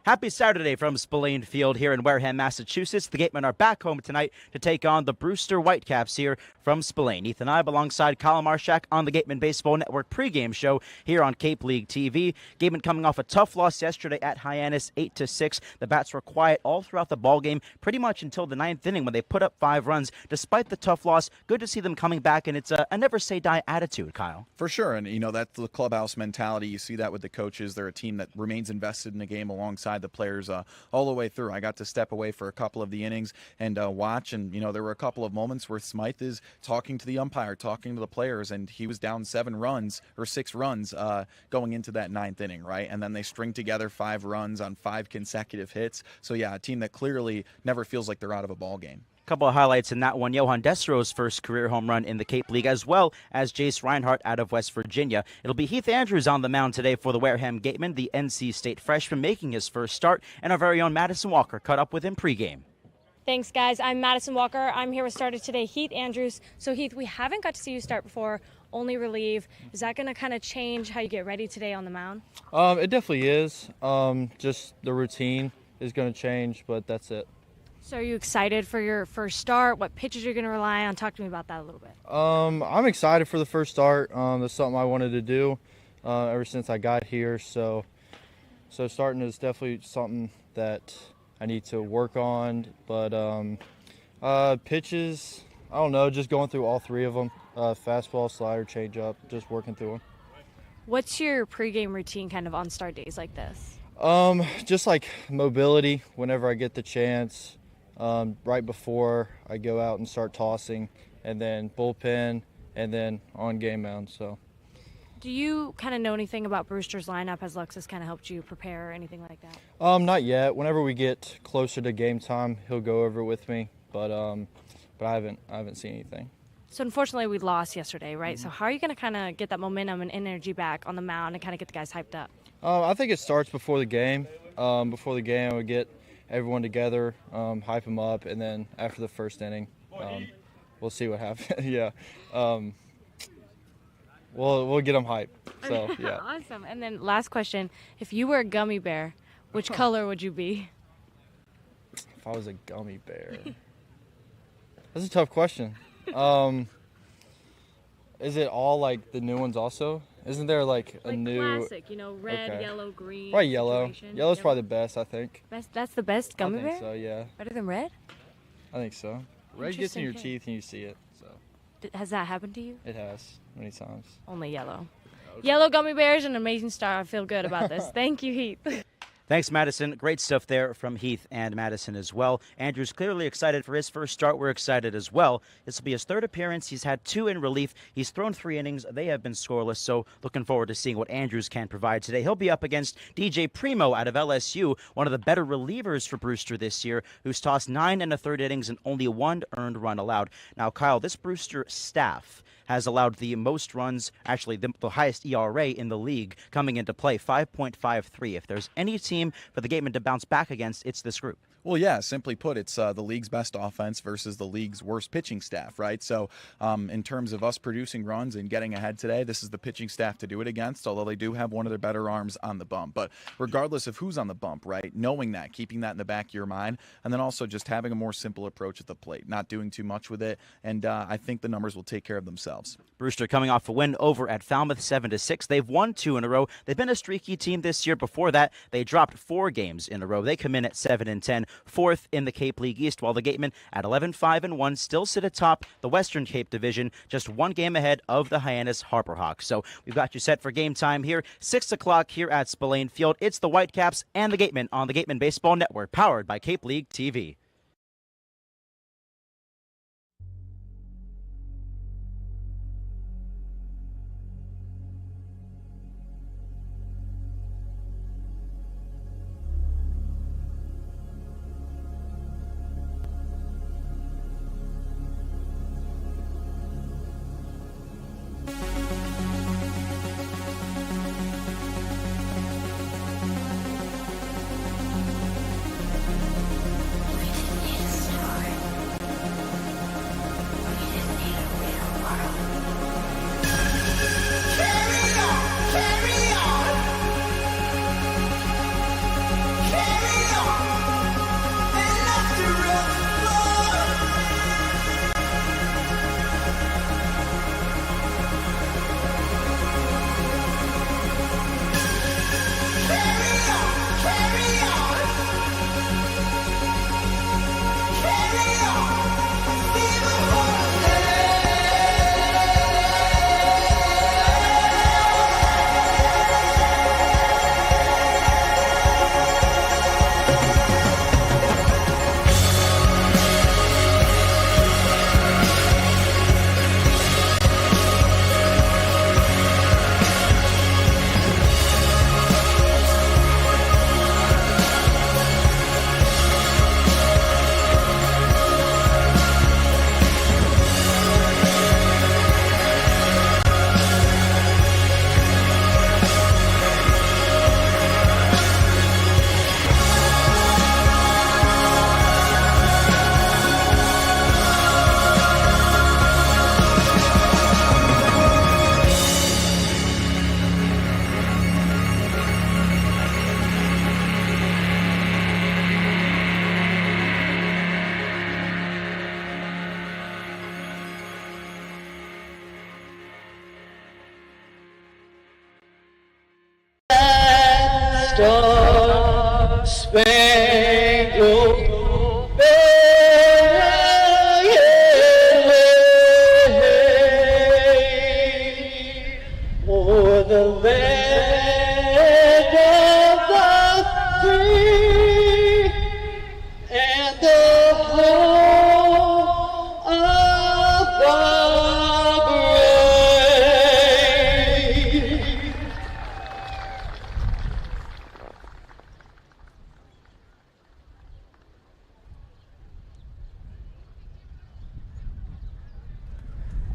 Happy Saturday from Spillane Field here in Wareham, Massachusetts. The Gatemen are back home tonight to take on the Brewster Whitecaps here from Spillane. Ethan Eibe alongside Marchak on the Gatemen Baseball Network pregame show here on Cape League TV. Gatemen coming off a tough loss yesterday at Hyannis, 8-6. The bats were quiet all throughout the ballgame, pretty much until the ninth inning when they put up 5 runs. Despite the tough loss, good to see them coming back, and it's a never-say-die attitude, Kyle. For sure, and that's the clubhouse mentality. You see that with the coaches. They're a team that remains invested in the game alongside the players all the way through. I got to step away for a couple of the innings and watch, and there were a couple of moments where Smythe is talking to the umpire, talking to the players, and he was down 6 runs going into that ninth inning, right? And then they string together 5 runs on 5 consecutive hits. So yeah, a team that clearly never feels like they're out of a ball game. Couple of highlights in that one. Johan Desro's first career home run in the Cape League, as well as Jace Reinhardt out of West Virginia. It'll be Heath Andrews on the mound today for the Wareham Gatemen, the NC State freshman making his first start, and our very own Madison Walker caught up with him pregame. Thanks, guys. I'm Madison Walker. I'm here with starter today, Heath Andrews. So, Heath, we haven't got to see you start before, only relieve. Is that going to kind of change how you get ready today on the mound? It definitely is. Just the routine is going to change, but that's it. So are you excited for your first start? What pitches you're going to rely on? Talk to me about that a little bit. I'm excited for the first start. That's something I wanted to do ever since I got here. So starting is definitely something that I need to work on. But pitches, I don't know, just going through all 3 of them. Fastball, slider, changeup, just working through them. What's your pregame routine kind of on start days like this? Just like mobility whenever I get the chance. Right before I go out and start tossing, and then bullpen, and then on game mound. So, do you kind of know anything about Brewster's lineup? Has Luxus kind of helped you prepare or anything like that? Not yet. Whenever we get closer to game time, he'll go over it with me. But I haven't seen anything. So unfortunately, we lost yesterday, right? Mm-hmm. So how are you going to kind of get that momentum and energy back on the mound and kind of get the guys hyped up? I think it starts before the game. Before the game, we get everyone together, hype them up, and then after the first inning, we'll see what happens. Yeah, we'll get them hyped. So yeah. Awesome. And then last question: if you were a gummy bear, which color would you be? If I was a gummy bear, that's a tough question. Is it all like the new ones also? Isn't there like a new classic, red, okay. yellow, green? Probably yellow. Situation? Yellow's probably the best, I think. That's the best gummy bear? I think so, yeah. Better than red? I think so. Red gets in your teeth and you see it. So. Has that happened to you? It has, many times. Only yellow. Yellow gummy bears, an amazing start. I feel good about this. Thank you, Heath. Thanks, Madison. Great stuff there from Heath and Madison as well. Andrew's clearly excited for his first start. We're excited as well. This will be his 3rd appearance. He's had 2 in relief. He's thrown 3 innings. They have been scoreless, so looking forward to seeing what Andrews can provide today. He'll be up against DJ Primo out of LSU, one of the better relievers for Brewster this year, who's tossed 9 1/3 innings and only 1 earned run allowed. Now, Kyle, this Brewster staff has allowed the most runs, actually the highest ERA in the league coming into play, 5.53. If there's any team for the Gatemen to bounce back against, it's this group. Well, yeah, simply put, it's the league's best offense versus the league's worst pitching staff, right? So in terms of us producing runs and getting ahead today, this is the pitching staff to do it against, although they do have one of their better arms on the bump. But regardless of who's on the bump, right, knowing that, keeping that in the back of your mind, and then also just having a more simple approach at the plate, not doing too much with it, and I think the numbers will take care of themselves. Brewster coming off a win over at Falmouth, 7-6. They've won 2 in a row. They've been a streaky team this year. Before that, they dropped 4 games in a row. They come in at 7-10. 4th in the Cape League East, while the Gatemen at 11-5-1 still sit atop the Western Cape Division, just 1 game ahead of the Hyannis Harper Hawks. So we've got you set for game time here, 6 o'clock here at Spillane Field. It's the Whitecaps and the Gatemen on the Gatemen Baseball Network, powered by Cape League TV. Star Spangled o'er the land of the free and the home of the brave.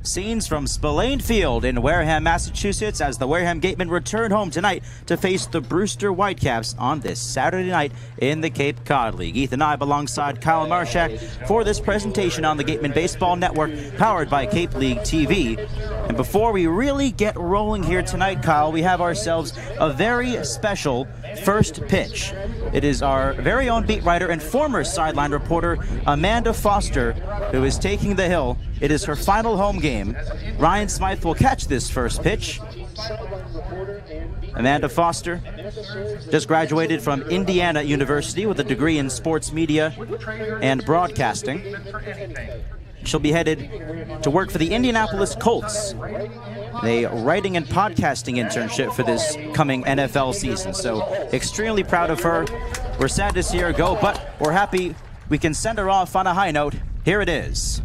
Scenes from Spillane Field in Wareham, Massachusetts, as the Wareham Gatemen return home tonight to face the Brewster Whitecaps on this Saturday night in the Cape Cod League. Ethan Eibe alongside Kyle Marchak for this presentation on the Gatemen Baseball Network, powered by Cape League TV. And before we really get rolling here tonight, Kyle, we have ourselves a very special first pitch. It is our very own beat writer and former sideline reporter, Amanda Foster, who is taking the hill. It is her final home game. Ryan Smythe will catch this first pitch. Amanda Foster just graduated from Indiana University with a degree in sports media and broadcasting. She'll be headed to work for the Indianapolis Colts, a writing and podcasting internship for this coming NFL season. So extremely proud of her. We're sad to see her go, but we're happy we can send her off on a high note. Here it is.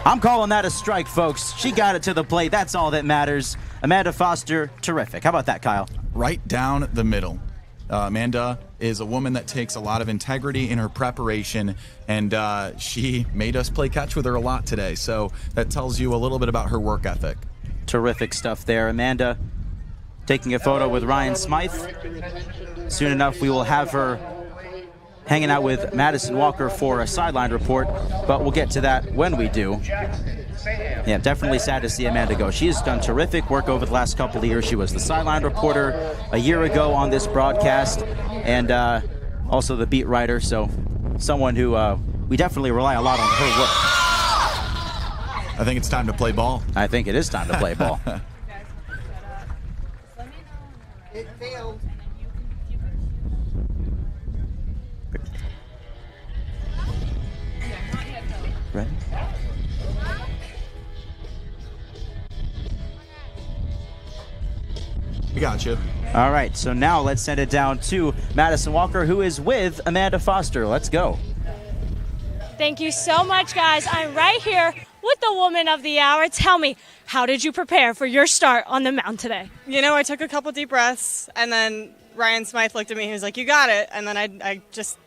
I'm calling that a strike, folks. She got it to the plate. That's all that matters. Amanda Foster, terrific. How about that, Kyle? Right down the middle. Amanda is a woman that takes a lot of integrity in her preparation, and she made us play catch with her a lot today. So that tells you a little bit about her work ethic. Terrific stuff there. Amanda taking a photo with Ryan Smythe. Soon enough, we will have her hanging out with Madison Walker for a sideline report, but we'll get to that when we do. Yeah, definitely sad to see Amanda go. She has done terrific work over the last couple of years. She was the sideline reporter a year ago on this broadcast, and also the beat writer, so someone who we definitely rely a lot on her work. I think it's time to play ball. I think it is time to play ball. It failed. Ready? We got you. All right, so now let's send it down to Madison Walker, who is with Amanda Foster. Let's go. Thank you so much, guys. I'm right here with the woman of the hour. Tell me, how did you prepare for your start on the mound today? You know, I took a couple deep breaths, and then Ryan Smythe looked at me. He was like, "You got it." And then I just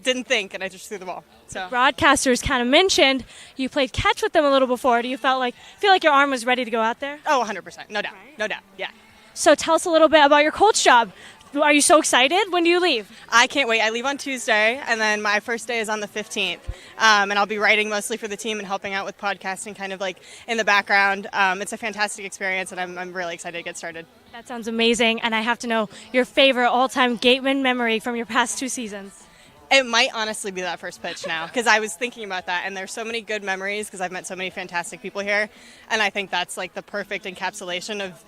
didn't think, and I just threw the ball. So Broadcasters kind of mentioned you played catch with them a little before. Do you feel like your arm was ready to go out there? Oh, 100%. No doubt. No doubt. Yeah. So tell us a little bit about your Colts job. Are you so excited? When do you leave? I can't wait. I leave on Tuesday, and then my first day is on the 15th. And I'll be writing mostly for the team and helping out with podcasting kind of like in the background. It's a fantastic experience, and I'm really excited to get started. That sounds amazing. And I have to know your favorite all-time Gateman memory from your past 2 seasons. It might honestly be that first pitch now, because I was thinking about that, and there's so many good memories because I've met so many fantastic people here, and I think that's like the perfect encapsulation of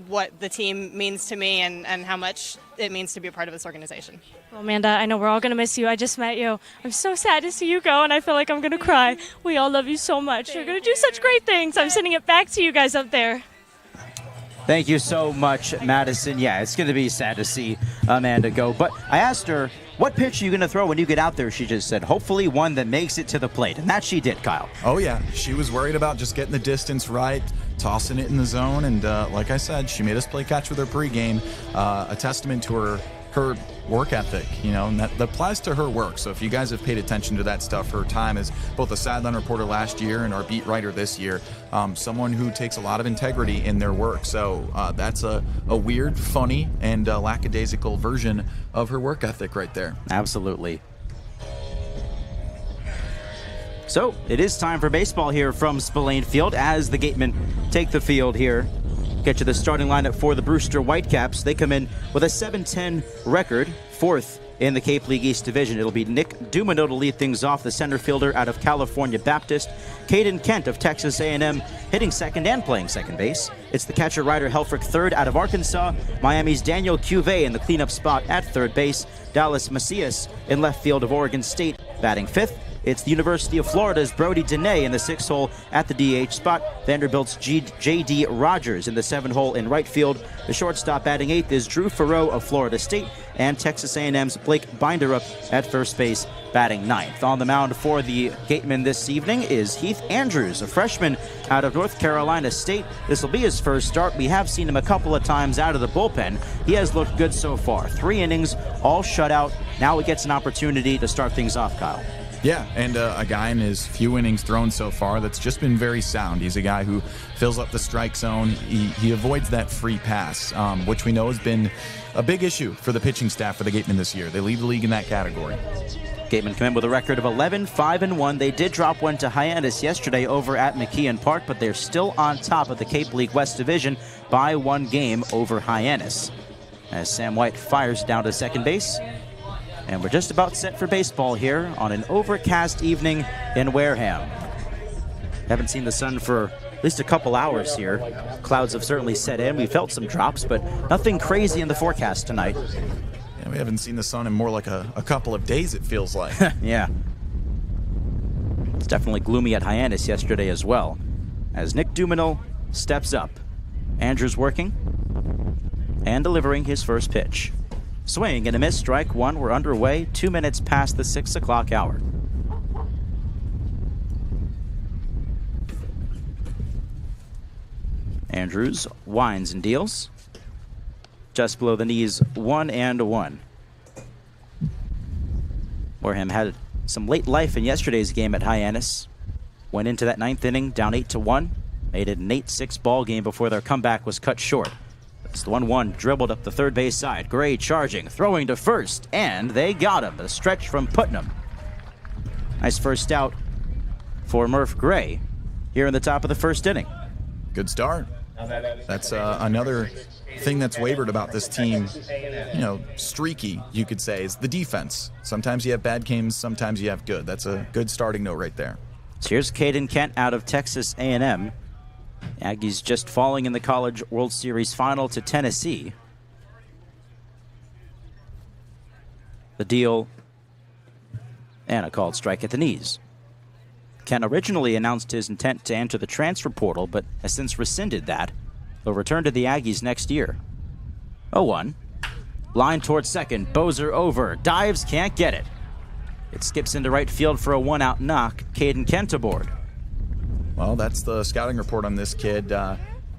what the team means to me and how much it means to be a part of this organization. Well, Amanda, I know we're all going to miss you. I just met you. I'm so sad to see you go, and I feel like I'm going to cry. We all love you so much. You're going to do such great things. I'm sending it back to you guys up there. Thank you so much, Madison. Yeah, it's going to be sad to see Amanda go. But I asked her, what pitch are you going to throw when you get out there? She just said, hopefully one that makes it to the plate. And that she did, Kyle. Oh, yeah. She was worried about just getting the distance right, tossing it in the zone. And like I said, she made us play catch with her pregame. A testament to her work ethic, you know, and that applies to her work. So if you guys have paid attention to that stuff, her time as both a sideline reporter last year and our beat writer this year, someone who takes a lot of integrity in their work. So that's a weird, funny, and lackadaisical version of her work ethic right there. Absolutely. So it is time for baseball here from Spillane Field as the Gatemen take the field here Get you the starting lineup for the Brewster Whitecaps. They come in with a 7-10 record, 4th in the Cape League East Division. It'll be Nick Dumino to lead things off, the center fielder out of California Baptist. Caden Kent of Texas A&M hitting second and playing second base. It's the catcher Ryder Helfrich third out of Arkansas. Miami's Daniel Cuvée in the cleanup spot at third base. Dallas Macias in left field of Oregon State batting fifth. It's the University of Florida's Brody Dene in the 6th hole at the DH spot. Vanderbilt's J.D. Rogers in the 7th hole in right field. The shortstop batting 8th is Drew Farreau of Florida State. And Texas A&M's Blake Binderup at first base batting 9th. On the mound for the Gatemen this evening is Heath Andrews, a freshman out of North Carolina State. This will be his first start. We have seen him a couple of times out of the bullpen. He has looked good so far. 3 innings, all shutout. Now he gets an opportunity to start things off, Kyle. Yeah, and a guy in his few innings thrown so far that's just been very sound. He's a guy who fills up the strike zone. He avoids that free pass, which we know has been a big issue for the pitching staff for the Gatemen this year. They lead the league in that category. Gatemen come in with a record of 11-5-1. They did drop one to Hyannis yesterday over at McKeon Park, but they're still on top of the Cape League West Division by 1 game over Hyannis. As Sam White fires down to second base. And we're just about set for baseball here on an overcast evening in Wareham. Haven't seen the sun for at least a couple hours here. Clouds have certainly set in. We felt some drops, but nothing crazy in the forecast tonight. Yeah, we haven't seen the sun in more like a couple of days, it feels like. Yeah. It's definitely gloomy at Hyannis yesterday as well. As Nick Dumino steps up. Andrews working and delivering his first pitch. Swing and a miss, strike one. We're underway, 2 minutes past the 6 o'clock hour. Andrews winds and deals. Just below the knees, 1-1. Wareham had some late life in yesterday's game at Hyannis. Went into that 9th inning down 8-1. Made it an 8-6 ball game before their comeback was cut short. It's the 1-1 dribbled up the third base side. Gray charging, throwing to first, and they got him. A stretch from Putnam. Nice first out for Murph Gray here in the top of the first inning. Good start. That's another thing that's wavered about this team, streaky, you could say, is the defense. Sometimes you have bad games, sometimes you have good. That's a good starting note right there. So here's Caden Kent out of Texas A&M. Aggies just falling in the College World Series final to Tennessee. The deal and a called strike at the knees. Kent originally announced his intent to enter the transfer portal, but has since rescinded that. He'll return to the Aggies next year. 0-1. Line towards second. Bozer over. Dives, can't get it. It skips into right field for a 1-out knock. Caden Kent aboard. Well, that's the scouting report on this kid.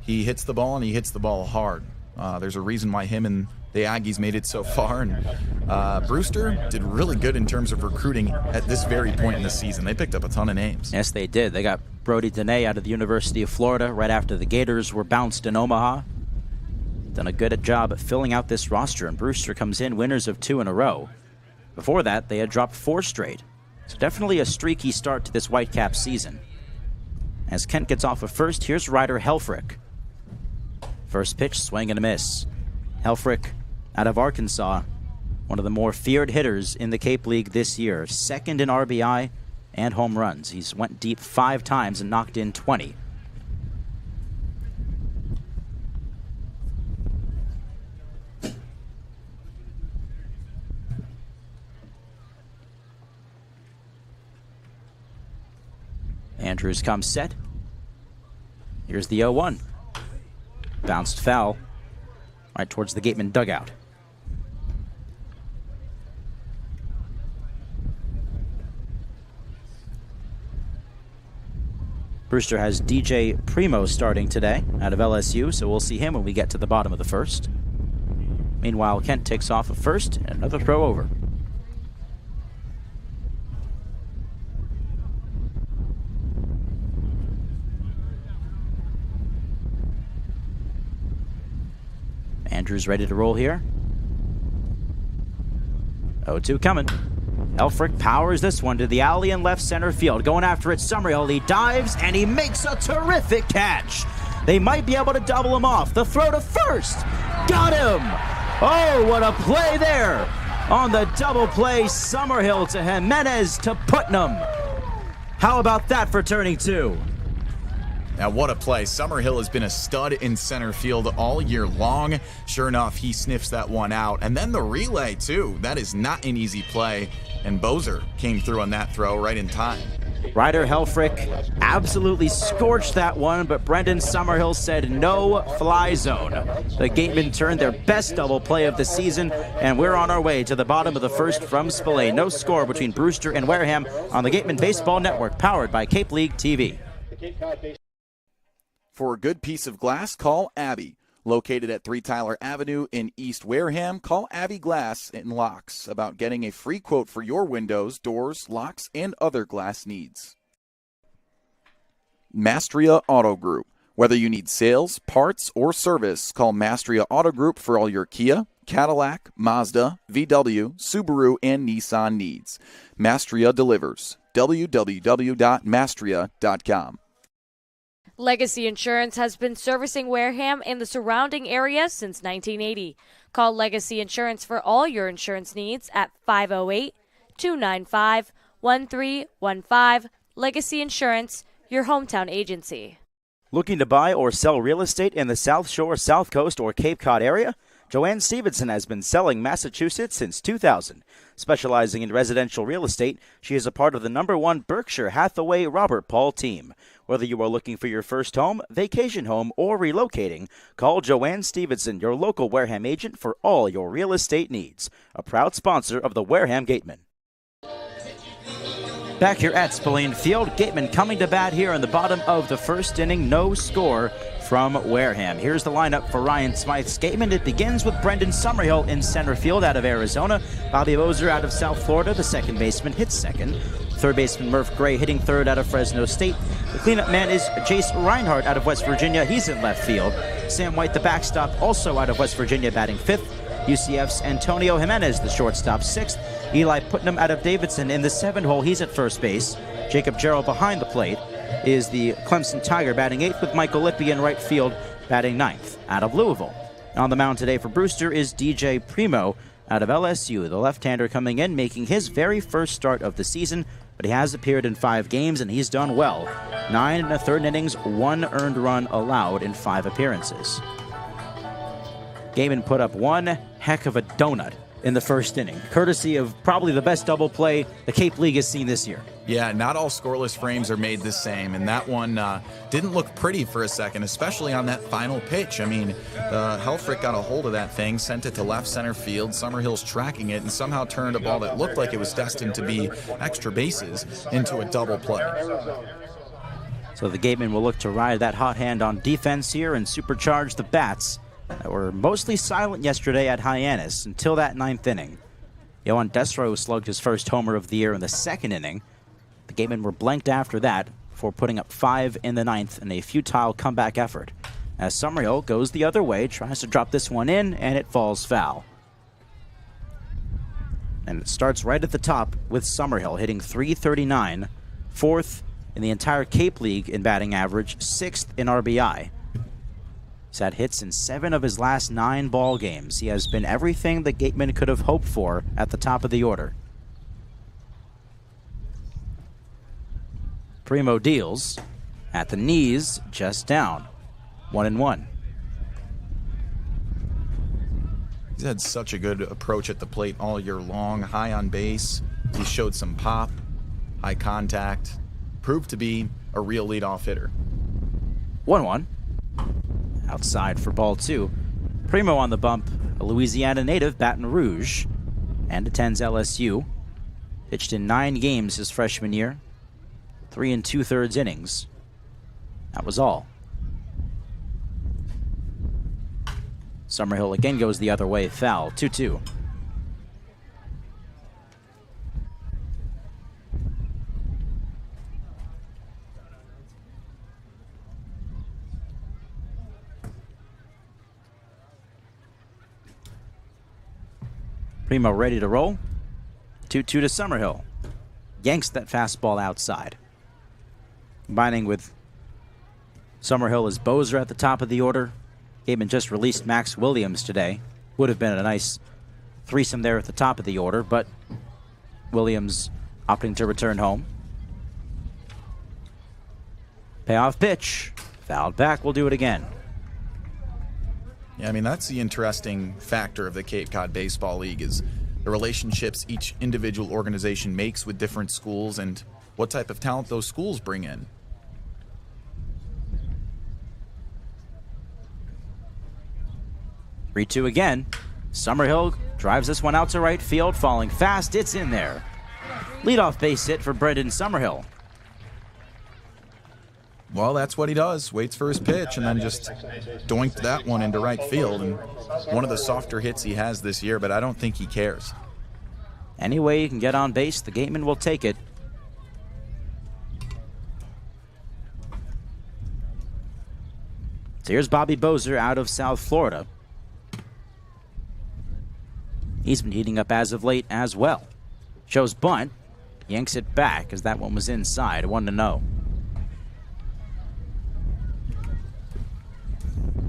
He hits the ball, and he hits the ball hard. There's a reason why him and the Aggies made it so far. And Brewster did really good in terms of recruiting at this very point in the season. They picked up a ton of names. Yes, they did. They got Brody Dene out of the University of Florida right after the Gators were bounced in Omaha. Done a good job at filling out this roster, and Brewster comes in winners of 2 in a row. Before that, they had dropped 4 straight. So definitely a streaky start to this Whitecap season. As Kent gets off of first, here's Ryder Helfrich. First pitch, swing and a miss. Helfrich out of Arkansas, one of the more feared hitters in the Cape League this year. 2nd in RBI and home runs. He's went deep 5 times and knocked in 20. Andrews comes set. Here's the 0-1. Bounced foul right towards the Gatemen dugout. Brewster has DJ Primo starting today out of LSU, so we'll see him when we get to the bottom of the first. Meanwhile, Kent takes off of first and another throw over. Andrews ready to roll here. 0-2 coming. Helfrich powers this one to the alley in left center field. Going after it, Summerhill. He dives and he makes a terrific catch. They might be able to double him off. The throw to first. Got him. Oh, what a play there. On the double play, Summerhill to Hyannis to Putnam. How about that for turning 2? Now, what a play. Summerhill has been a stud in center field all year long. Sure enough, he sniffs that one out. And then the relay, too. That is not an easy play. And Bozer came through on that throw right in time. Ryder Helfrich absolutely scorched that one, but Brendan Summerhill said no fly zone. The Gatemen turned their best double play of the season, and we're on our way to the bottom of the first from Spillane. No score between Brewster and Wareham on the Gatemen Baseball Network, powered by Cape League TV. For a good piece of glass, call Eibe. Located at 3 Tyler Avenue in East Wareham, call Eibe Glass and Locks about getting a free quote for your windows, doors, locks, and other glass needs. Mastria Auto Group. Whether you need sales, parts, or service, call Mastria Auto Group for all your Kia, Cadillac, Mazda, VW, Subaru, and Nissan needs. Mastria delivers. www.mastria.com. Legacy Insurance has been servicing Wareham and the surrounding area since 1980. Call Legacy Insurance for all your insurance needs at 508-295-1315. Legacy Insurance, your hometown agency. Looking to buy or sell real estate in the South Shore, South Coast, or Cape Cod area? Joanne Stevenson has been selling Massachusetts since 2000. Specializing in residential real estate, she is a part of the #1 Berkshire Hathaway Robert Paul team. Whether you are looking for your first home, vacation home, or relocating, call Joanne Stevenson, your local Wareham agent, for all your real estate needs. A proud sponsor of the Wareham Gatemen. Back here at Spillane Field, Gatemen coming to bat here in the bottom of the first inning. No score from Wareham. Here's the lineup for Ryan Smythe's Gatemen. It begins with Brendan Summerhill in center field out of Arizona. Bobby Bozer out of South Florida, the second baseman, hits second. Third baseman Murph Gray hitting third out of Fresno State. The cleanup man is Jace Reinhardt out of West Virginia. He's in left field. Sam White, the backstop, also out of West Virginia, batting fifth. UCF's Antonio Hyannis, the shortstop, sixth. Eli Putnam out of Davidson in the 7 hole. He's at first base. Jacob Jarrell behind the plate is the Clemson Tiger, batting 8th, with Michael Lippi in right field, batting 9th out of Louisville. On the mound today for Brewster is DJ Primo out of LSU, the left-hander coming in, making his very first start of the season, but he has appeared in 5 games and he's done well. 9 1/3 innings, 1 earned run allowed in 5 appearances. Gatemen put up one heck of a donut in the first inning, courtesy of probably the best double play the Cape League has seen this year. Yeah, not all scoreless frames are made the same, and that one didn't look pretty for a second, especially on that final pitch. I mean, Helfrich got a hold of that thing, sent it to left center field. Summerhill's tracking it, and somehow turned a ball that looked like it was destined to be extra bases into a double play. So the Gatemen will look to ride that hot hand on defense here and supercharge the bats that were mostly silent yesterday at Hyannis until that 9th inning. Yohan Desro slugged his first homer of the year in the 2nd inning. The Gatemen were blanked after that before putting up 5 in the 9th in a futile comeback effort. As Summerhill goes the other way, tries to drop this one in, and it falls foul. And it starts right at the top with Summerhill hitting .339, 4th in the entire Cape League in batting average, 6th in RBI. He's had hits in 7 of his last 9 ball games. He has been everything the Gatemen could have hoped for at the top of the order. Primo deals at the knees, just down. 1-1. He's had such a good approach at the plate all year long. High on base. He showed some pop, high contact. Proved to be a real leadoff hitter. 1-1. Outside for ball 2. Primo on the bump, a Louisiana native, Baton Rouge, and attends LSU. Pitched in 9 games his freshman year, 3 2/3 innings. That was all. Summerhill again goes the other way, foul, 2-2. Primo ready to roll. 2-2 to Summerhill. Yanks that fastball outside. Combining with Summerhill is Bozer at the top of the order. Gatemen just released Max Williams today. Would have been a nice threesome there at the top of the order, but Williams opting to return home. Payoff pitch. Fouled back. We'll do it again. Yeah, I mean, that's the interesting factor of the Cape Cod Baseball League is the relationships each individual organization makes with different schools and what type of talent those schools bring in. Three-two again. Summerhill drives this one out to right field, falling fast. It's in there. Leadoff base hit for Brendan Summerhill. Well, that's what he does. Waits for his pitch and then just doinked that one into right field. And one of the softer hits he has this year, but I don't think he cares. Any way you can get on base, the Gatemen will take it. So here's Bobby Bozer out of South Florida. He's been heating up as of late as well. Shows bunt. Yanks it back as that one was inside. 1-0.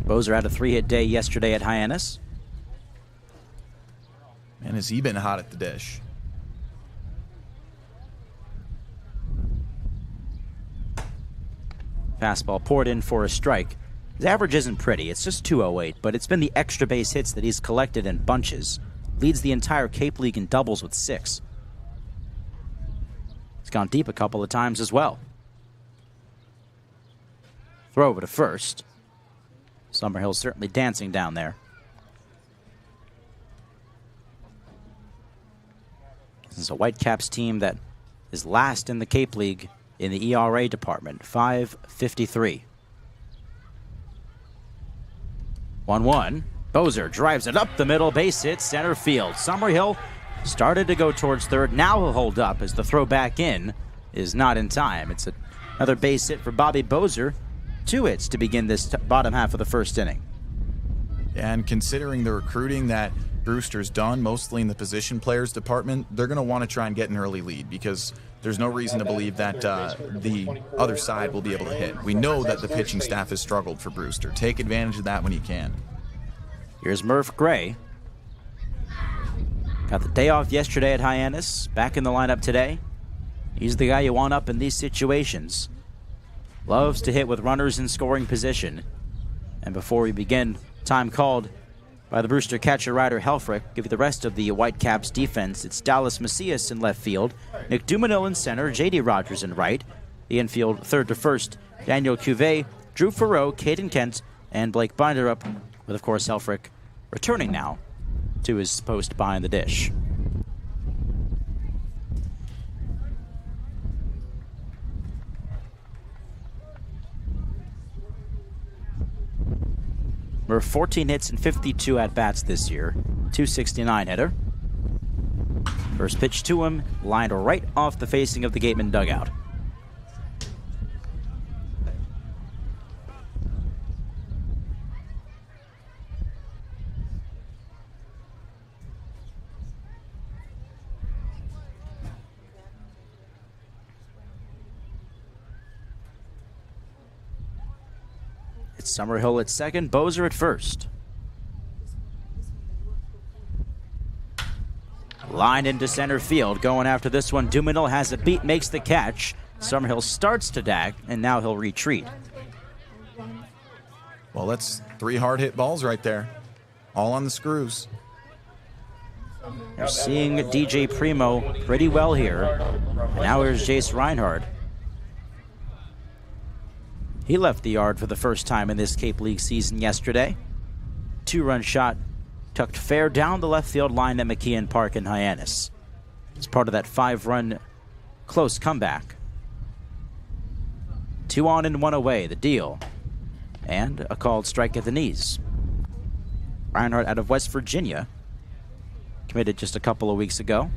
Bozer had a 3-hit day yesterday at Hyannis. Man, has he been hot at the dish? Fastball poured in for a strike. His average isn't pretty. It's just 208, but it's been the extra base hits that he's collected in bunches. Leads the entire Cape League in doubles with 6. He's gone deep a couple of times as well. Throw over to first. Summerhill's certainly dancing down there. This is a Whitecaps team that is last in the Cape League in the ERA department, 5.53. 1-1. Bozer drives it up the middle, base hit, center field. Summerhill started to go towards third. Now he'll hold up as the throw back in is not in time. It's another base hit for Bobby Bozer. 2 hits to begin this bottom half of the first inning. And considering the recruiting that Brewster's done, mostly in the position players department, they're going to want to try and get an early lead because there's no reason to believe that the other side will be able to hit. We know that the pitching staff has struggled for Brewster. Take advantage of that when you can. Here's Murph Gray. Got the day off yesterday at Hyannis. Back in the lineup today. He's the guy you want up in these situations. Loves to hit with runners in scoring position. And before we begin, time called by the Brewster catcher Ryder Helfrich. Give you the rest of the Whitecaps defense. It's Dallas Macias in left field, Nick Dumanil in center, J.D. Rogers in right, the infield third to first, Daniel Cuvée, Drew Farreau, Caden Kent, and Blake Binder up with, of course, Helfrich returning now to his post behind the dish. We're 14 hits and 52 at-bats this year. 269 hitter. First pitch to him, lined right off the facing of the Gatemen dugout. It's Summerhill at second, Bozer at first. Line into center field, going after this one. Dumanil has a beat, makes the catch. Summerhill starts to dag, and now he'll retreat. Well, that's 3 hard hit balls right there. All on the screws. You're seeing DJ Primo pretty well here. And now here's Jace Reinhardt. He left the yard for the first time in this Cape League season yesterday. 2-run shot tucked fair down the left field line at McKeon Park in Hyannis. It's part of that 5-run close comeback. 2 on and 1 away, the deal. And a called strike at the knees. Reinhardt out of West Virginia. Committed just a couple of weeks ago.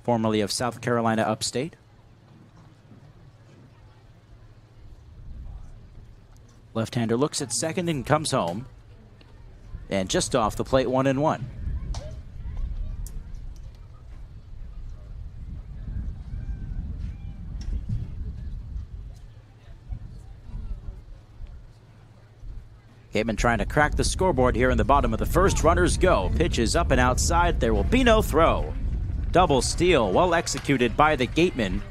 Formerly of South Carolina Upstate. Left-hander looks at second and comes home. And just off the plate, 1-1. Gatemen trying to crack the scoreboard here in the bottom of the first. Runners go. Pitch is up and outside. There will be no throw. Double steal, well executed by the Gatemen.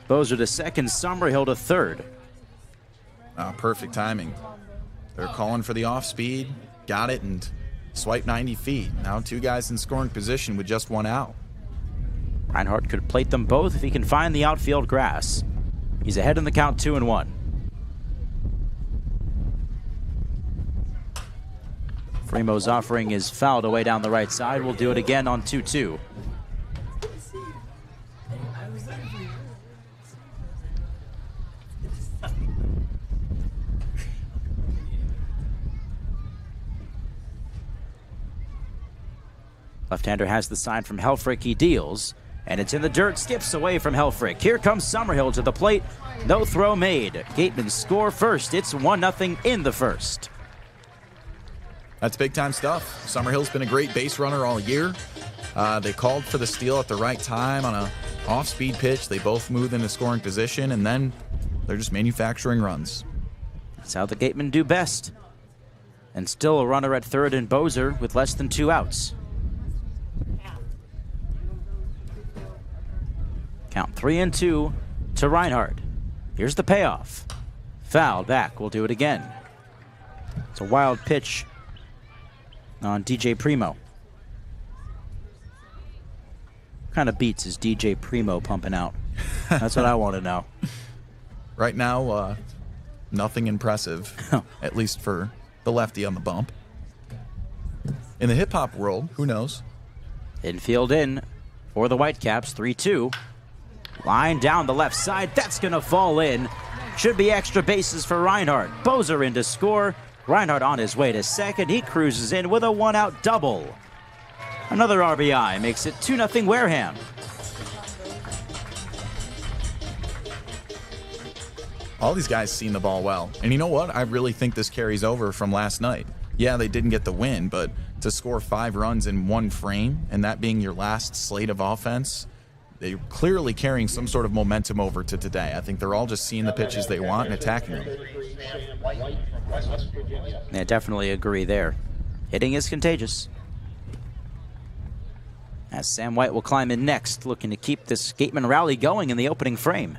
Bozer to second, Summerhill to third. Perfect timing. They're calling for the off speed, got it, and swipe 90 feet. Now 2 guys in scoring position with just 1 out. Reinhardt could plate them both if he can find the outfield grass. He's ahead in the count, 2-1. Fremo's offering is fouled away down the right side. We'll do it again on 2-2. Left-hander has the sign from Helfrich. He deals, and it's in the dirt. Skips away from Helfrich. Here comes Summerhill to the plate. No throw made. Gatemen score first. It's 1-0 in the first. That's big-time stuff. Summerhill's been a great base runner all year. They called for the steal at the right time on a off-speed pitch. They both moved into scoring position, and then they're just manufacturing runs. That's how the Gatemen do best. And still a runner at third in Bozer with less than 2 outs. Count 3-2 to Reinhardt. Here's the payoff. Foul back. We'll do it again. It's a wild pitch on DJ Primo. What kind of beats is DJ Primo pumping out? That's what I want to know. Right now, nothing impressive, at least for the lefty on the bump. In the hip-hop world, who knows? Infield in for the Whitecaps, 3-2. Line down the left side. That's going to fall in. Should be extra bases for Reinhardt. Bozer in to score. Reinhardt on his way to second. He cruises in with a 1-out double. Another RBI makes it 2-0 Wareham. All these guys seen the ball well. And you know what? I really think this carries over from last night. Yeah, they didn't get the win, but to score 5 runs in one frame, and that being your last slate of offense, they're clearly carrying some sort of momentum over to today. I think they're all just seeing the pitches they want and attacking them. I definitely agree there. Hitting is contagious. As Sam White will climb in next, looking to keep this Gateman rally going in the opening frame.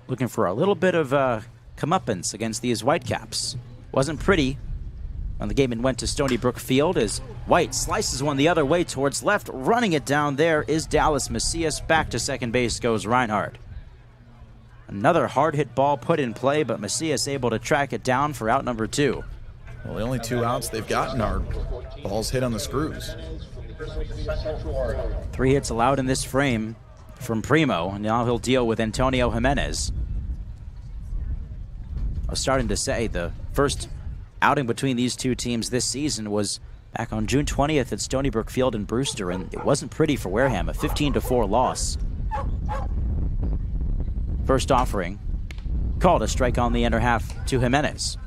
Looking for a little bit of comeuppance against these Whitecaps. Wasn't pretty when the Gateman went to Stony Brook Field as White slices one the other way towards left. Running it down there is Dallas Macias. Back to second base goes Reinhardt. Another hard-hit ball put in play, but Macias able to track it down for out number 2. Well, the only 2 outs they've gotten are balls hit on the screws. 3 hits allowed in this frame from Primo, and now he'll deal with Antonio Hyannis. I was starting to say the first outing between these two teams this season was back on June 20th at Stony Brook Field in Brewster, and it wasn't pretty for Wareham, a 15-4 loss. First offering, called a strike on the inner half to Hyannis.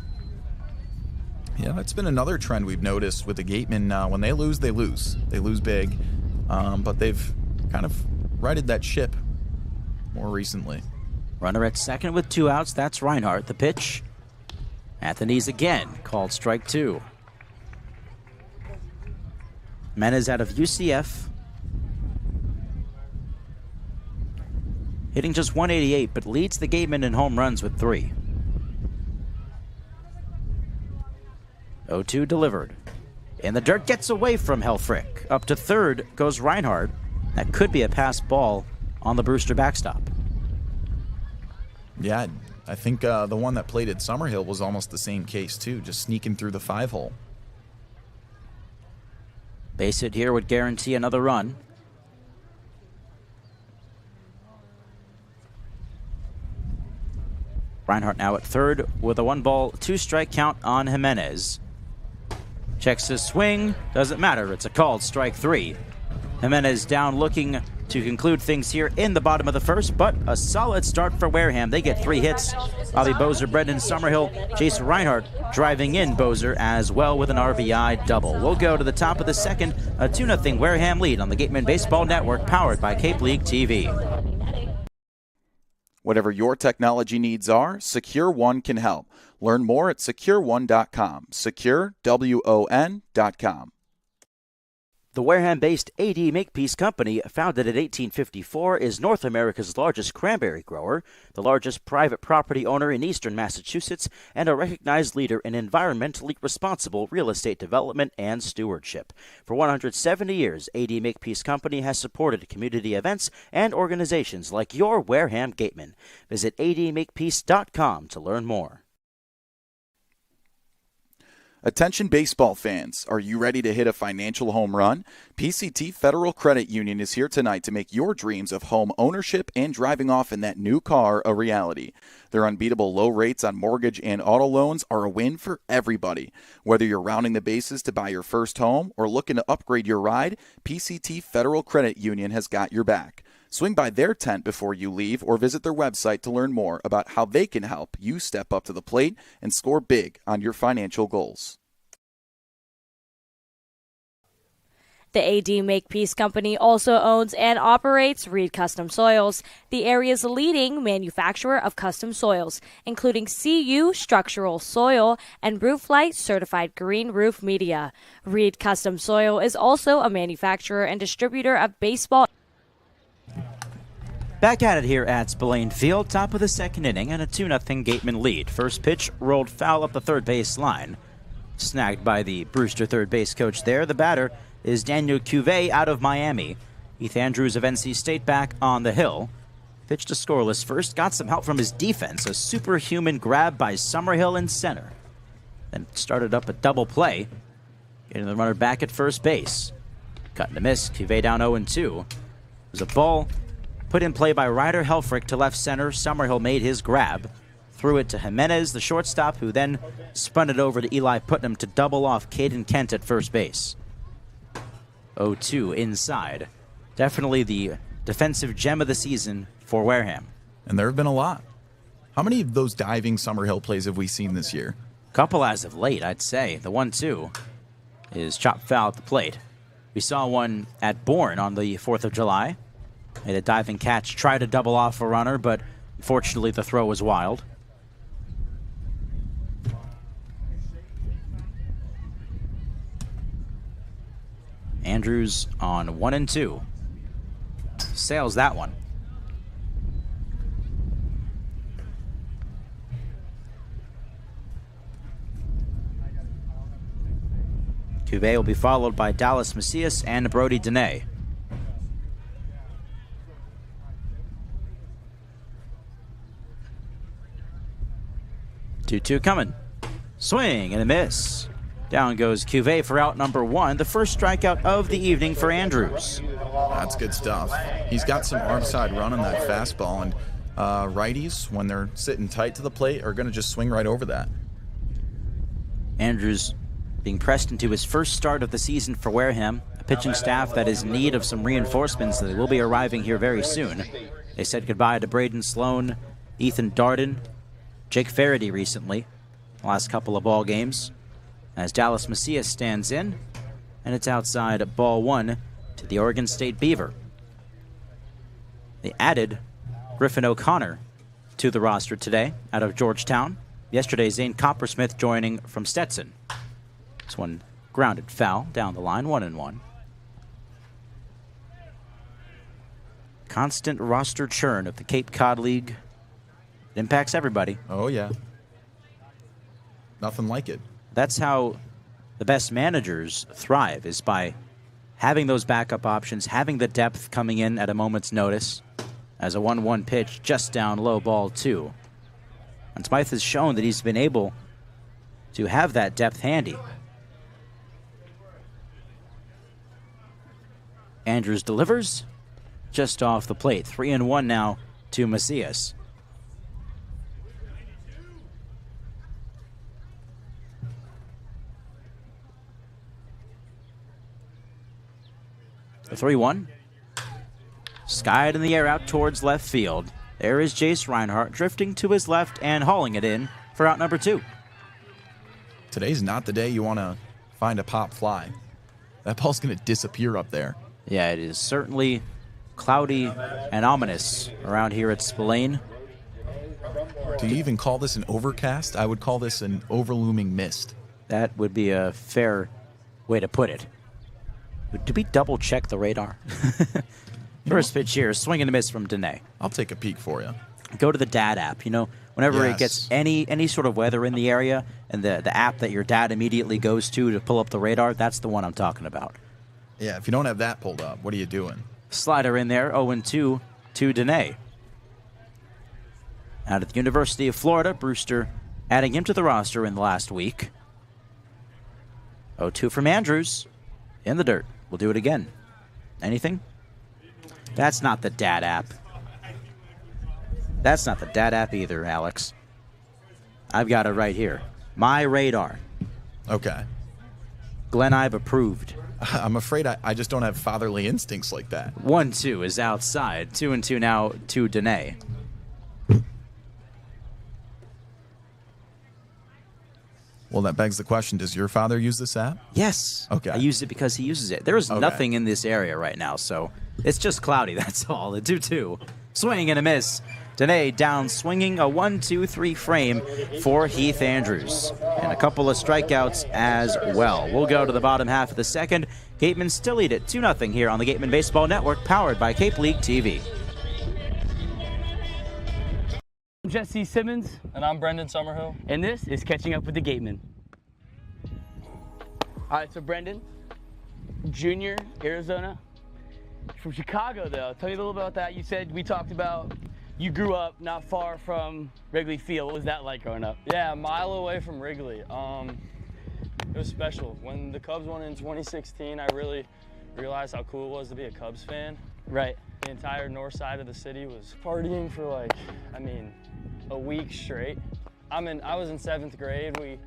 Yeah, that's been another trend we've noticed with the Gatemen. When they lose, they lose. They lose big, but they've kind of righted that ship more recently. Runner at second with 2 outs. That's Reinhardt. The pitch at the knees again. Called strike 2. Menez out of UCF. Hitting just 188, but leads the Gatemen in home runs with 3. 0-2 delivered. In the dirt, gets away from Helfrich. Up to third goes Reinhardt. That could be a pass ball on the Brewster backstop. Yeah, I think the one that played at Summerhill was almost the same case too, just sneaking through the 5-hole. Base hit here would guarantee another run. Reinhardt now at third with a 1-ball, 2-strike count on Hyannis. Checks his swing, doesn't matter, it's a called strike 3. Hyannis down looking to conclude things here in the bottom of the first, but a solid start for Wareham. They get 3 hits. Bobby Bozer, Brendan Summerhill, Jason Reinhardt driving in Bozer as well with an RBI double. We'll go to the top of the second, a 2-0 Wareham lead on the Gatemen Baseball Network, powered by Cape League TV. Whatever your technology needs are, Secure One can help. Learn more at securewon.com. SecureWON.com. The Wareham-based AD Makepeace Company, founded in 1854, is North America's largest cranberry grower, the largest private property owner in eastern Massachusetts, and a recognized leader in environmentally responsible real estate development and stewardship. For 170 years, AD Makepeace Company has supported community events and organizations like your Wareham Gatemen. Visit admakepeace.com to learn more. Attention baseball fans, are you ready to hit a financial home run? PCT Federal Credit Union is here tonight to make your dreams of home ownership and driving off in that new car a reality. Their unbeatable low rates on mortgage and auto loans are a win for everybody. Whether you're rounding the bases to buy your first home or looking to upgrade your ride, PCT Federal Credit Union has got your back. Swing by their tent before you leave or visit their website to learn more about how they can help you step up to the plate and score big on your financial goals. The AD Makepeace Company also owns and operates Reed Custom Soils, the area's leading manufacturer of custom soils, including CU Structural Soil and Rooflight Certified Green Roof Media. Reed Custom Soil is also a manufacturer and distributor of baseball. Back at it here at Spillane Field, top of the second inning, and a 2-0 Gatemen lead. First pitch rolled foul up the third base line. Snagged by the Brewster third base coach there. The batter is Daniel Cuvée out of Miami. Heath Andrews of NC State back on the hill. Pitched a scoreless first, got some help from his defense. A superhuman grab by Summerhill in center. Then started up a double play, getting the runner back at first base. Cut and a miss, Cuvée down 0-2. It was a ball put in play by Ryder Helfrich to left center. Summerhill made his grab. Threw it to Jimenez, the shortstop, who then spun it over to Eli Putnam to double off Caden Kent at first base. 0-2 inside. Definitely the defensive gem of the season for Wareham. And there have been a lot. How many of those diving Summerhill plays have we seen this year? Couple as of late, I'd say. The 1-2 is chopped foul at the plate. We saw one at Bourne on the 4th of July. Made a diving catch, tried to double off a runner, but unfortunately the throw was wild. Andrews on 1-2. Sails that one. Cuvée will be followed by Dallas Macias and Brody Dene. 2-2 coming. Swing and a miss. Down goes Cuvée for out number 1, the first strikeout of the evening for Andrews. That's good stuff. He's got some arm side run on that fastball, and righties, when they're sitting tight to the plate, are going to just swing right over that. Andrews being pressed into his first start of the season for Wareham, a pitching staff that is in need of some reinforcements that will be arriving here very soon. They said goodbye to Braden Sloan, Ethan Darden, Jake Faraday recently, the last couple of ball games, as Dallas Macias stands in, and it's outside ball 1 to the Oregon State Beaver. They added Griffin O'Connor to the roster today out of Georgetown. Yesterday, Zane Coppersmith joining from Stetson. This one grounded foul down the line, 1-1. Constant roster churn of the Cape Cod League. It impacts everybody. Oh, yeah. Nothing like it. That's how the best managers thrive, is by having those backup options, having the depth coming in at a moment's notice. As a 1-1 pitch, just down low, ball 2. And Smythe has shown that he's been able to have that depth handy. Andrews delivers just off the plate. 3-1 now to Macias. The 3-1. Skied in the air out towards left field. There is Jace Reinhart drifting to his left and hauling it in for out number 2. Today's not the day you want to find a pop fly. That ball's going to disappear up there. Yeah, it is certainly cloudy and ominous around here at Spillane. Do you even call this an overcast? I would call this an overlooming mist. That would be a fair way to put it. Did we double check the radar? First pitch here, swing and a miss from Dene. I'll take a peek for you. Go to the dad app. You know, whenever it gets any sort of weather in the area, and the app that your dad immediately goes to pull up the radar, that's the one I'm talking about. Yeah, if you don't have that pulled up, what are you doing? Slider in there, 0-2 to Dene. Out of the University of Florida, Brewster adding him to the roster in the last week. 0-2 from Andrews. In the dirt. We'll do it again. Anything? That's not the dad app. That's not the dad app either, Alex. I've got it right here. My radar. Okay. Glenn Eibe approved. I'm afraid I just don't have fatherly instincts like that. 1-2 is outside. 2-2 now to Dene. Well, that begs the question, does your father use this app? Yes. Okay. I use it because he uses it. There is nothing in this area right now, so it's just cloudy, that's all. The 2-2. Swing and a miss. Dene down swinging, a 1-2-3 frame for Heath Andrews. And a couple of strikeouts as well. We'll go to the bottom half of the second. Gatemen still lead it 2-0 here on the Gatemen Baseball Network, powered by Cape League TV. I'm Jesse Simmons. And I'm Brendan Summerhill. And this is Catching Up with the Gatemen. All right, so Brendan, junior, Arizona. From Chicago, though. Tell me a little about that. You said we talked about you grew up not far from Wrigley Field. What was that like growing up? Yeah, a mile away from Wrigley. It was special. When the Cubs won in 2016, I really realized how cool it was to be a Cubs fan. Right. The entire north side of the city was partying for like, a week straight. I was in 7th grade.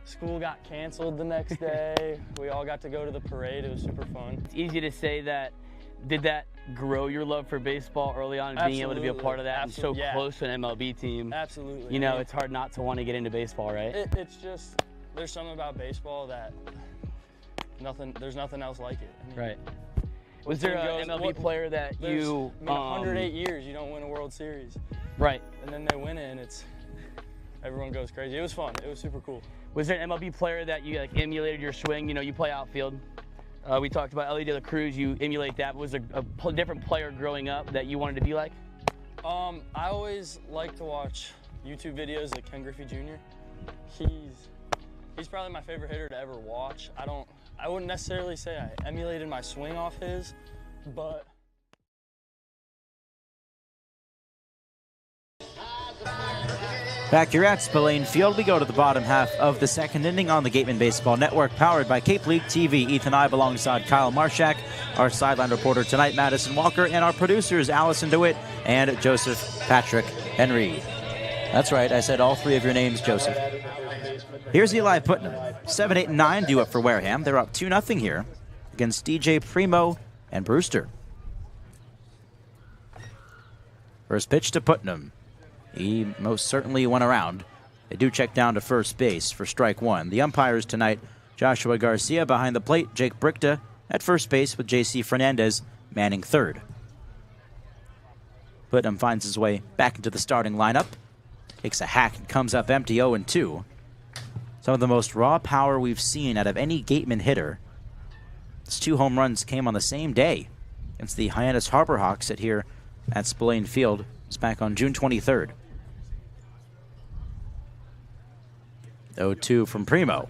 School got canceled the next day. We all got to go to the parade. It was super fun. It's easy to say that. Did that grow your love for baseball early on, and being able to be a part of that and so close to an MLB team? Absolutely. You know, it's hard not to want to get into baseball, right? It's just, there's something about baseball that there's nothing else like it. Right. Was there an MLB player that you... 108 years, you don't win a World Series. Right. And then they win it, and everyone goes crazy. It was fun. It was super cool. Was there an MLB player that you emulated your swing? You know, you play outfield. We talked about Ellie De La Cruz. You emulate that. Was there a different player growing up that you wanted to be like? I always like to watch YouTube videos like Ken Griffey Jr. He's probably my favorite hitter to ever watch. I wouldn't necessarily say I emulated my swing off his, but... Back here at Spillane Field, we go to the bottom half of the second inning on the Gatemen Baseball Network, powered by Cape League TV. Ethan Eibe alongside Kyle Marchak, our sideline reporter tonight, Madison Walker, and our producers, Allison DeWitt and Joseph Patrick Henry. That's right, I said all three of your names, Joseph. Here's Eli Putnam. 7, 8, and 9 due up for Wareham. They're up 2-0 here against DJ Primo and Brewster. First pitch to Putnam. He most certainly went around. They do check down to first base for strike one. The umpires tonight, Joshua Garcia behind the plate, Jake Brichta at first base with J.C. Fernandez manning third. Putnam finds his way back into the starting lineup. Takes a hack and comes up empty, 0-2. Some of the most raw power we've seen out of any Gateman hitter. His 2 home runs came on the same day against the Hyannis Harbor Hawks here at Spillane Field. It's back on June 23rd. 0-2 from Primo.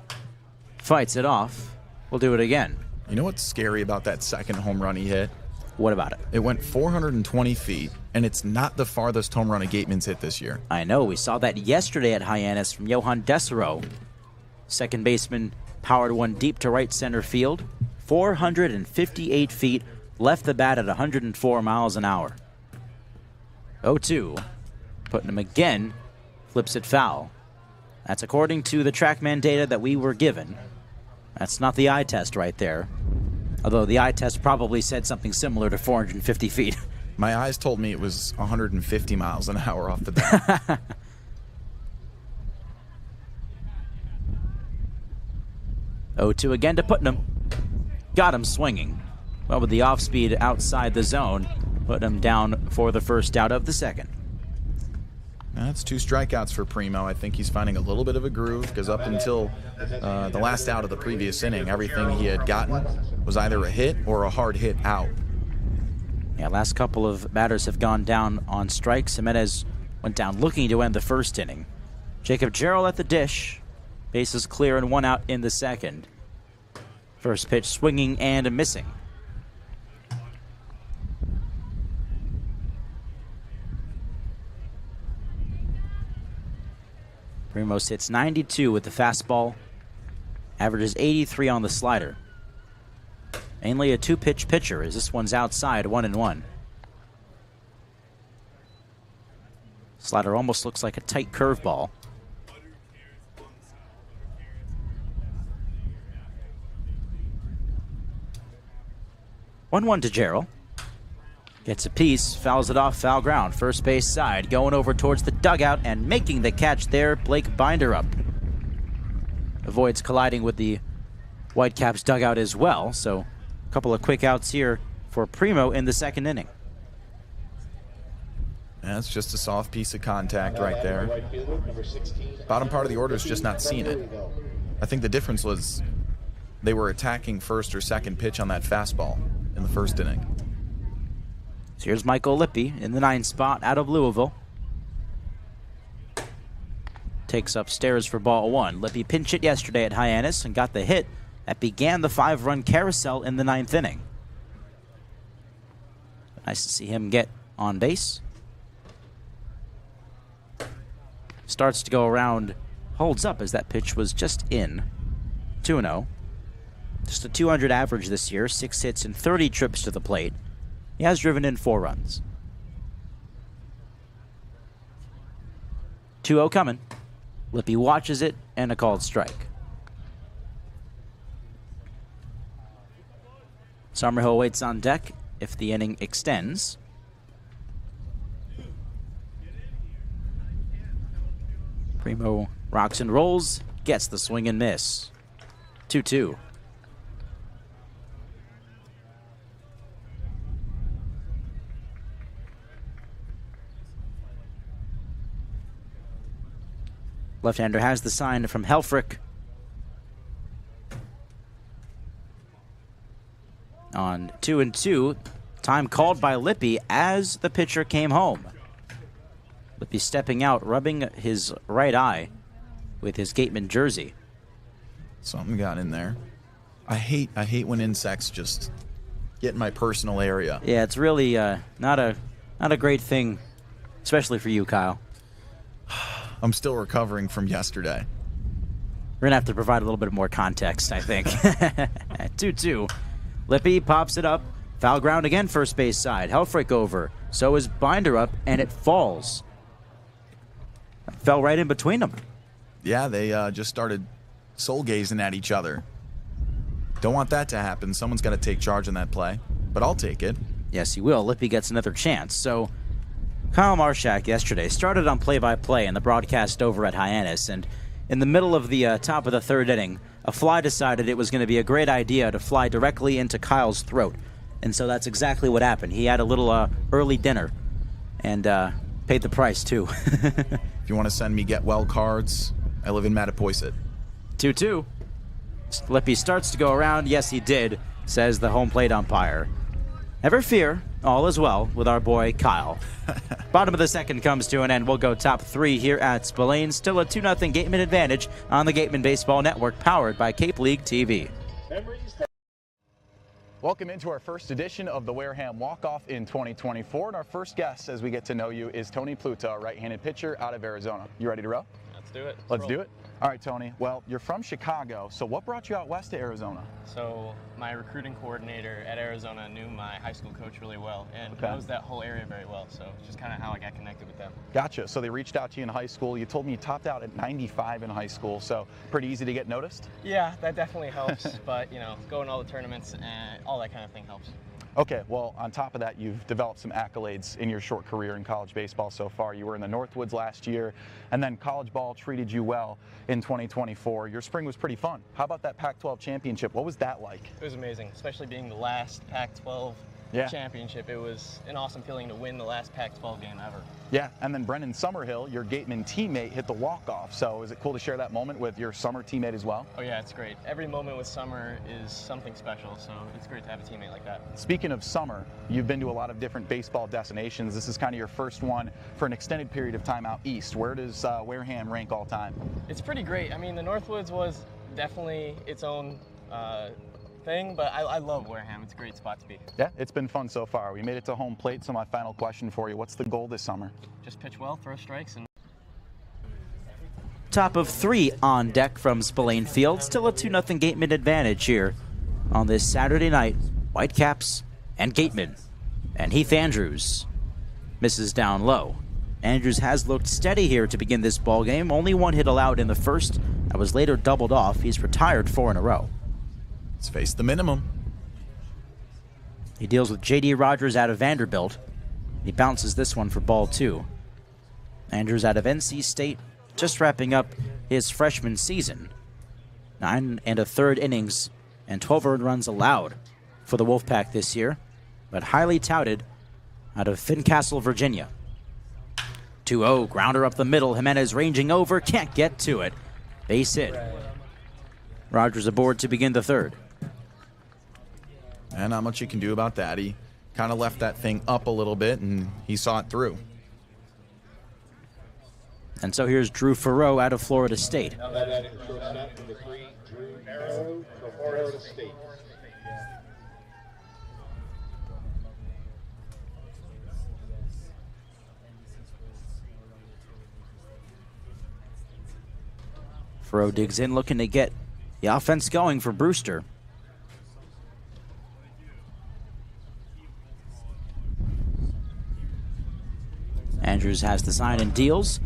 Fights it off. We'll do it again. You know what's scary about that second home run he hit? What about it? It went 420 feet, and it's not the farthest home run a Gateman's hit this year. I know. We saw that yesterday at Hyannis from Johan Desero. Second baseman powered one deep to right center field. 458 feet. Left the bat at 104 miles an hour. 0-2. Putnam again flips it foul. That's according to the TrackMan data that we were given. That's not the eye test right there. Although the eye test probably said something similar to 450 feet. My eyes told me it was 150 miles an hour off the bat. 0-2 again to Putnam. Got him swinging. Well, with the off-speed outside the zone, Putnam down for the first out of the second. That's 2 strikeouts for Primo. I think he's finding a little bit of a groove because up until the last out of the previous inning, everything he had gotten was either a hit or a hard hit out. Yeah, last couple of batters have gone down on strikes. Jimenez went down looking to end the first inning. Jacob Jarrell at the dish. Bases clear and 1 out in the second. First pitch swinging and missing. Primos hits 92 with the fastball, averages 83 on the slider. Mainly a 2-pitch pitcher as this one's outside, 1-1. Slider almost looks like a tight curveball. One to Jarrell. Gets a piece, fouls it off, foul ground. First base side, going over towards the dugout and making the catch there, Blake Binder up. Avoids colliding with the Whitecaps dugout as well, so a couple of quick outs here for Primo in the second inning. That's just a soft piece of contact right there. Bottom part of the order is just not seeing it. I think the difference was they were attacking first or second pitch on that fastball in the first inning. So here's Michael Lippi in the 9 spot out of Louisville. Takes upstairs for ball 1. Lippi pinch hit yesterday at Hyannis and got the hit that began the 5-run carousel in the 9th inning. Nice to see him get on base. Starts to go around, holds up as that pitch was just in. 2-0. Just a 200 average this year, 6 hits and 30 trips to the plate. He has driven in 4 runs. 2-0 coming. Lippi watches it and a called strike. Summerhill waits on deck if the inning extends. Primo rocks and rolls, gets the swing and miss. 2-2. Left-hander has the sign from Helfrich. On 2-2, time called by Lippi as the pitcher came home. Lippi stepping out, rubbing his right eye with his Gatemen jersey. Something got in there. I hate when insects just get in my personal area. Yeah, it's really not a great thing, especially for you, Kyle. I'm still recovering from yesterday. We're going to have to provide a little bit more context, I think. 2-2. Lippi pops it up. Foul ground again, first base side. Helfrich over. So is Binder up, and it falls. It fell right in between them. Yeah, they just started soul gazing at each other. Don't want that to happen. Someone's got to take charge in that play, but I'll take it. Yes, he will. Lippi gets another chance. So Kyle Marchak yesterday started on play-by-play in the broadcast over at Hyannis, and in the middle of the top of the 3rd inning, a fly decided it was going to be a great idea to fly directly into Kyle's throat. And so that's exactly what happened. He had a little early dinner and paid the price, too. If you want to send me get well cards, I live in Mattapoisett. 2-2. Lippi starts to go around. Yes, he did, says the home plate umpire. Never fear, all is well with our boy Kyle. Bottom of the second comes to an end. We'll go top 3 here at Spillane. Still a 2-0 Gateman advantage on the Gateman Baseball Network, powered by Cape League TV. Welcome into our first edition of the Wareham Walk-Off in 2024. And our first guest, as we get to know you, is Tony Pluta, a right-handed pitcher out of Arizona. You ready to roll? Let's do it. Let's do it. All right, Tony. Well, you're from Chicago, so what brought you out west to Arizona? So my recruiting coordinator at Arizona knew my high school coach really well and knows that whole area very well. So it's just kind of how I got connected with them. Gotcha. So they reached out to you in high school. You told me you topped out at 95 in high school, so pretty easy to get noticed? Yeah, that definitely helps. But, you know, going all the tournaments and all that kind of thing helps. Okay, well, on top of that, you've developed some accolades in your short career in college baseball so far. You were in the Northwoods last year, and then college ball treated you well in 2024. Your spring was pretty fun. How about that Pac-12 championship? What was that like? It was amazing, especially being the last Pac-12 championship. It was an awesome feeling to win the last Pac-12 game ever. Yeah, and then Brendan Summerhill, your Gateman teammate, hit the walk-off. So is it cool to share that moment with your Summer teammate as well? Oh yeah, it's great. Every moment with Summer is something special, so it's great to have a teammate like that. Speaking of Summer, you've been to a lot of different baseball destinations. This is kind of your first one for an extended period of time out east. Where does Wareham rank all time? It's pretty great. I mean, the Northwoods was definitely its own thing, but I love Wareham. It's a great spot to be. Yeah, it's been fun so far. We made it to home plate, so my final question for you, what's the goal this summer? Just pitch well, throw strikes, and Top of 3 on deck from Spillane Field. Still a 2-0 Gateman advantage here on this Saturday night. Whitecaps and Gatemen. And Heath Andrews misses down low. Andrews has looked steady here to begin this ball game. Only 1 hit allowed in the first. That was later doubled off. He's retired 4 in a row. Let's face the minimum. He deals with J.D. Rogers out of Vanderbilt. He bounces this one for ball 2. Andrews out of NC State, just wrapping up his freshman season. 9 1/3 innings and 12 earned runs allowed for the Wolfpack this year, but highly touted out of Fincastle, Virginia. 2-0, grounder up the middle. Hyannis ranging over, can't get to it. Base hit. Rogers aboard to begin the 3rd. And not much you can do about that. He kind of left that thing up a little bit, and he saw it through. And so here's Drew Farrow out of Florida State. Farrow digs in, looking to get the offense going for Brewster. Andrews has the sign and deals.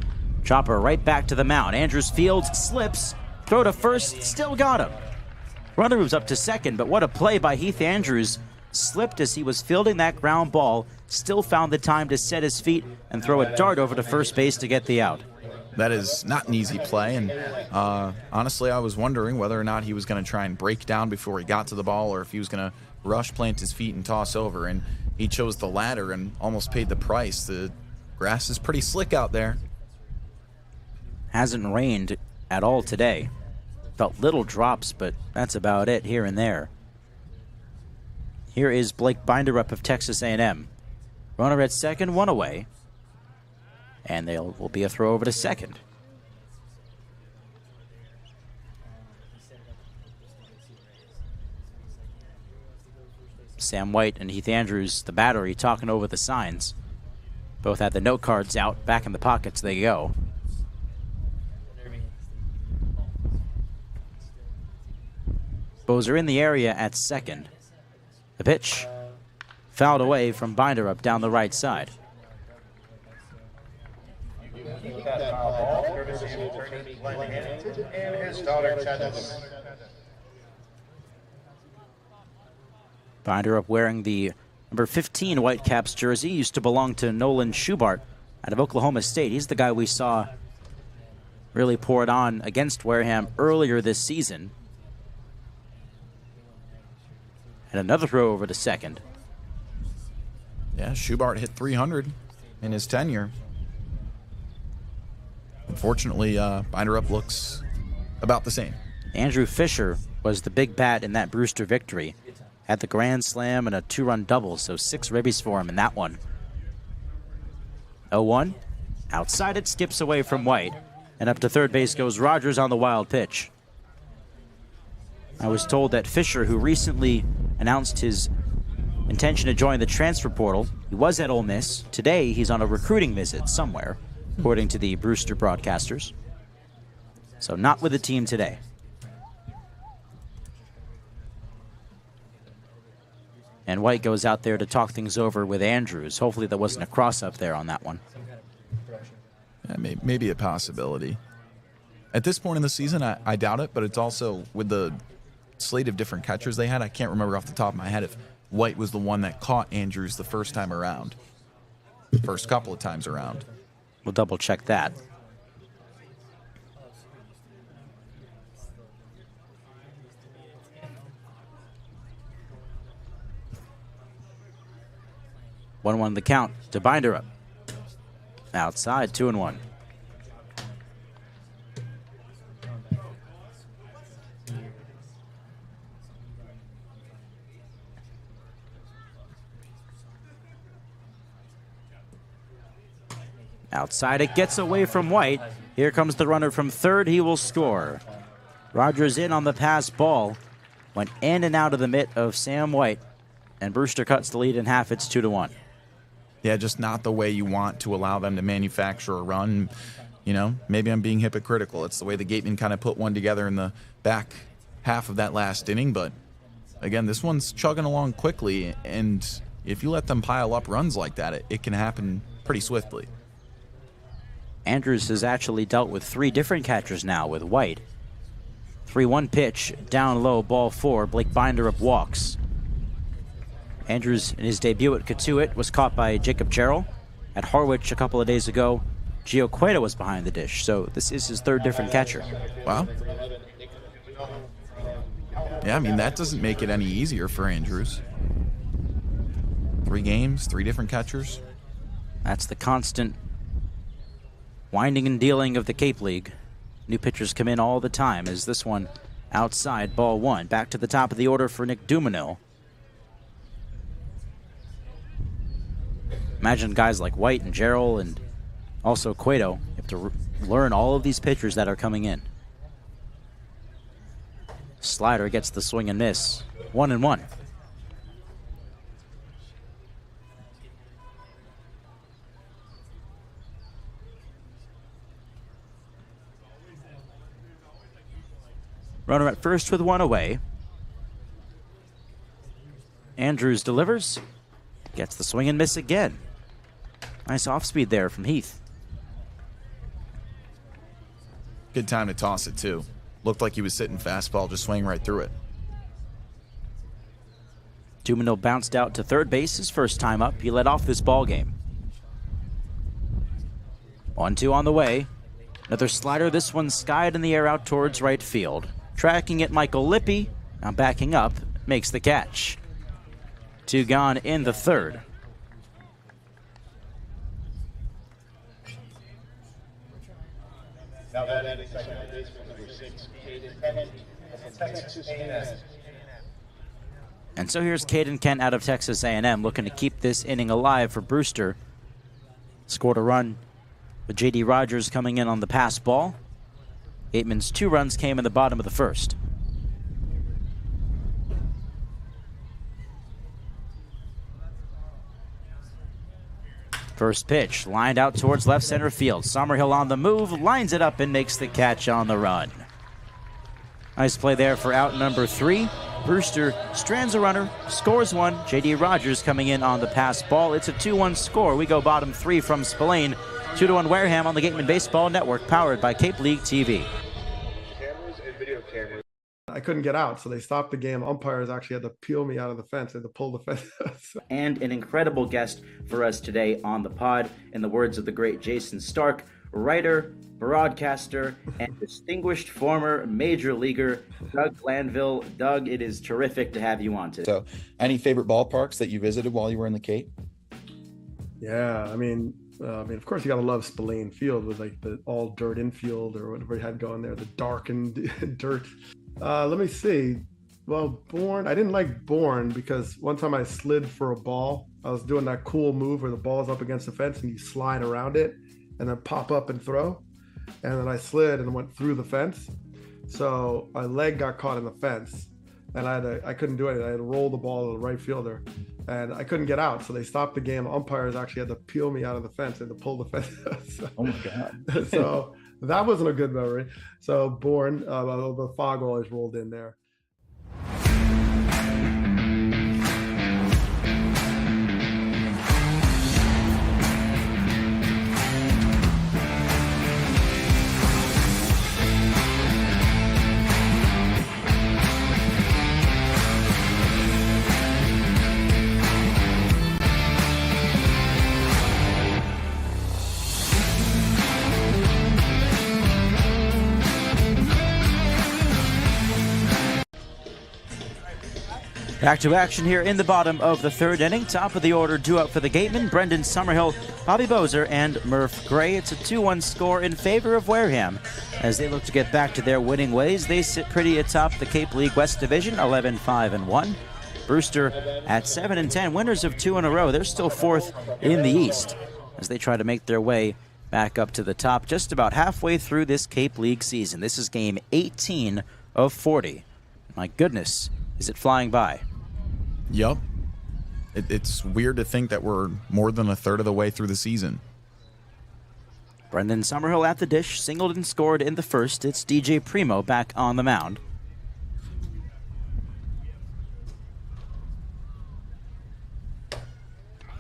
Chopper right back to the mound. Andrews fields, slips, throw to first, still got him. Runner moves up to second, but what a play by Heath Andrews. Slipped as he was fielding that ground ball, still found the time to set his feet and throw a dart over to first base to get the out. That is not an easy play, and honestly, I was wondering whether or not he was going to try and break down before he got to the ball, or if he was going to rush, plant his feet, and toss over, and he chose the latter and almost paid the price. The grass is pretty slick out there. Hasn't rained at all today. Felt little drops, but that's about it here and there. Here is Blake Binderup of Texas A&M. Runner at second, 1 away. And there will be a throw over to second. Sam White and Heath Andrews, the battery, talking over the signs. Both had the note cards out, back in the pockets they go. Bows are in the area at second. The pitch fouled away from Binderup down the right side. Binderup wearing the number 15 Whitecaps jersey, used to belong to Nolan Schubart out of Oklahoma State. He's the guy we saw really pour it on against Wareham earlier this season. And another throw over to second. Yeah, Schubart hit 300 in his tenure. Unfortunately, Binderup looks about the same. Andrew Fisher was the big bat in that Brewster victory. Had the grand slam and a 2-run double, so 6 ribbies for him in that one. 0-1. Outside it, skips away from White. And up to third base goes Rogers on the wild pitch. I was told that Fisher, who recently announced his intention to join the transfer portal, he was at Ole Miss. Today, he's on a recruiting visit somewhere, according to the Brewster broadcasters. So not with the team today. And White goes out there to talk things over with Andrews. Hopefully there wasn't a cross-up there on that one. Yeah, maybe a possibility. At this point in the season, I doubt it, but it's also with the slate of different catchers they had. I can't remember off the top of my head if White was the one that caught Andrews the first time around. First couple of times around. We'll double check that. 1-1 the count to Binderup. Outside, 2-1. Outside, it gets away from White. Here comes the runner from third. He will score. Rogers in on the pass ball. Went in and out of the mitt of Sam White. And Brewster cuts the lead in half. It's 2-1. Yeah, just not the way you want to allow them to manufacture a run. You know, maybe I'm being hypocritical. It's the way the Gatemen kind of put one together in the back half of that last inning. But, again, this one's chugging along quickly. And if you let them pile up runs like that, it can happen pretty swiftly. Andrews has actually dealt with 3 different catchers now with White. 3-1 pitch, down low, ball 4. Blake Binderup walks. Andrews, in his debut at Katuitt, was caught by Jacob Jarrell. At Harwich a couple of days ago, Gio Cueto was behind the dish, so this is his 3rd different catcher. Wow. Yeah, I mean, that doesn't make it any easier for Andrews. 3 games, 3 different catchers. That's the constant winding and dealing of the Cape League. New pitchers come in all the time, as this one outside, ball 1. Back to the top of the order for Nick Dumino. Imagine guys like White and Jarrell and also Cueto. You have to learn all of these pitchers that are coming in. Slider gets the swing and miss. 1-1. Runner at first with 1 away. Andrews delivers. Gets the swing and miss again. Nice off speed there from Heath. Good time to toss it, too. Looked like he was sitting fastball, just swing right through it. Dumino bounced out to third base his first time up. He led off this ball game. 1-2 on the way. Another slider. This one skied in the air out towards right field. Tracking it, Michael Lippy, now backing up, makes the catch. 2 gone in the 3rd. And so here's Caden Kent out of Texas A&M looking to keep this inning alive for Brewster. Scored a run with J.D. Rogers coming in on the pass ball. Gatemen's 2 runs came in the bottom of the 1st. First pitch, lined out towards left center field. Summerhill on the move, lines it up and makes the catch on the run. Nice play there for out number 3. Brewster strands a runner, scores 1. J.D. Rogers coming in on the pass ball. It's a 2-1 score. We go bottom 3 from Spillane. 2-1 Wareham on the Gatemen Baseball Network, powered by Cape League TV. Cameras and video cameras. I couldn't get out, so they stopped the game. Umpires actually had to peel me out of the fence. They had to pull the fence. And an incredible guest for us today on the pod, in the words of the great Jason Stark, writer, broadcaster, and distinguished former major leaguer, Doug Glanville. Doug, it is terrific to have you on today. So, any favorite ballparks that you visited while you were in the Cape? Yeah, I mean, of course, you got to love Spillane Field with like the all dirt infield or whatever you had going there, the darkened dirt. Let me see. Well, I didn't like Bourne because one time I slid for a ball. I was doing that cool move where the ball's up against the fence and you slide around it and then pop up and throw. And then I slid and went through the fence. So my leg got caught in the fence and I couldn't do anything. I had to roll the ball to the right fielder and I couldn't get out. So they stopped the game. Umpires actually had to peel me out of the fence and to pull the fence. Oh my God. So that wasn't a good memory. So Bourne, the fog always rolled in there. Back to action here in the bottom of the third inning. Top of the order, due up for the Gatemen, Brendan Summerhill, Bobby Bozer, and Murph Gray. It's a 2-1 score in favor of Wareham. As they look to get back to their winning ways, they sit pretty atop the Cape League West Division, 11-5-1. Brewster at 7-10, winners of 2 in a row. They're still fourth in the East as they try to make their way back up to the top just about halfway through this Cape League season. This is game 18 of 40. My goodness, is it flying by? Yup. It's weird to think that we're more than a third of the way through the season. Brendan Summerhill at the dish, singled and scored in the first. It's DJ Primo back on the mound.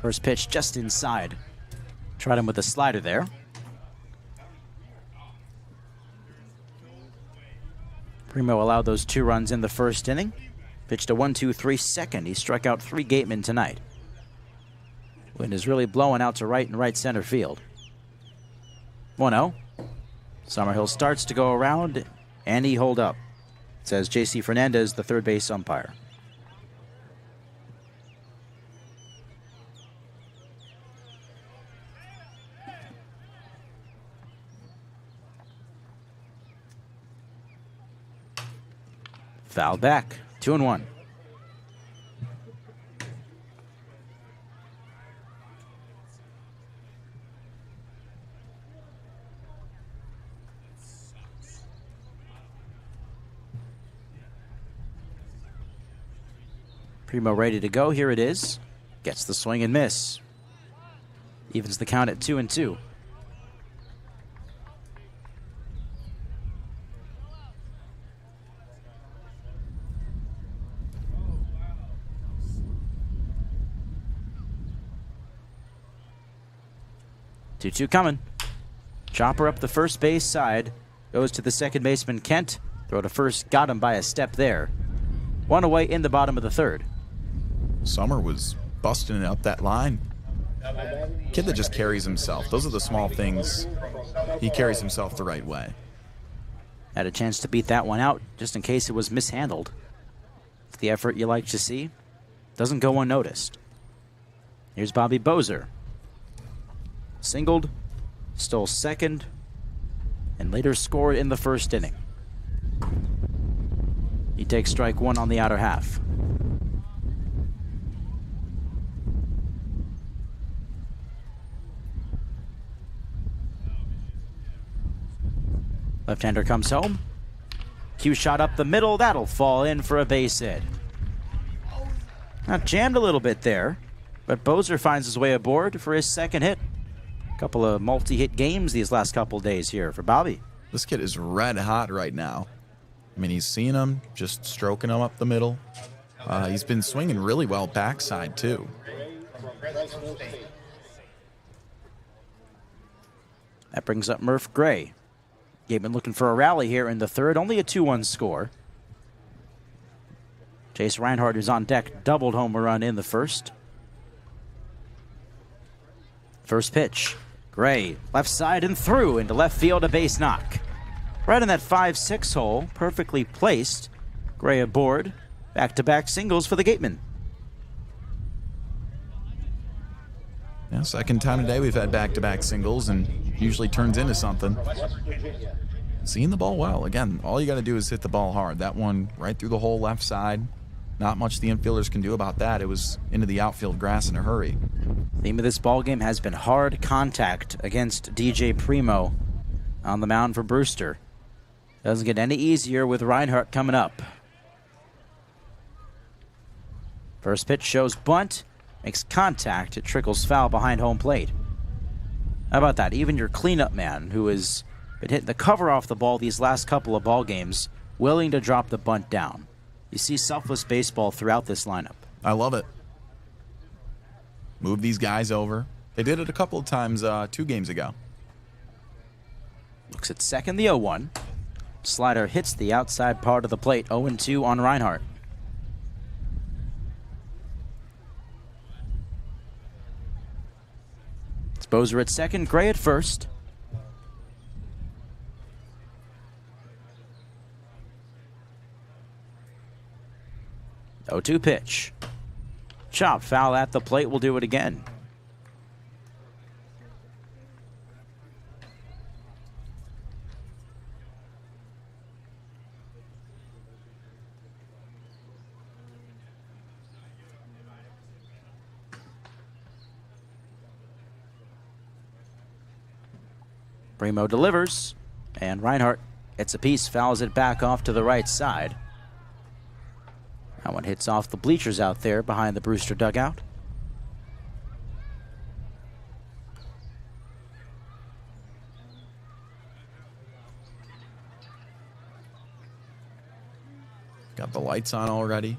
First pitch just inside. Tried him with a slider there. Primo allowed those 2 runs in the first inning. Pitched a 1-2-3 second. He struck out 3 Gatemen tonight. Wind is really blowing out to right and right center field. 1-0. Summerhill starts to go around, and he holed up, says J.C. Fernandez, the third base umpire. Foul back, 2-1. Primo ready to go. Here it is. Gets the swing and miss. Evens the count at 2-2. Two coming. Chopper up the first base side. Goes to the second baseman, Kent. Throw to first. Got him by a step there. 1 away in the bottom of the third. Summer was busting it up that line. Kid that just carries himself. Those are the small things. He carries himself the right way. Had a chance to beat that one out just in case it was mishandled. It's the effort you like to see. Doesn't go unnoticed. Here's Bobby Bozer. Singled, stole second, and later scored in the first inning. He takes strike 1 on the outer half. Left-hander comes home. Cue shot up the middle. That'll fall in for a base hit. Now jammed a little bit there, but Bozer finds his way aboard for his second hit. Couple of multi-hit games these last couple days here for Bobby. This kid is red hot right now. I mean, he's seeing him, just stroking him up the middle. He's been swinging really well backside, too. That brings up Murph Gray. Gatemen looking for a rally here in the third. Only a 2-1 score. Chase Reinhardt, who's on deck, doubled home a run in the first. First pitch. Gray, left side and through into left field, a base knock. Right in that 5-6 hole, perfectly placed. Gray aboard. Back-to-back singles for the Gatemen. Yeah, second time today we've had back-to-back singles, and usually turns into something. Seeing the ball well. Again, all you got to do is hit the ball hard. That one right through the whole left side. Not much the infielders can do about that. It was into the outfield grass in a hurry. Theme of this ball game has been hard contact against DJ Primo on the mound for Brewster. Doesn't get any easier with Reinhardt coming up. First pitch shows bunt, makes contact. It trickles foul behind home plate. How about that? Even your cleanup man, who has been hitting the cover off the ball these last couple of ball games, willing to drop the bunt down. You see selfless baseball throughout this lineup. I love it. Move these guys over. They did it a couple of times 2 games ago. Looks at second, the 0-1. Slider hits the outside part of the plate, 0-2 on Reinhardt. It's Bozer at second, Gray at first. 0-2 pitch. Chop foul at the plate. Will do it again. Primo delivers, and Reinhardt gets a piece, fouls it back off to the right side. That one hits off the bleachers out there behind the Brewster dugout. Got the lights on already.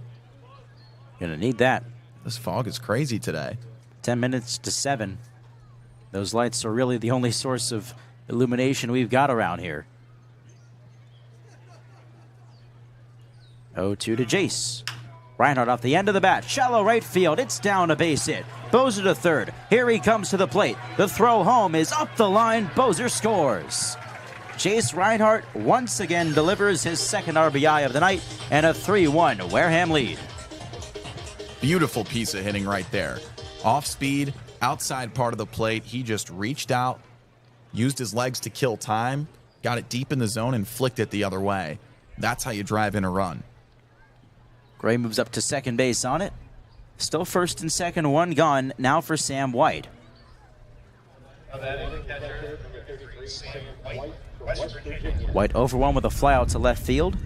Gonna need that. This fog is crazy today. 10 minutes to 7. Those lights are really the only source of illumination we've got around here. 0-2 to Jace. Reinhardt off the end of the bat. Shallow right field. It's down, a base hit. Bozer to third. Here he comes to the plate. The throw home is up the line. Bozer scores. Jace Reinhardt once again delivers his second RBI of the night and a 3-1 Wareham lead. Beautiful piece of hitting right there. Off speed, outside part of the plate. He just reached out, used his legs to kill time, got it deep in the zone, and flicked it the other way. That's how you drive in a run. Gray moves up to second base on it. Still first and second, one gone. Now for Sam White. White over one with a flyout to left field.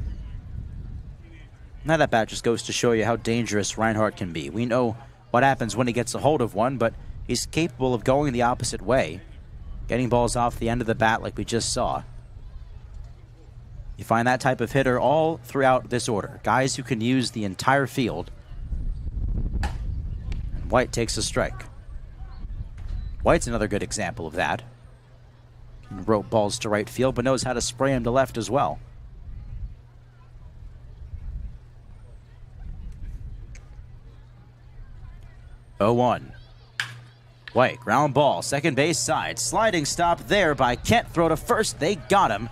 Now that bat just goes to show you how dangerous Reinhardt can be. We know what happens when he gets a hold of one, but he's capable of going the opposite way, getting balls off the end of the bat like we just saw. You find that type of hitter all throughout this order. Guys who can use the entire field. And White takes a strike. White's another good example of that. Can rope balls to right field, but knows how to spray them to left as well. Oh, 1. White, ground ball, second base side. Sliding stop there by Kent. Throw to first. They got him.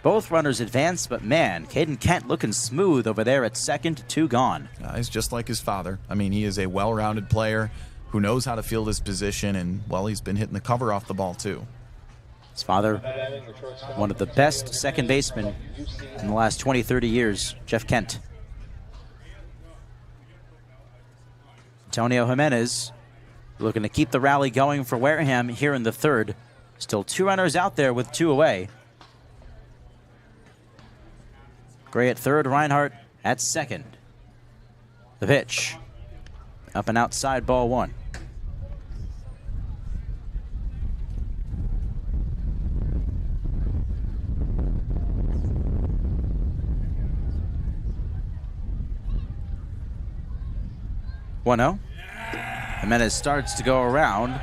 Both runners advance, but man, Caden Kent looking smooth over there at second, 2 gone. He's just like his father. I mean, he is a well-rounded player who knows how to field his position, and, well, he's been hitting the cover off the ball, too. His father, one of the best second basemen in the last 20, 30 years, Jeff Kent. Antonio Hyannis looking to keep the rally going for Wareham here in the third. Still 2 runners out there with 2 away. Gray at third, Reinhardt at second. The pitch. Up and outside, ball 1. One-0. Hyannis starts to go around.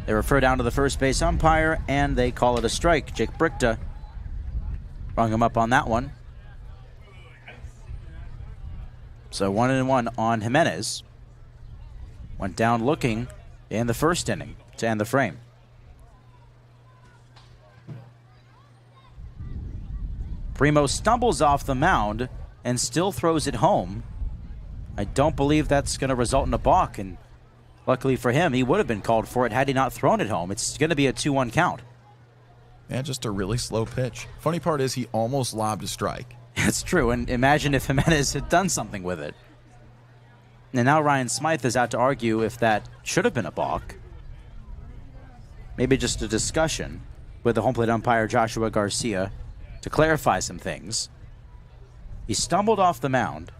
They refer down to the first base umpire, and they call it a strike. Jake Brickta rung him up on that one. So 1-1 on Hyannis. Went down looking in the first inning to end the frame. Primo stumbles off the mound and still throws it home. I don't believe that's going to result in a balk, and luckily for him, he would have been called for it had he not thrown it home. It's going to be a 2-1 count. Yeah, just a really slow pitch. Funny part is he almost lobbed a strike. That's true, and imagine if Hyannis had done something with it. And now Ryan Smythe is out to argue if that should have been a balk. Maybe just a discussion with the home plate umpire Joshua Garcia to clarify some things. He stumbled off the mound.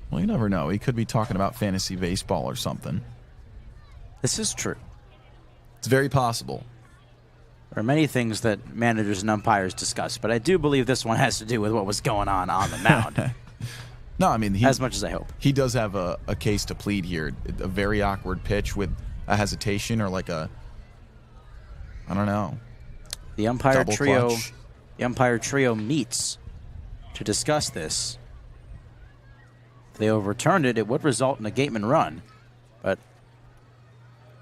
Well, you never know. He could be talking about fantasy baseball or something. This is true. It's very possible. There are many things that managers and umpires discuss, but I do believe this one has to do with what was going on the mound. No, I mean, as much as I hope. He does have a case to plead here. A very awkward pitch with a hesitation or like a, I don't know. The umpire clutch. The umpire trio meets to discuss this. If they overturned it, it would result in a Gateman run, but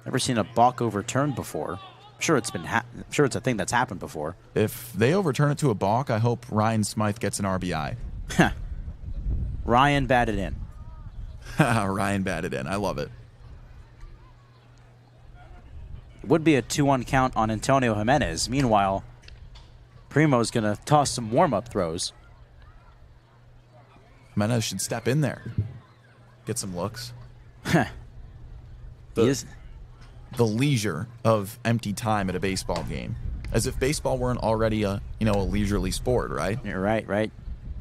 never seen a balk overturned before. I'm sure it's a thing that's happened before. If they overturn it to a balk, I hope Ryan Smythe gets an RBI. Ryan batted in. Ryan batted in. I love it. It would be a 2-1 count on Antonio Hyannis. Meanwhile, Primo's going to toss some warm-up throws. Hyannis should step in there. Get some looks. The leisure of empty time at a baseball game. As if baseball weren't already a leisurely sport, right? You're right.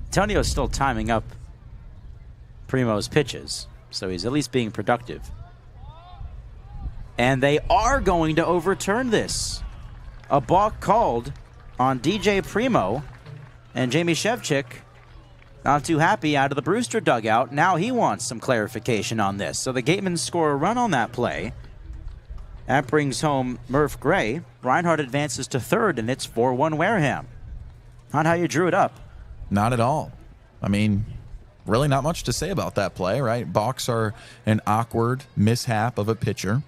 Antonio's still timing up Primo's pitches, so he's at least being productive. And they are going to overturn this. A balk called on DJ Primo, and Jamie Shevchik not too happy out of the Brewster dugout. Now he wants some clarification on this. So the Gatemen score a run on that play. That brings home Murph Gray. Reinhardt advances to third, and it's 4-1 Wareham. Not how you drew it up. Not at all. I mean, really not much to say about that play, right? Balks are an awkward mishap of a pitcher,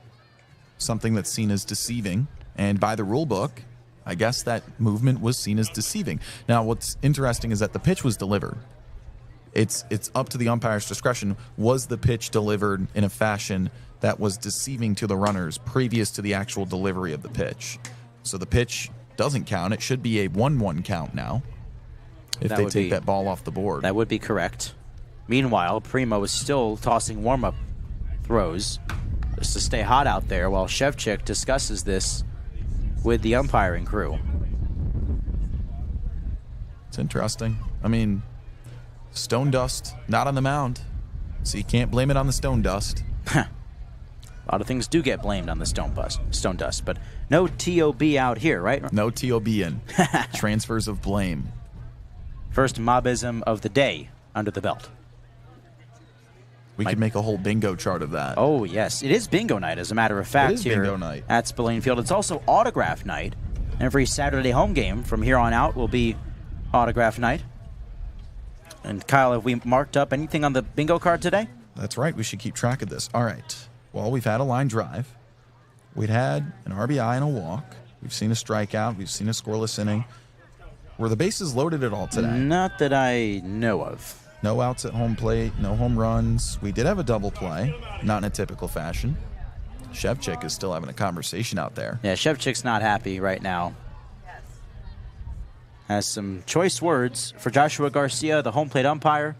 something that's seen as deceiving. And by the rule book, I guess that movement was seen as deceiving. Now, what's interesting is that the pitch was delivered. It's up to the umpire's discretion. Was the pitch delivered in a fashion that was deceiving to the runners previous to the actual delivery of the pitch? So the pitch doesn't count. It should be a 1-1 count now if they take that ball off the board. That would be correct. Meanwhile, Primo is still tossing warm-up throws just to stay hot out there while Shevchik discusses this with the umpiring crew. It's interesting. I mean, stone dust, not on the mound, so you can't blame it on the stone dust. A lot of things do get blamed on the stone dust, but no TOB out here, right? No TOB in. Transfers of blame. First mobism of the day under the belt. We could make a whole bingo chart of that. Oh, yes. It is bingo night, as a matter of fact, it is here bingo night at Spillane Field. It's also autograph night. Every Saturday home game from here on out will be autograph night. And Kyle, have we marked up anything on the bingo card today? That's right. We should keep track of this. All right. Well, we've had a line drive. We'd had an RBI and a walk. We've seen a strikeout. We've seen a scoreless inning. Were the bases loaded at all today? Not that I know of. No outs at home plate, no home runs. We did have a double play, not in a typical fashion. Shevchik is still having a conversation out there. Yeah, Shevchik's not happy right now. Has some choice words for Joshua Garcia, the home plate umpire.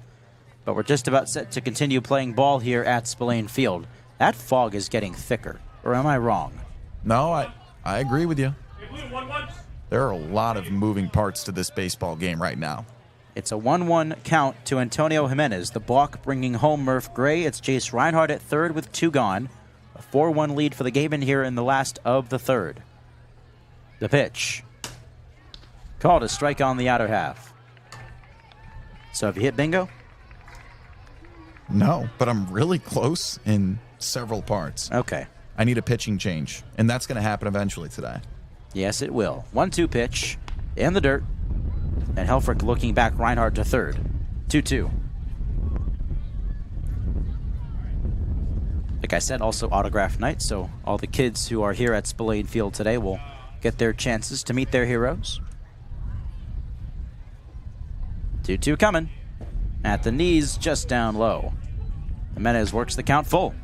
But we're just about set to continue playing ball here at Spillane Field. That fog is getting thicker, or am I wrong? No, I agree with you. There are a lot of moving parts to this baseball game right now. It's a 1-1 count to Antonio Hyannis. The balk bringing home Murph Gray. It's Jace Reinhardt at third with 2 gone. A 4-1 lead for the Gatemen here in the last of the third. The pitch. Called a strike on the outer half. So have you hit bingo? No, but I'm really close in several parts. Okay. I need a pitching change, and that's going to happen eventually today. Yes, it will. 1-2 pitch in the dirt. And Helfrich looking back Reinhardt to third. 2-2. Like I said, also autograph night, so all the kids who are here at Spillane Field today will get their chances to meet their heroes. 2-2 coming. At the knees, just down low. Jimenez works the count full.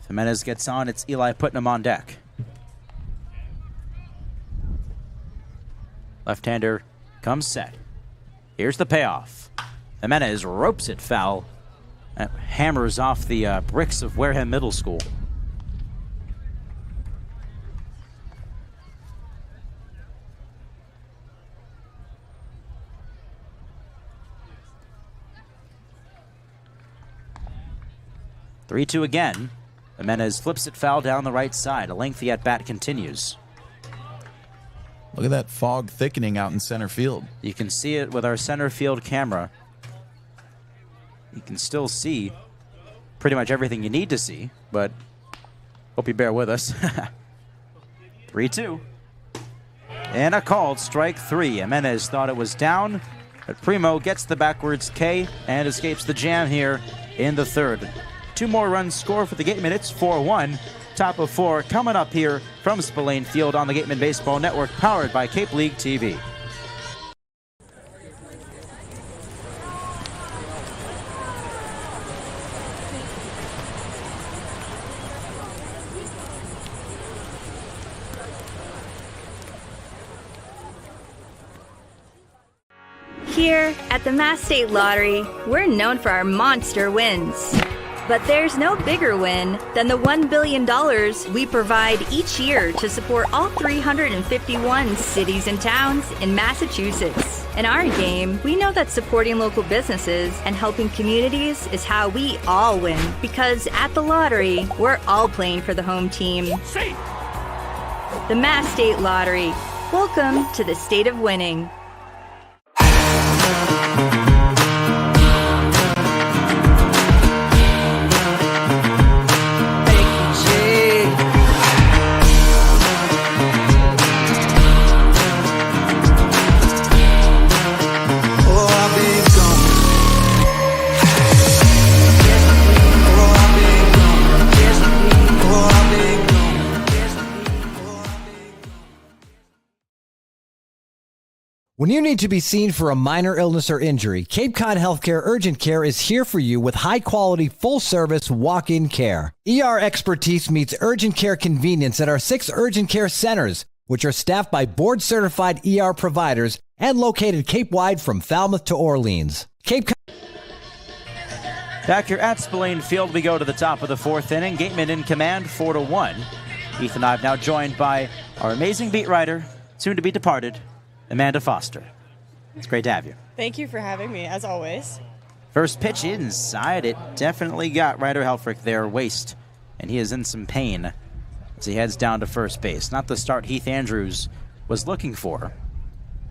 If Jimenez gets on, it's Eli Putnam on deck. Left-hander comes set. Here's the payoff. Jimenez ropes it foul. That hammers off the bricks of Wareham Middle School. Three-two again. Jimenez flips it foul down the right side. A lengthy at-bat continues. Look at that fog thickening out in center field. You can see it with our center field camera. You can still see pretty much everything you need to see, but hope you bear with us. 3-2. And a called strike 3. Jimenez thought it was down, but Primo gets the backwards K and escapes the jam here in the third. 2 more runs score for the Gatemen. It's 4-1. Top of 4 coming up here from Spillane Field on the Gatemen Baseball Network, powered by Cape League TV. Here at the Mass State Lottery, we're known for our monster wins. But there's no bigger win than the $1 billion we provide each year to support all 351 cities and towns in Massachusetts. In our game, we know that supporting local businesses and helping communities is how we all win. Because at the lottery, we're all playing for the home team. The Mass State Lottery. Welcome to the state of winning. When you need to be seen for a minor illness or injury, Cape Cod Healthcare Urgent Care is here for you with high-quality, full-service walk-in care. ER expertise meets urgent care convenience at our 6 urgent care centers, which are staffed by board-certified ER providers and located Cape-wide from Falmouth to Orleans. Cape Cod. Back here at Spillane Field, we go to the top of the 4th inning. Gatemen in command, 4-1. Heath and I have now joined by our amazing beat writer, soon to be departed, Amanda Foster. It's great to have you. Thank you for having me, as always. First pitch inside. It definitely got Ryder Helfrich there, waist, and he is in some pain as he heads down to first base. Not the start Heath Andrews was looking for,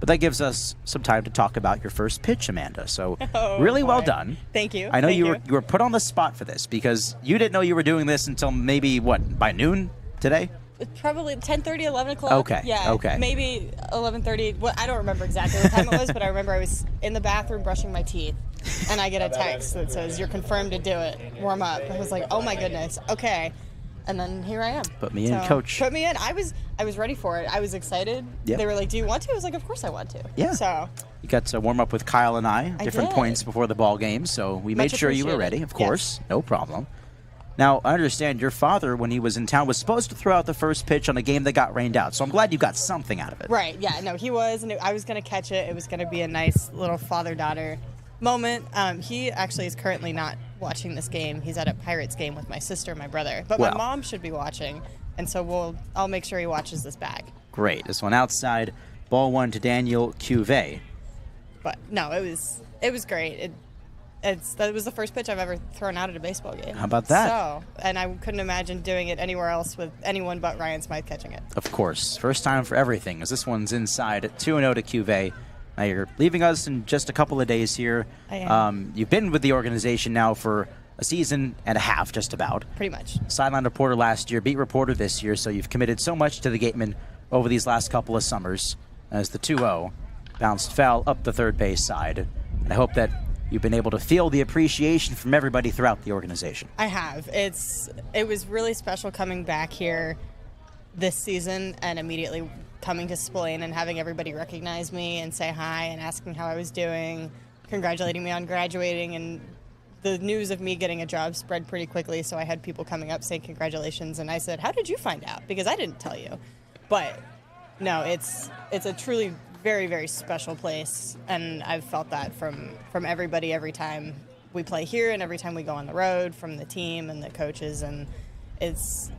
but that gives us some time to talk about your first pitch, Amanda. So really well done. Thank you. I know you were put on the spot for this because you didn't know you were doing this until maybe, what, by noon today? Probably 10:30, 11 o'clock. Okay. Yeah. Okay. Maybe 11:30. Well, I don't remember exactly what time it was, but I remember I was in the bathroom brushing my teeth, and I get a text that says, "You're confirmed to do it. Warm up." I was like, "Oh my goodness. Okay." And then here I am. Put me in, coach. Put me in. I was ready for it. I was excited. Yep. They were like, "Do you want to?" I was like, "Of course I want to." Yeah. So you got to warm up with Kyle and I different did. points before the ball game, so we Much made sure you were ready. appreciated. Of course, no problem. Now, I understand your father, when he was in town, was supposed to throw out the first pitch on a game that got rained out. So I'm glad you got something out of it. Right. Yeah. No, he was, and I was going to catch it. It was going to be a nice little father-daughter moment. He actually is currently not watching this game. He's at a Pirates game with my sister and my brother. But my mom should be watching, and so I'll make sure he watches this back. Great. This one outside, ball 1 to Daniel Cuvée. But no, it was great. That was the first pitch I've ever thrown out at a baseball game. How about that? So, and I couldn't imagine doing it anywhere else with anyone but Ryan Smythe catching it. Of course. First time for everything, as this one's inside, 2-0 to Cuvée. Now you're leaving us in just a couple of days here. I am. You've been with the organization now for a season and a half, just about. Pretty much. Sideline reporter last year, beat reporter this year, so you've committed so much to the Gatemen over these last couple of summers as the 2-0 bounced foul up the third base side. And I hope that you've been able to feel the appreciation from everybody throughout the organization. I have. It was really special coming back here this season and immediately coming to Spillane and having everybody recognize me and say hi and asking how I was doing, congratulating me on graduating, and the news of me getting a job spread pretty quickly, so I had people coming up saying congratulations, and I said, "How did you find out?" Because I didn't tell you. But no, it's a truly very, very special place, and I've felt that from everybody every time we play here and every time we go on the road, from the team and the coaches, and it's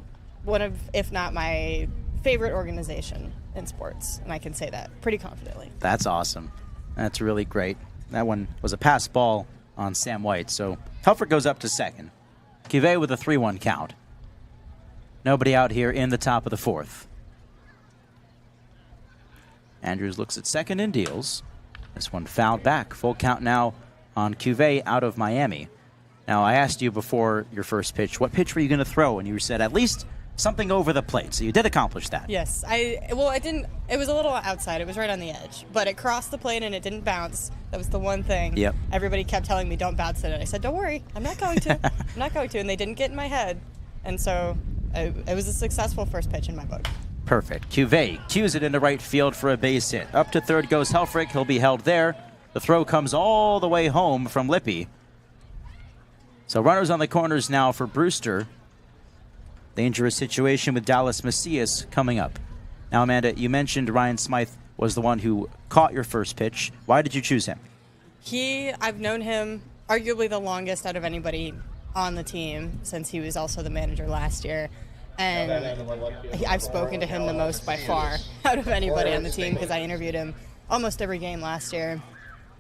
one of, if not my favorite organization in sports, and I can say that pretty confidently. That's awesome. That's really great. That one was a pass ball on Sam White, so Helfrich goes up to second. Cuvée with a 3-1 count. Nobody out here in the top of the 4th. Andrews looks at second and deals. This one fouled back. Full count now on Cuvée out of Miami. Now, I asked you before your first pitch, what pitch were you going to throw? And you said at least something over the plate. So you did accomplish that. Yes. It was a little outside. It was right on the edge. But it crossed the plate and it didn't bounce. That was the one thing. Yep. Everybody kept telling me, don't bounce it. And I said, don't worry. I'm not going to. I'm not going to. And they didn't get in my head. And so it was a successful first pitch in my book. Perfect. Cuvée cues it into right field for a base hit. Up to third goes Helfrich. He'll be held there. The throw comes all the way home from Lippy. So runners on the corners now for Brewster. Dangerous situation with Dallas Macias coming up. Now, Amanda, you mentioned Ryan Smythe was the one who caught your first pitch. Why did you choose him? I've known him arguably the longest out of anybody on the team since he was also the manager last year. And I've spoken to him the most by far out of anybody on the team because I interviewed him almost every game last year.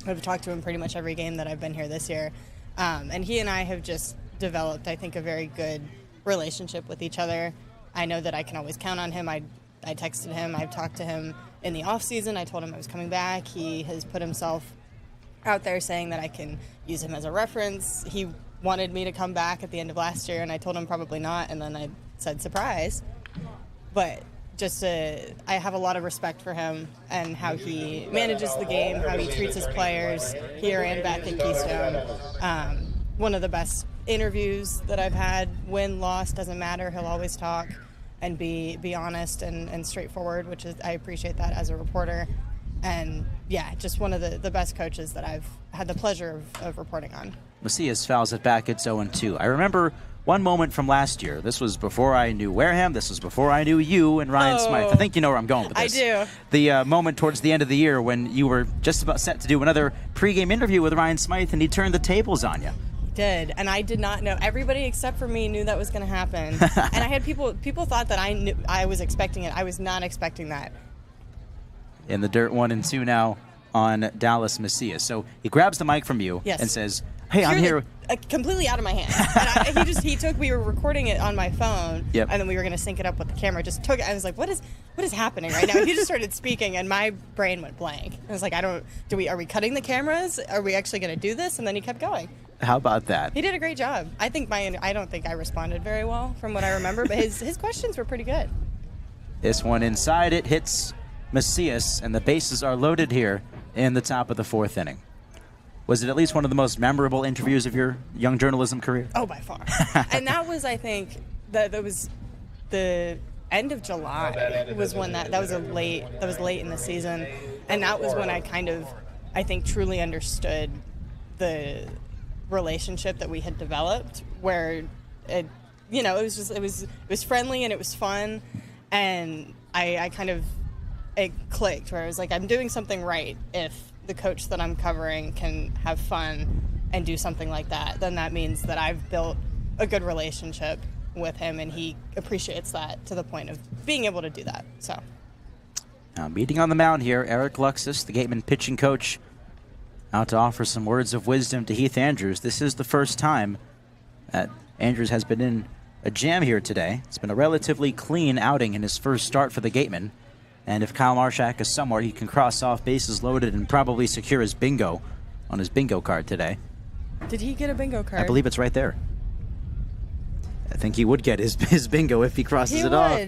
I've talked to him pretty much every game that I've been here this year. And he and I have just developed, I think, a very good relationship with each other. I know that I can always count on him. I texted him. I've talked to him in the off season. I told him I was coming back. He has put himself out there saying that I can use him as a reference. He wanted me to come back at the end of last year, and I told him probably not, and then I said surprise. But just I have a lot of respect for him and how he manages the game, how he treats his players here and back in Keystone. One of the best interviews that I've had. Win, loss, doesn't matter. He'll always talk and be honest and straightforward, which is I appreciate that as a reporter. And yeah, just one of the best coaches that I've had the pleasure of reporting on. Macias fouls it back. It's 0-2. I remember one moment from last year. This was before I knew Wareham. This was before I knew you and Ryan Smythe. I think you know where I'm going with this. I do. The moment towards the end of the year when you were just about set to do another pregame interview with Ryan Smythe, and he turned the tables on you. He did, and I did not know. Everybody except for me knew that was going to happen. And I had people thought that I was expecting it. I was not expecting that. In the dirt, 1-2 now on Dallas Macias. So he grabs the mic from you and says, "Hey, I'm here." Completely out of my hands. And he took. We were recording it on my phone, and then we were going to sync it up with the camera. Just took it. I was like, "What is happening right now?" He just started speaking, and my brain went blank. I was like, "Are we cutting the cameras? Are we actually going to do this?" And then he kept going. How about that? He did a great job. I don't think I responded very well from what I remember, but his questions were pretty good. This one inside, it hits Macias, and the bases are loaded here in the top of the fourth inning. Was it at least one of the most memorable interviews of your young journalism career? Oh, by far. And that was, I think, that was the end of July was when that was late in the season, and that was when I kind of, I think, truly understood the relationship that we had developed, where it was friendly and it was fun, and I kind of, it clicked where I was like, I'm doing something right if the coach that I'm covering can have fun and do something like that. Then that means that I've built a good relationship with him, and he appreciates that to the point of being able to do that. So now meeting on the mound here, Eric Luxus, the Gatemen pitching coach, out to offer some words of wisdom to Heath Andrews. This is the first time that Andrews has been in a jam here today. It's been a relatively clean outing in his first start for the Gatemen. And if Kyle Marchak is somewhere, he can cross off bases loaded and probably secure his bingo on his bingo card today. Did he get a bingo card? I believe it's right there. I think he would get his bingo if he crosses it off.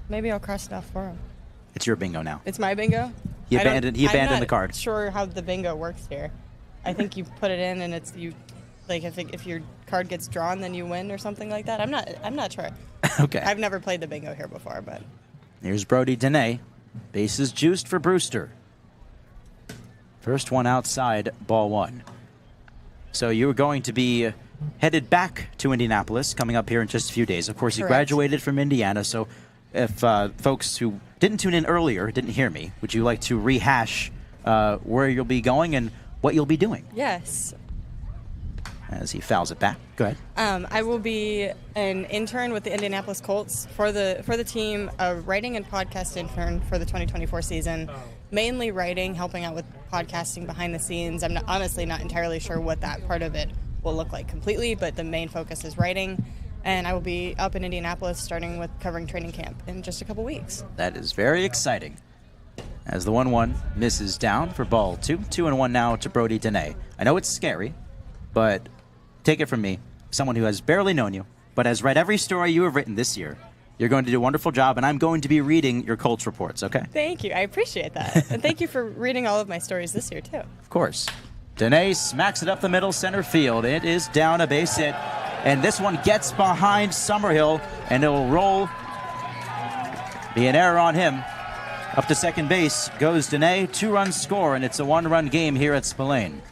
Maybe I'll cross it off for him. It's your bingo now. It's my bingo? He abandoned the card. I'm not sure how the bingo works here. I think you put it in and it's you. Like if your card gets drawn, then you win or something like that. I'm not sure. Okay. I've never played the bingo here before, but. Here's Brody Dene. Bases juiced for Brewster. First one outside, ball one. So you're going to be headed back to Indianapolis coming up here in just a few days. Of course, you graduated from Indiana, so if folks who didn't tune in earlier didn't hear me, would you like to rehash where you'll be going and what you'll be doing? Yes. As he fouls it back. Go ahead. I will be an intern with the Indianapolis Colts for the team, a writing and podcast intern for the 2024 season. Mainly writing, helping out with podcasting behind the scenes. I'm honestly not entirely sure what that part of it will look like completely, but the main focus is writing. And I will be up in Indianapolis starting with covering training camp in just a couple weeks. That is very exciting. As the 1-1 misses down for ball two. 2-1 now to Brody Dene. I know it's scary, but take it from me, someone who has barely known you, but has read every story you have written this year. You're going to do a wonderful job, and I'm going to be reading your Colts reports, okay? Thank you. I appreciate that. And thank you for reading all of my stories this year, too. Of course. Dene smacks it up the middle center field. It is down a base hit, and this one gets behind Summerhill, and it will roll. Be an error on him. Up to second base goes Dene. 2-run score, and it's a 1-run game here at Spillane.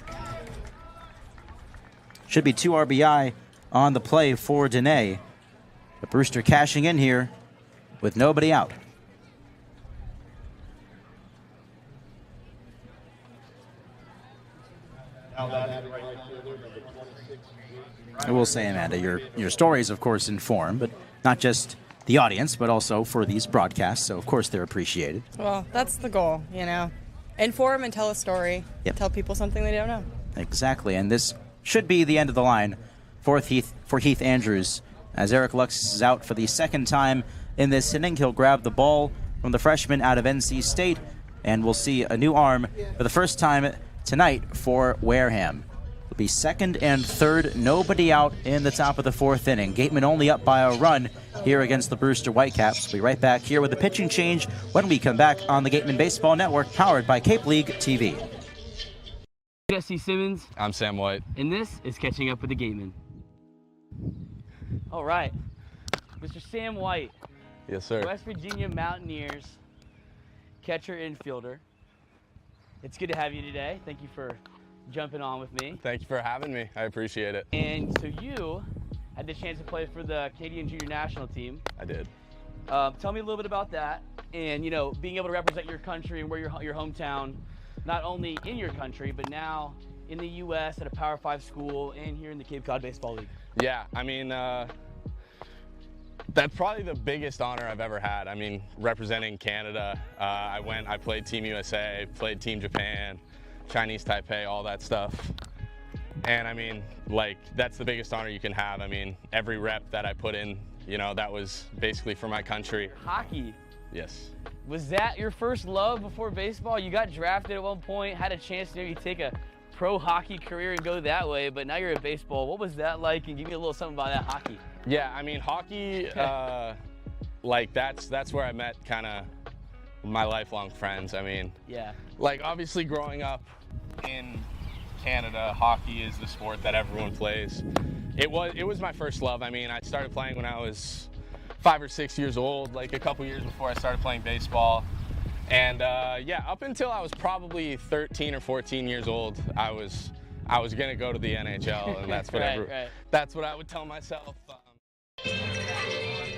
Should be 2 RBI on the play for Dene. But Brewster cashing in here with nobody out. I will say, Amanda, your stories, of course, inform, but not just the audience, but also for these broadcasts. So, of course, they're appreciated. Well, that's the goal, you know. Inform and tell a story. Yep. Tell people something they don't know. Exactly, and this should be the end of the line for Heath Andrews. As Eric Lux is out for the second time in this inning, he'll grab the ball from the freshman out of NC State, and we'll see a new arm for the first time tonight for Wareham. It'll be second and third, nobody out in the top of the fourth inning. Gatemen only up by a run here against the Brewster Whitecaps. We'll be right back here with a pitching change when we come back on the Gatemen Baseball Network, powered by Cape League TV. Jesse Simmons. I'm Sam White. And this is Catching Up with the Gatemen. All right, Mr. Sam White. Yes, sir. West Virginia Mountaineers catcher infielder. It's good to have you today. Thank you for jumping on with me. Thank you for having me. I appreciate it. And so you had the chance to play for the Canadian Junior National Team. I did. Tell me a little bit about that, and you know, being able to represent your country and where your hometown, not only in your country but now in the U.S. at a Power 5 school and here in the Cape Cod Baseball League. Yeah, I mean, that's probably the biggest honor I've ever had. I mean, representing Canada, I played Team USA, played Team Japan, Chinese Taipei, all that stuff. And I mean, like, that's the biggest honor you can have. I mean, every rep that I put in, you know, that was basically for my country. Hockey. Yes. Was that your first love before baseball? You got drafted at one point, had a chance to maybe take a pro hockey career and go that way, but now you're at baseball. What was that like? And give me a little something about that hockey. Yeah, I mean, hockey, like, that's where I met kind of my lifelong friends. I mean, yeah, like, obviously growing up in Canada, hockey is the sport that everyone plays. It was my first love. I mean, I started playing when I was 5 or 6 years old, like a couple years before I started playing baseball. And yeah, up until I was probably 13 or 14 years old, I was gonna go to the NHL, and that's what that's what I would tell myself.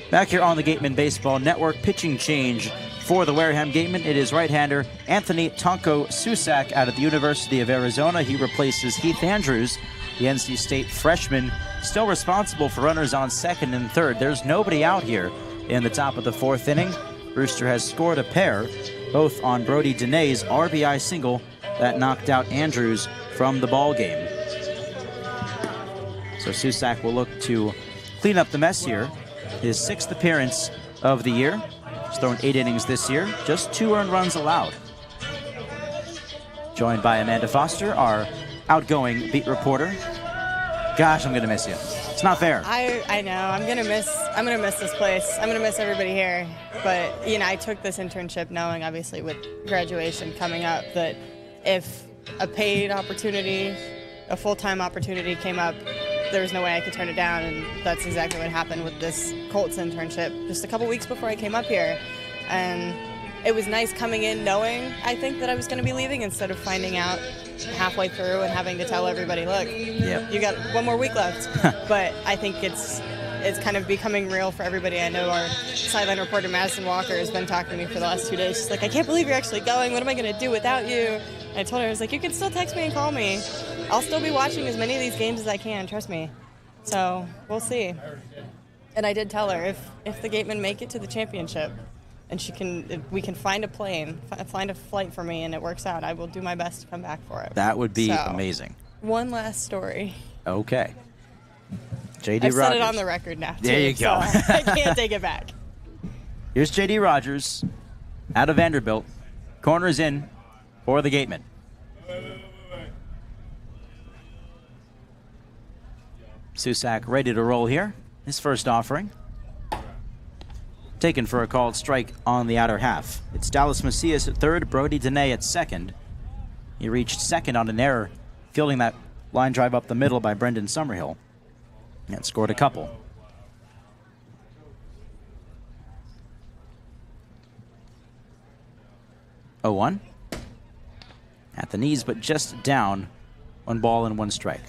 Back here on the Gatemen Baseball Network, pitching change for the Wareham Gatemen. It is right-hander Anthony Tonko Susak out of the University of Arizona. He replaces Heath Andrews, the NC State freshman, still responsible for runners on second and third. There's nobody out here in the top of the fourth inning. Brewster has scored a pair, both on Brody Danae's RBI single that knocked out Andrews from the ball game. So Susak will look to clean up the mess here. His 6th appearance of the year. He's thrown 8 innings this year, just 2 earned runs allowed. Joined by Amanda Foster, our outgoing beat reporter. Gosh, I'm gonna miss you. It's not fair. I know. I'm gonna miss this place. I'm gonna miss everybody here. But you know, I took this internship knowing, obviously, with graduation coming up, that if a paid opportunity, a full-time opportunity came up, there was no way I could turn it down, and that's exactly what happened with this Colts internship just a couple weeks before I came up here. And it was nice coming in knowing, I think, that I was going to be leaving instead of finding out halfway through and having to tell everybody, look, you got 1 more week left. But I think it's kind of becoming real for everybody. I know our sideline reporter, Madison Walker, has been talking to me for the last 2 days. She's like, I can't believe you're actually going. What am I going to do without you? And I told her, I was like, you can still text me and call me. I'll still be watching as many of these games as I can, trust me. So we'll see. And I did tell her, if the Gatemen make it to the championship and we can find a plane, find a flight for me, and it works out, I will do my best to come back for it. That would be amazing. One last story. Okay. J.D. I've Rogers. said it on the record now, too, There you go. So I can't take it back. Here's J.D. Rogers out of Vanderbilt. Corners in for the Gatemen. Susak ready to roll here. His first offering. Taken for a called strike on the outer half. It's Dallas Macias at third, Brody Danae at second. He reached second on an error, fielding that line drive up the middle by Brendan Summerhill, and scored a couple. Oh, 1 at the knees, but just down. 1 ball and 1 strike.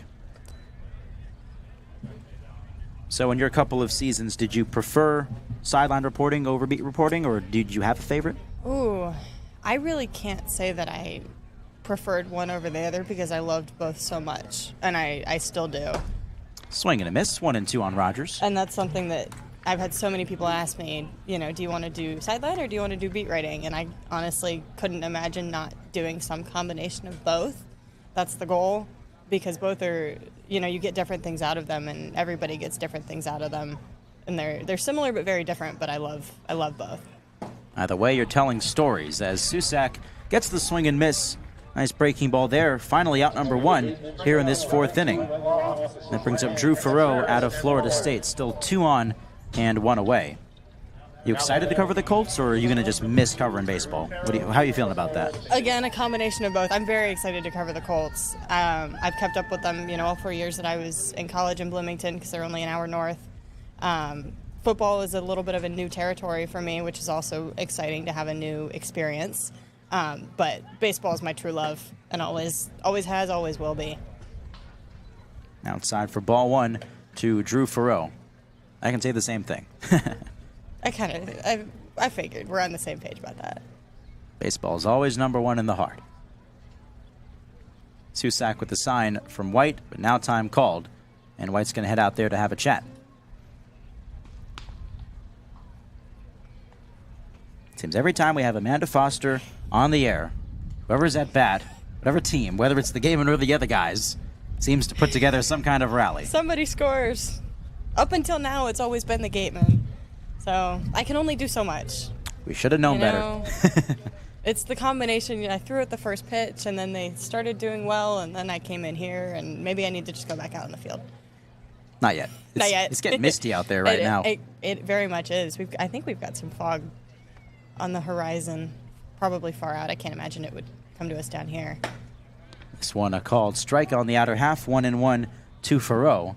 So in your couple of seasons, did you prefer sideline reporting over beat reporting, or did you have a favorite? Ooh, I really can't say that I preferred one over the other because I loved both so much, and I still do. Swing and a miss, 1-2 on Rogers. And that's something that I've had so many people ask me, you know, do you want to do sideline or do you want to do beat writing? And I honestly couldn't imagine not doing some combination of both. That's the goal, because both are, you know, you get different things out of them, and everybody gets different things out of them. And they're similar but very different, but I love both. Either way, you're telling stories as Susak gets the swing and miss. Nice breaking ball there. Finally out number 1 here in this 4th inning. That brings up Drew Farreau out of Florida State. Still 2 on and 1 away. You excited to cover the Colts, or are you going to just miss covering baseball? How are you feeling about that? Again, a combination of both. I'm very excited to cover the Colts. I've kept up with them, you know, all 4 years that I was in college in Bloomington, because they're only an hour north. Football is a little bit of a new territory for me, which is also exciting to have a new experience. But baseball is my true love, and always has, always will be. Outside for ball 1 to Drew Farreau. I can say the same thing. I figured we're on the same page about that. Baseball is always number 1 in the heart. Susak with the sign from White, but now time called, and White's going to head out there to have a chat. Seems every time we have Amanda Foster on the air, whoever's at bat, whatever team, whether it's the Gatemen or the other guys, seems to put together some kind of rally. Somebody scores. Up until now, it's always been the Gatemen. So I can only do so much. We should have known better. It's the combination. I threw at the first pitch, and then they started doing well, and then I came in here, and maybe I need to just go back out in the field. Not yet. Not yet. It's getting misty out there right now. It very much is. I think we've got some fog on the horizon, probably far out. I can't imagine it would come to us down here. This one a called strike on the outer half, 1-1 to Farreau.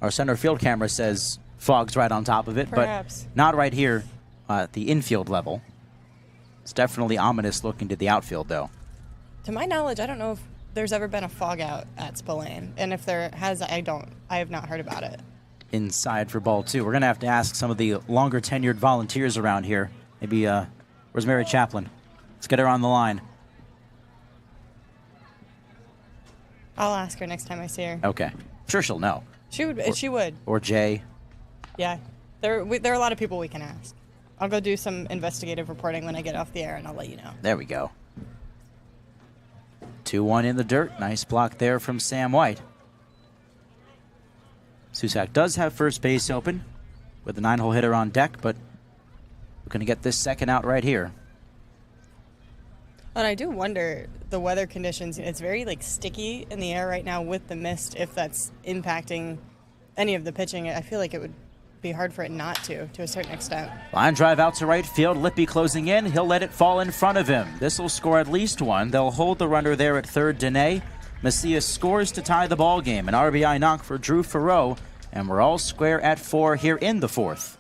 Our center field camera says fog's right on top of it, Perhaps. But not right here at the infield level. It's definitely ominous looking to the outfield, though. To my knowledge, I don't know if there's ever been a fog out at Spillane, and if there has, I have not heard about it. Inside for ball 2. We're going to have to ask some of the longer tenured volunteers around here. Maybe, where's Mary Chaplin? Let's get her on the line. I'll ask her next time I see her. Okay. Sure she'll know. She would. Or Jay. Yeah. There are a lot of people we can ask. I'll go do some investigative reporting when I get off the air, and I'll let you know. There we go. 2-1 in the dirt. Nice block there from Sam White. Susak does have first base open with the 9-hole hitter on deck, but we're going to get this second out right here. And I do wonder, the weather conditions, it's very sticky in the air right now with the mist, if that's impacting any of the pitching. I feel like it would be hard for it not to a certain extent. Line drive out to right field. Lippy closing in. He'll let it fall in front of him. This will score at least one. They'll hold the runner there at third. Dene Macias scores to tie the ball game. An RBI knock for Drew Farreau, and we're all square at 4 here in the 4th.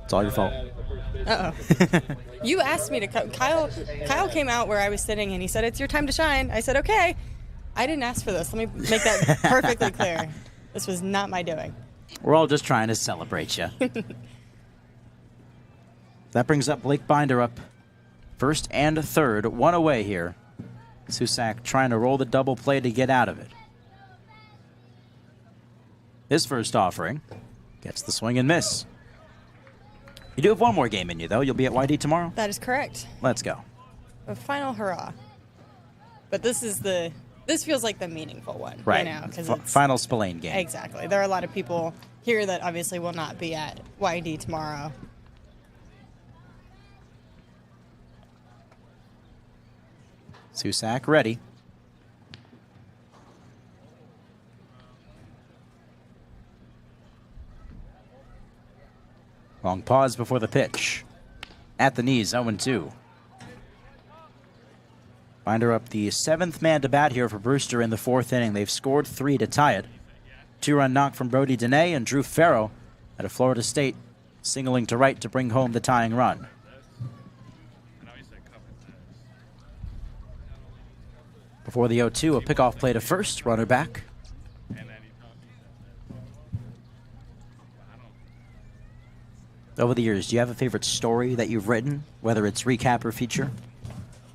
It's all your fault. Uh-oh. You asked me to come. Kyle came out where I was sitting, and he said, "It's your time to shine." I said, "Okay." I didn't ask for this. Let me make that perfectly clear. This was not my doing. We're all just trying to celebrate you. That brings up Blake Binder up first and third, one away here. Susak trying to roll the double play to get out of it. His first offering gets the swing and miss. You do have one more game in you, though. You'll be at YD tomorrow? That is correct. Let's go. A final hurrah. But this feels like the meaningful one right now. Because final Spillane game. Exactly. There are a lot of people here that obviously will not be at YD tomorrow. Susak ready. Long pause before the pitch. At the knees, 0-2. Binder up the 7th man to bat here for Brewster in the 4th inning. They've scored 3 to tie it. 2-run knock from Brody Dene and Drew Farreau out of Florida State, singling to right to bring home the tying run. Before the 0-2, a pickoff play to first, runner back. Over the years, do you have a favorite story that you've written, whether it's recap or feature?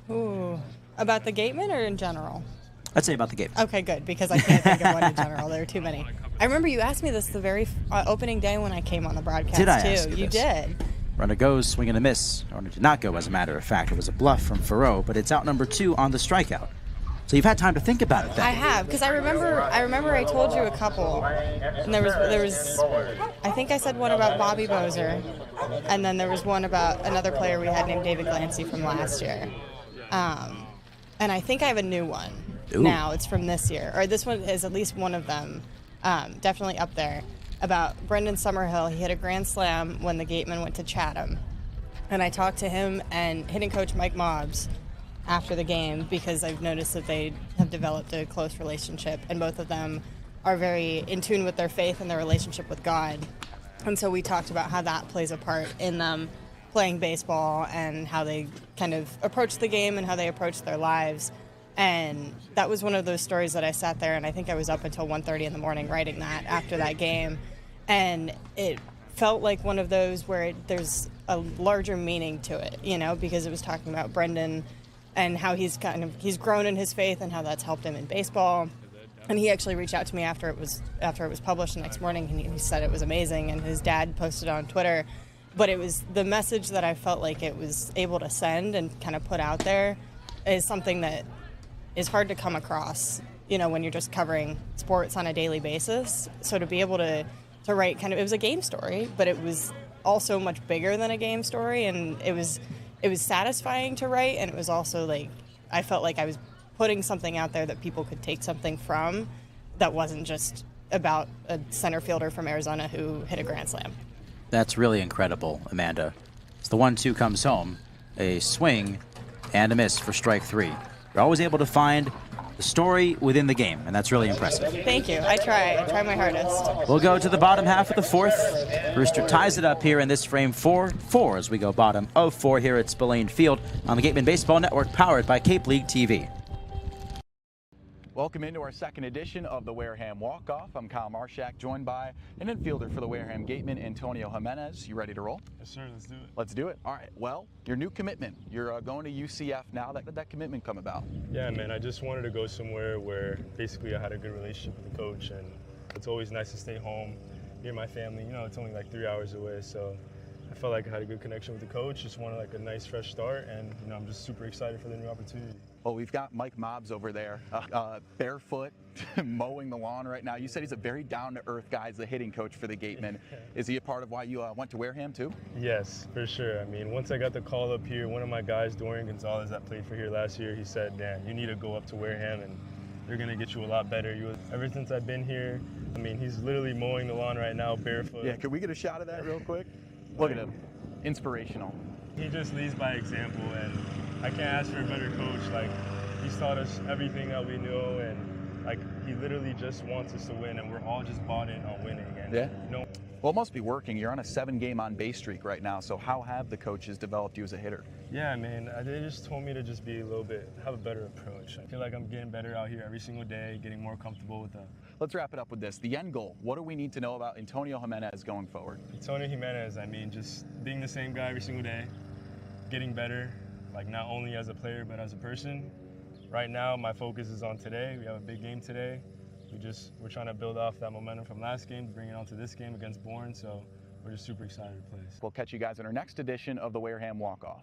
Ooh, about the Gatemen or in general? I'd say about the Gatemen. Okay, good, because I can't think of one in general. There are too many. I remember you asked me this the very opening day when I came on the broadcast, Did I too. ask You this? did. Runner goes, swing and a miss. Runner did not go, as a matter of fact. It was a bluff from Farreau, but it's out number 2 on the strikeout. So you've had time to think about it then. I have, because I remember I told you a couple, and there was I think I said one about Bobby Bozer, and then there was one about another player we had named David Glancy from last year. And I think I have a new one now. It's from this year, or this one is at least one of them, definitely up there, about Brendan Summerhill. He hit a grand slam when the Gatemen went to Chatham, and I talked to him and hitting coach Mike Mobbs after the game, because I've noticed that they have developed a close relationship, and both of them are very in tune with their faith and their relationship with God. And so we talked about how that plays a part in them playing baseball and how they kind of approach the game and how they approach their lives. And that was one of those stories that I sat there, and I think I was up until 1:30 in the morning writing that after that game. And it felt like one of those where there's a larger meaning to it, you know, because it was talking about Brendan and how he's grown in his faith and how that's helped him in baseball. And he actually reached out to me after it was published the next morning, and he said it was amazing, and his dad posted on Twitter. But it was the message that I felt like it was able to send and kind of put out there is something that is hard to come across, you know, when you're just covering sports on a daily basis. So to be able to write it was a game story, but it was also much bigger than a game story, and it was satisfying to write, and it was also like I felt like I was putting something out there that people could take something from that wasn't just about a center fielder from Arizona who hit a grand slam. That's really incredible, Amanda. As the 1-2 comes home, a swing and a miss for strike 3. You're always able to find the story within the game, and that's really impressive. Thank you. I try my hardest. We'll go to the bottom half of the 4th. Brewster ties it up here in this frame 4-4 as we go bottom of 4 here at Spillane Field on the Gatemen Baseball Network, powered by Cape League TV. Welcome into our second edition of the Wareham Walk-Off. I'm Kyle Marchak, joined by an infielder for the Wareham Gatemen, Antonio Hyannis. You ready to roll? Yes, sir. Let's do it. Let's do it. All right. Well, your new commitment. You're going to UCF now. How did that commitment come about? Yeah, man. I just wanted to go somewhere where basically I had a good relationship with the coach, and it's always nice to stay home near my family. You know, it's only like 3 hours away, so I felt like I had a good connection with the coach. Just wanted like a nice fresh start, and you know, I'm just super excited for the new opportunity. Well, we've got Mike Mobbs over there, barefoot, mowing the lawn right now. You said he's a very down-to-earth guy. He's the hitting coach for the Gatemen. Is he a part of why you went to Wareham too? Yes, for sure. I mean, once I got the call up here, one of my guys, Dorian Gonzalez, that played for here last year, he said, Dan, you need to go up to Wareham, and they're going to get you a lot better. Ever since I've been here, I mean, he's literally mowing the lawn right now, barefoot. Yeah, can we get a shot of that real quick? Look at him. Inspirational. He just leads by example, and I can't ask for a better coach. Like, he's taught us everything that we know, and like he literally just wants us to win, and we're all just bought in on winning. And yeah. You know, well, it must be working. You're on a 7-game on-base streak right now. So how have the coaches developed you as a hitter? Yeah, man. They just told me to just be have a better approach. I feel like I'm getting better out here every single day, getting more comfortable with them. Let's wrap it up with this. The end goal. What do we need to know about Antonio Hyannis going forward? Antonio Hyannis, I mean, just being the same guy every single day, getting better, like not only as a player but as a person. Right now, my focus is on today. We have a big game today. We're trying to build off that momentum from last game to bring it onto this game against Bourne, so we're just super excited to play. We'll catch you guys in our next edition of the Wareham Walk-Off.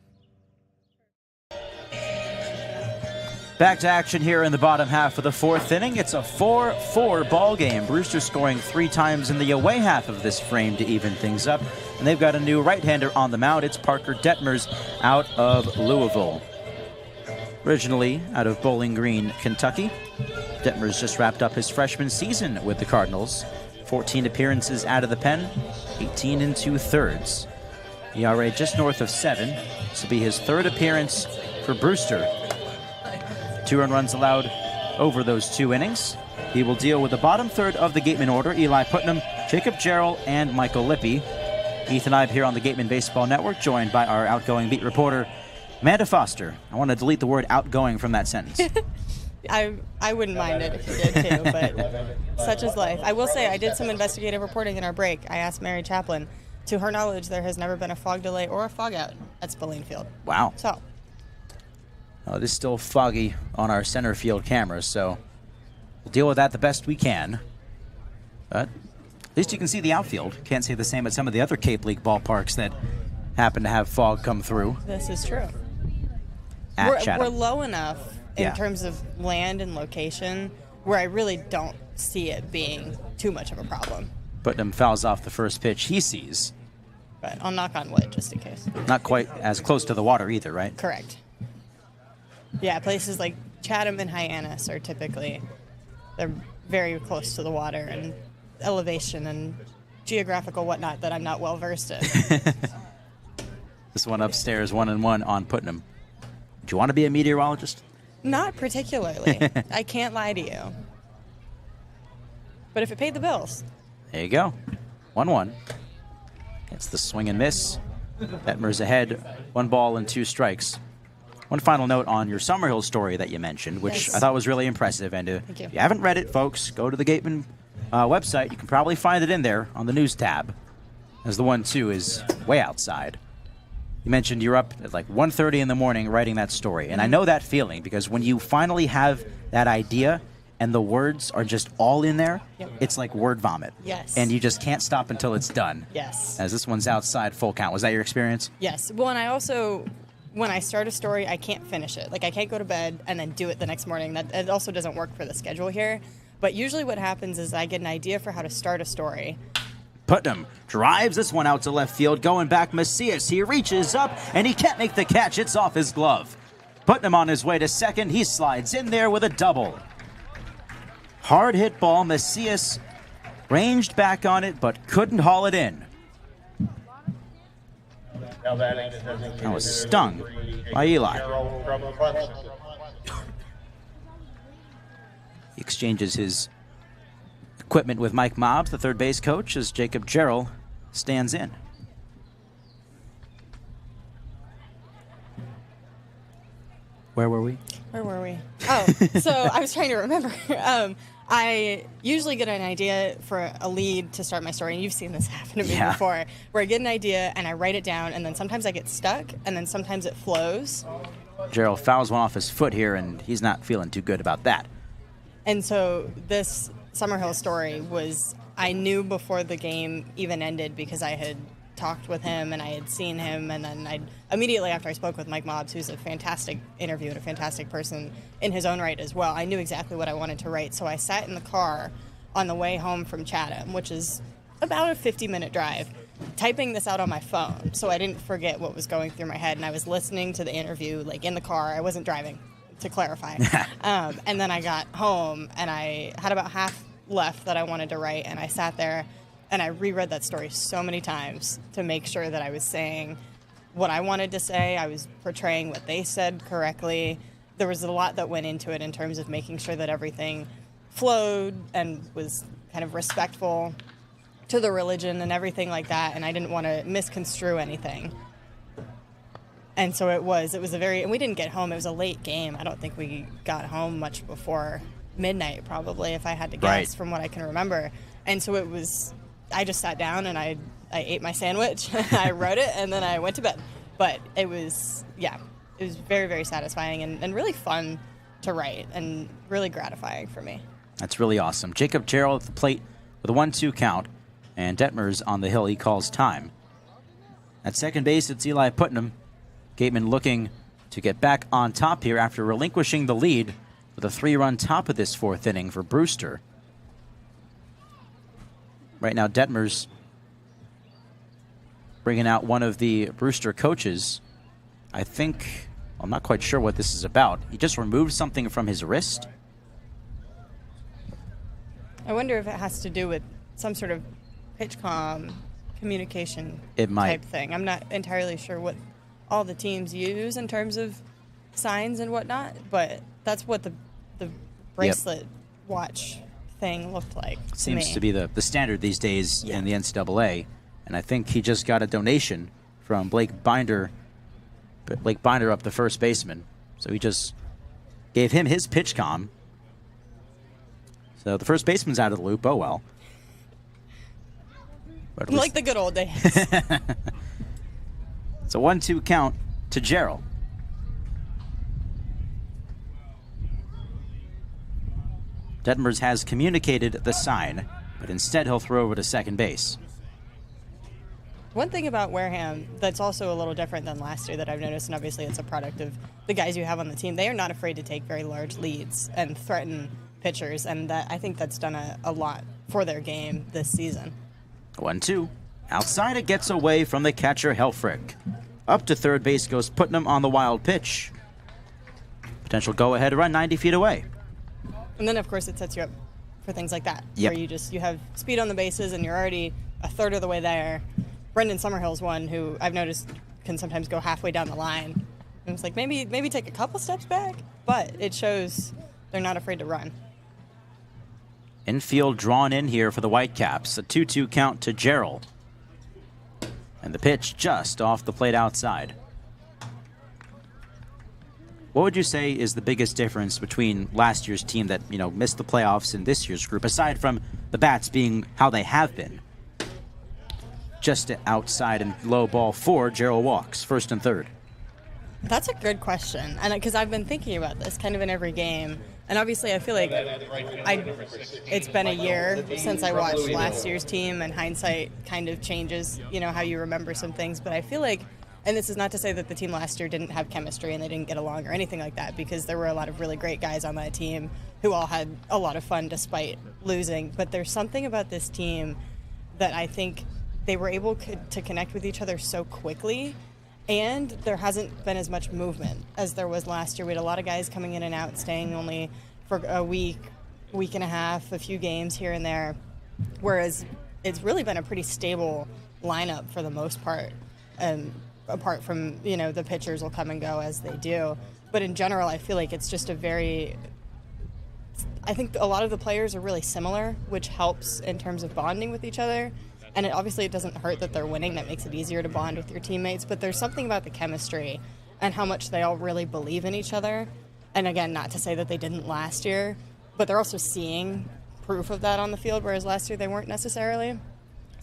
Back to action here in the bottom half of the 4th inning. It's a 4-4 ball game. Brewster scoring 3 times in the away half of this frame to even things up. And they've got a new right-hander on the mound. It's Parker Detmers out of Louisville. Originally out of Bowling Green, Kentucky. Detmers just wrapped up his freshman season with the Cardinals. 14 appearances out of the pen, 18 2/3. ERA just north of 7. This will be his 3rd appearance for Brewster. 2 earned runs allowed over those 2 innings. He will deal with the bottom third of the Gatemen order: Eli Putnam, Jacob Jarrell, and Michael Lippy. Ethan Eibe here on the Gatemen Baseball Network, joined by our outgoing beat reporter, Amanda Foster. I want to delete the word outgoing from that sentence. I wouldn't mind it if you did too, but such is life. I will say I did some investigative reporting in our break. I asked Mary Chaplin to her knowledge, there has never been a fog delay or a fog out at Spillane Field. Wow. So. It is still foggy on our center field cameras, so we'll deal with that the best we can. But at least you can see the outfield. Can't say the same at some of the other Cape League ballparks that happen to have fog come through. This is true. We're low enough in Yeah. terms of land and location where I really don't see it being too much of a problem. Putnam fouls off the first pitch he sees. But I'll knock on wood just in case. Not quite as close to the water either, right? Correct. Yeah, places like Chatham and Hyannis are typically, they're very close to the water and elevation and geographical whatnot that I'm not well versed in. This one upstairs, 1-1 on Putnam. Do you want to be a meteorologist? Not particularly. I can't lie to you. But if it paid the bills. There you go. 1-1. It's the swing and miss. Detmer's ahead. 1 ball and 2 strikes. One final note on your Summerhill story that you mentioned, which Yes. I thought was really impressive. And Thank you. if you haven't read it, folks, go to the Gatemen website. You can probably find it in there on the news tab, as the 1-2 is way outside. You mentioned you're up at like 1:30 in the morning writing that story. And I know that feeling, because when you finally have that idea and the words are just all in there, Yep. it's like word vomit. Yes. And you just can't stop until it's done. Yes. As this one's outside full count. Was that your experience? Yes. Well, and I also, when I start a story, I can't finish it. Like, I can't go to bed and then do it the next morning. That it also doesn't work for the schedule here. But usually what happens is I get an idea for how to start a story. Putnam drives this one out to left field. Going back, Macias. He reaches up, and he can't make the catch. It's off his glove. Putnam on his way to second. He slides in there with a double. Hard hit ball. Macias ranged back on it, but couldn't haul it in. That was stung by Eli. He exchanges his equipment with Mike Mobbs, the third base coach, as Jacob Jarrell stands in. Where were we? Where were we? Oh, so I was trying to remember. I usually get an idea for a lead to start my story, and you've seen this happen to me before, where I get an idea and I write it down, and then sometimes I get stuck, and then sometimes it flows. Jarrell fouls one off his foot here, and he's not feeling too good about that. And so this Summerhill story was, I knew before the game even ended because I had talked with him and I had seen him, and then immediately after I spoke with Mike Mobbs, who's a fantastic interview and a fantastic person in his own right as well, I knew exactly what I wanted to write. So I sat in the car on the way home from Chatham, which is about a 50-minute drive, typing this out on my phone so I didn't forget what was going through my head, and I was listening to the interview like in the car. I wasn't driving, to clarify. And then I got home and I had about half left that I wanted to write, and I sat there and I reread that story so many times to make sure that I was saying what I wanted to say. I was portraying what they said correctly. There was a lot that went into it in terms of making sure that everything flowed and was kind of respectful to the religion and everything like that, and I didn't want to misconstrue anything. And so it was and we didn't get home. It was a late game. I don't think we got home much before midnight, probably, if I had to guess, from what I can remember. And so it was, I just sat down and I ate my sandwich, I wrote it, and then I went to bed. But it was very, very satisfying and really fun to write and really gratifying for me. That's really awesome. Jacob Jarrell at the plate with a 1-2 count, and Detmer's on the hill. He calls time. At second base, it's Eli Putnam. Gatemen looking to get back on top here after relinquishing the lead with a 3-run top of this 4th inning for Brewster. Right now, Detmer's bringing out one of the Brewster coaches. I'm not quite sure what this is about. He just removed something from his wrist. I wonder if it has to do with some sort of pitch comm communication type thing. I'm not entirely sure what all the teams use in terms of signs and whatnot, but that's what the bracelet watch thing looked like. Seems to be the standard these days in the NCAA, and I think he just got a donation from Blake Binder up the first baseman, so he just gave him his pitch comm. So the first baseman's out of the loop. Oh well. But at Like least- the good old days. It's a 1-2 count to Gerald. Detmers has communicated the sign, but instead he'll throw over to second base. One thing about Wareham that's also a little different than last year that I've noticed, and obviously it's a product of the guys you have on the team, they are not afraid to take very large leads and threaten pitchers, and I think that's done a lot for their game this season. 1-2. Outside it gets away from the catcher Helfrich. Up to third base goes Putnam on the wild pitch. Potential go-ahead run 90 feet away. And then, of course, it sets you up for things like that, Yep. where you have speed on the bases and you're already a third of the way there. Brendan Summerhill's one who I've noticed can sometimes go halfway down the line. And it's like maybe take a couple steps back, but it shows they're not afraid to run. Infield drawn in here for the Whitecaps. A 2-2 count to Gerald. And the pitch just off the plate outside. What would you say is the biggest difference between last year's team that, missed the playoffs and this year's group, aside from the bats being how they have been? Just outside and low ball 4, Gerald walks, first and third. That's a good question, and because I've been thinking about this kind of in every game, and obviously I feel like it's been a year since I watched last year's team, and hindsight kind of changes, how you remember some things, but I feel like, and this is not to say that the team last year didn't have chemistry and they didn't get along or anything like that, because there were a lot of really great guys on that team who all had a lot of fun despite losing, but there's something about this team that I think they were able to connect with each other so quickly, and there hasn't been as much movement as there was last year. We had a lot of guys coming in and out, staying only for a week and a half, a few games here and there, whereas it's really been a pretty stable lineup for the most part, apart from, the pitchers will come and go as they do. But in general, I feel like it's just I think a lot of the players are really similar, which helps in terms of bonding with each other. And obviously it doesn't hurt that they're winning. That makes it easier to bond with your teammates. But there's something about the chemistry and how much they all really believe in each other. And again, not to say that they didn't last year, but they're also seeing proof of that on the field, whereas last year they weren't necessarily.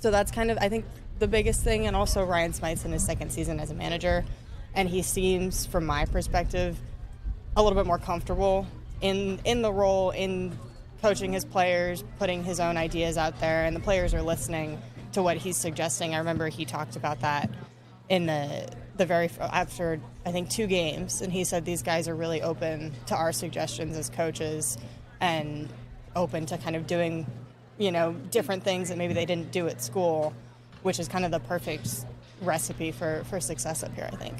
So that's kind of, I think, the biggest thing. And also Ryan Smythe's in his second season as a manager. And he seems, from my perspective, a little bit more comfortable in the role, in coaching his players, putting his own ideas out there, and the players are listening to what he's suggesting. I remember he talked about that in after I think 2 games, and he said these guys are really open to our suggestions as coaches and open to kind of doing, different things that maybe they didn't do at school, which is kind of the perfect recipe for success up here, I think.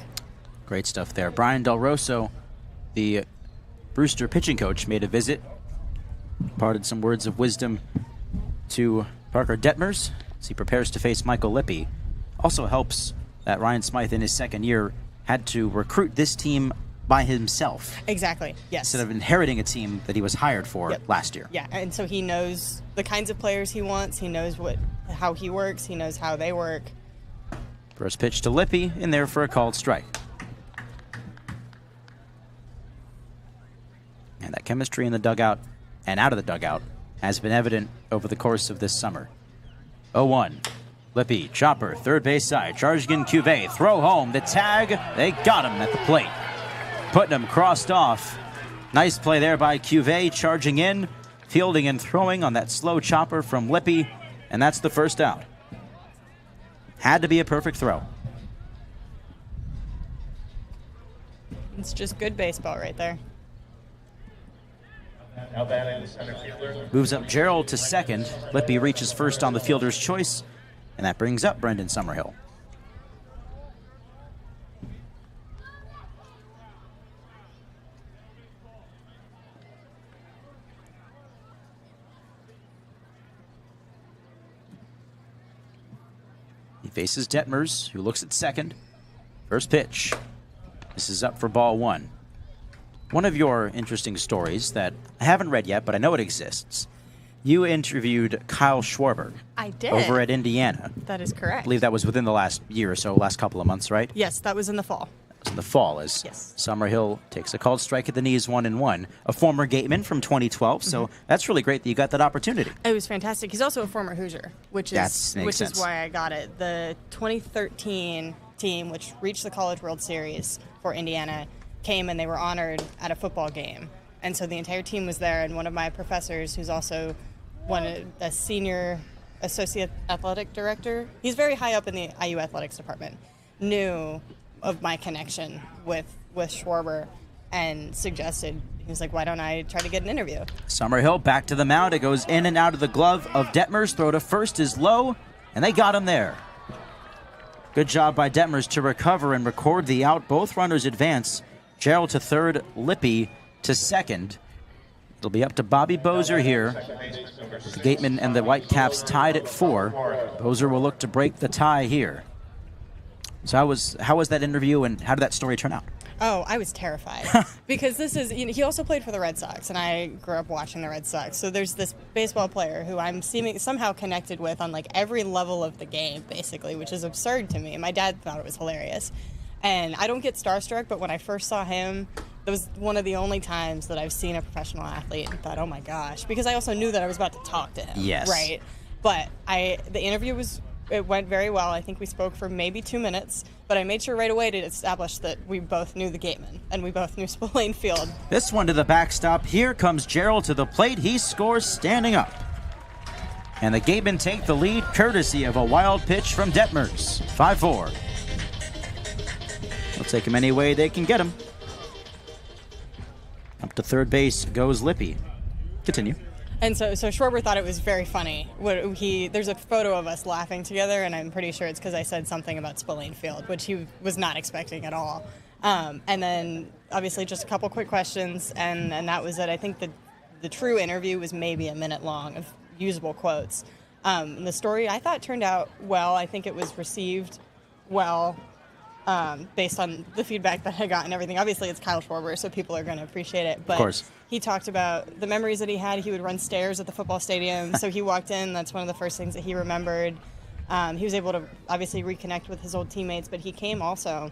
Great stuff there. Brian Del Rosso, the Brewster pitching coach, made a visit, imparted some words of wisdom to Parker Detmers as he prepares to face Michael Lippi. Also helps that Ryan Smythe in his second year had to recruit this team by himself. Exactly, yes. Instead of inheriting a team that he was hired for last year. Yeah, and so he knows the kinds of players he wants. He knows how he works. He knows how they work. First pitch to Lippi, in there for a called strike. And that chemistry in the dugout and out of the dugout has been evident over the course of this summer. 0-1. Lippi, chopper, third base side, charging in Cuvée, throw home, the tag, they got him at the plate. Putnam crossed off. Nice play there by Cuvée, charging in, fielding and throwing on that slow chopper from Lippi, and that's the first out. Had to be a perfect throw. It's just good baseball right there. Moves up Gerald to second. Lippi reaches first on the fielder's choice, and that brings up Brendan Summerhill. He faces Detmers, who looks at second. First pitch. This is up for ball 1. One of your interesting stories that I haven't read yet, but I know it exists. You interviewed Kyle Schwarber. I did. Over at Indiana. That is correct. I believe that was within the last year or so, last couple of months, right? Yes, that was in the fall. That was in the fall as Summerhill takes a called strike at the knees 1-1. A former Gateman from 2012, so that's really great that you got that opportunity. It was fantastic. He's also a former Hoosier, which is sense. why I got it. The 2013 team, which reached the College World Series for Indiana, came and they were honored at a football game. And so the entire team was there, and one of my professors, who's also a senior associate athletic director, he's very high up in the IU athletics department, knew of my connection with Schwarber and suggested, he was like, why don't I try to get an interview? Summerhill back to the mound. It goes in and out of the glove of Detmers. Throw to first is low, and they got him there. Good job by Detmers to recover and record the out. Both runners advance. Gerald to third, Lippy to second. It'll be up to Bobby Bozer here. The Gatemen and the Whitecaps tied at 4. Bozer will look to break the tie here. So how was that interview, and how did that story turn out? Oh, I was terrified because this is, he also played for the Red Sox, and I grew up watching the Red Sox. So there's this baseball player who I'm somehow connected with on like every level of the game, basically, which is absurd to me. My dad thought it was hilarious. And I don't get starstruck, but when I first saw him, that was one of the only times that I've seen a professional athlete and thought, oh my gosh, because I also knew that I was about to talk to him. Yes. Right. But the interview it went very well. I think we spoke for maybe 2 minutes, but I made sure right away to establish that we both knew the Gatemen and we both knew Spillane Field. This one to the backstop. Here comes Gerald to the plate. He scores standing up. And the Gatemen take the lead courtesy of a wild pitch from Detmers. 5-4. They'll take him any way they can get him. Up to third base goes Lippy. Continue. And so Schwarber thought it was very funny. There's a photo of us laughing together, and I'm pretty sure it's because I said something about Spillane Field, which he was not expecting at all. And then, obviously, just a couple quick questions, and that was it. I think the true interview was maybe a minute long of usable quotes. The story, I thought, turned out well. I think it was received well. Based on the feedback that I got and everything. Obviously, it's Kyle Schwarber, so people are going to appreciate it. But of course. He talked about the memories that he had. He would run stairs at the football stadium. So he walked in. That's one of the first things that he remembered. He was able to obviously reconnect with his old teammates, but he came also.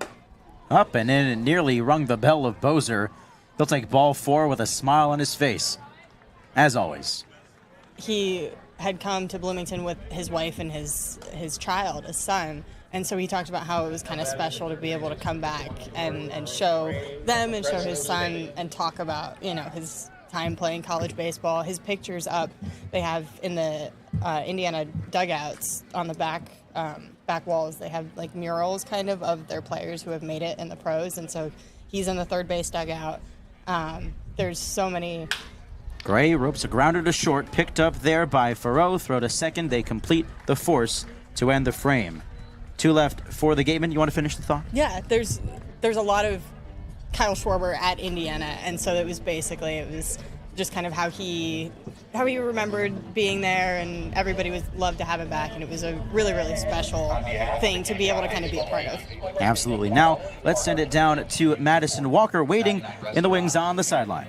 Up and in and nearly rung the bell of Bozer. He'll take ball 4 with a smile on his face, as always. He had come to Bloomington with his wife and his child, his son. And so he talked about how it was kind of special to be able to come back and show them and show his son and talk about, his time playing college baseball. His pictures up, they have in the Indiana dugouts on the back walls. They have like murals kind of their players who have made it in the pros. And so he's in the third base dugout. There's so many. Gray ropes a grounder to short, picked up there by Farrow. Throw to second. They complete the force to end the frame. 2 left for the Gatemen. You want to finish the thought? Yeah, there's a lot of Kyle Schwarber at Indiana, and so it was just kind of how he remembered being there, and everybody loved to have him back, and it was a really, really special thing to be able to kind of be a part of. Absolutely. Now let's send it down to Madison Walker, waiting in the wings on the sideline.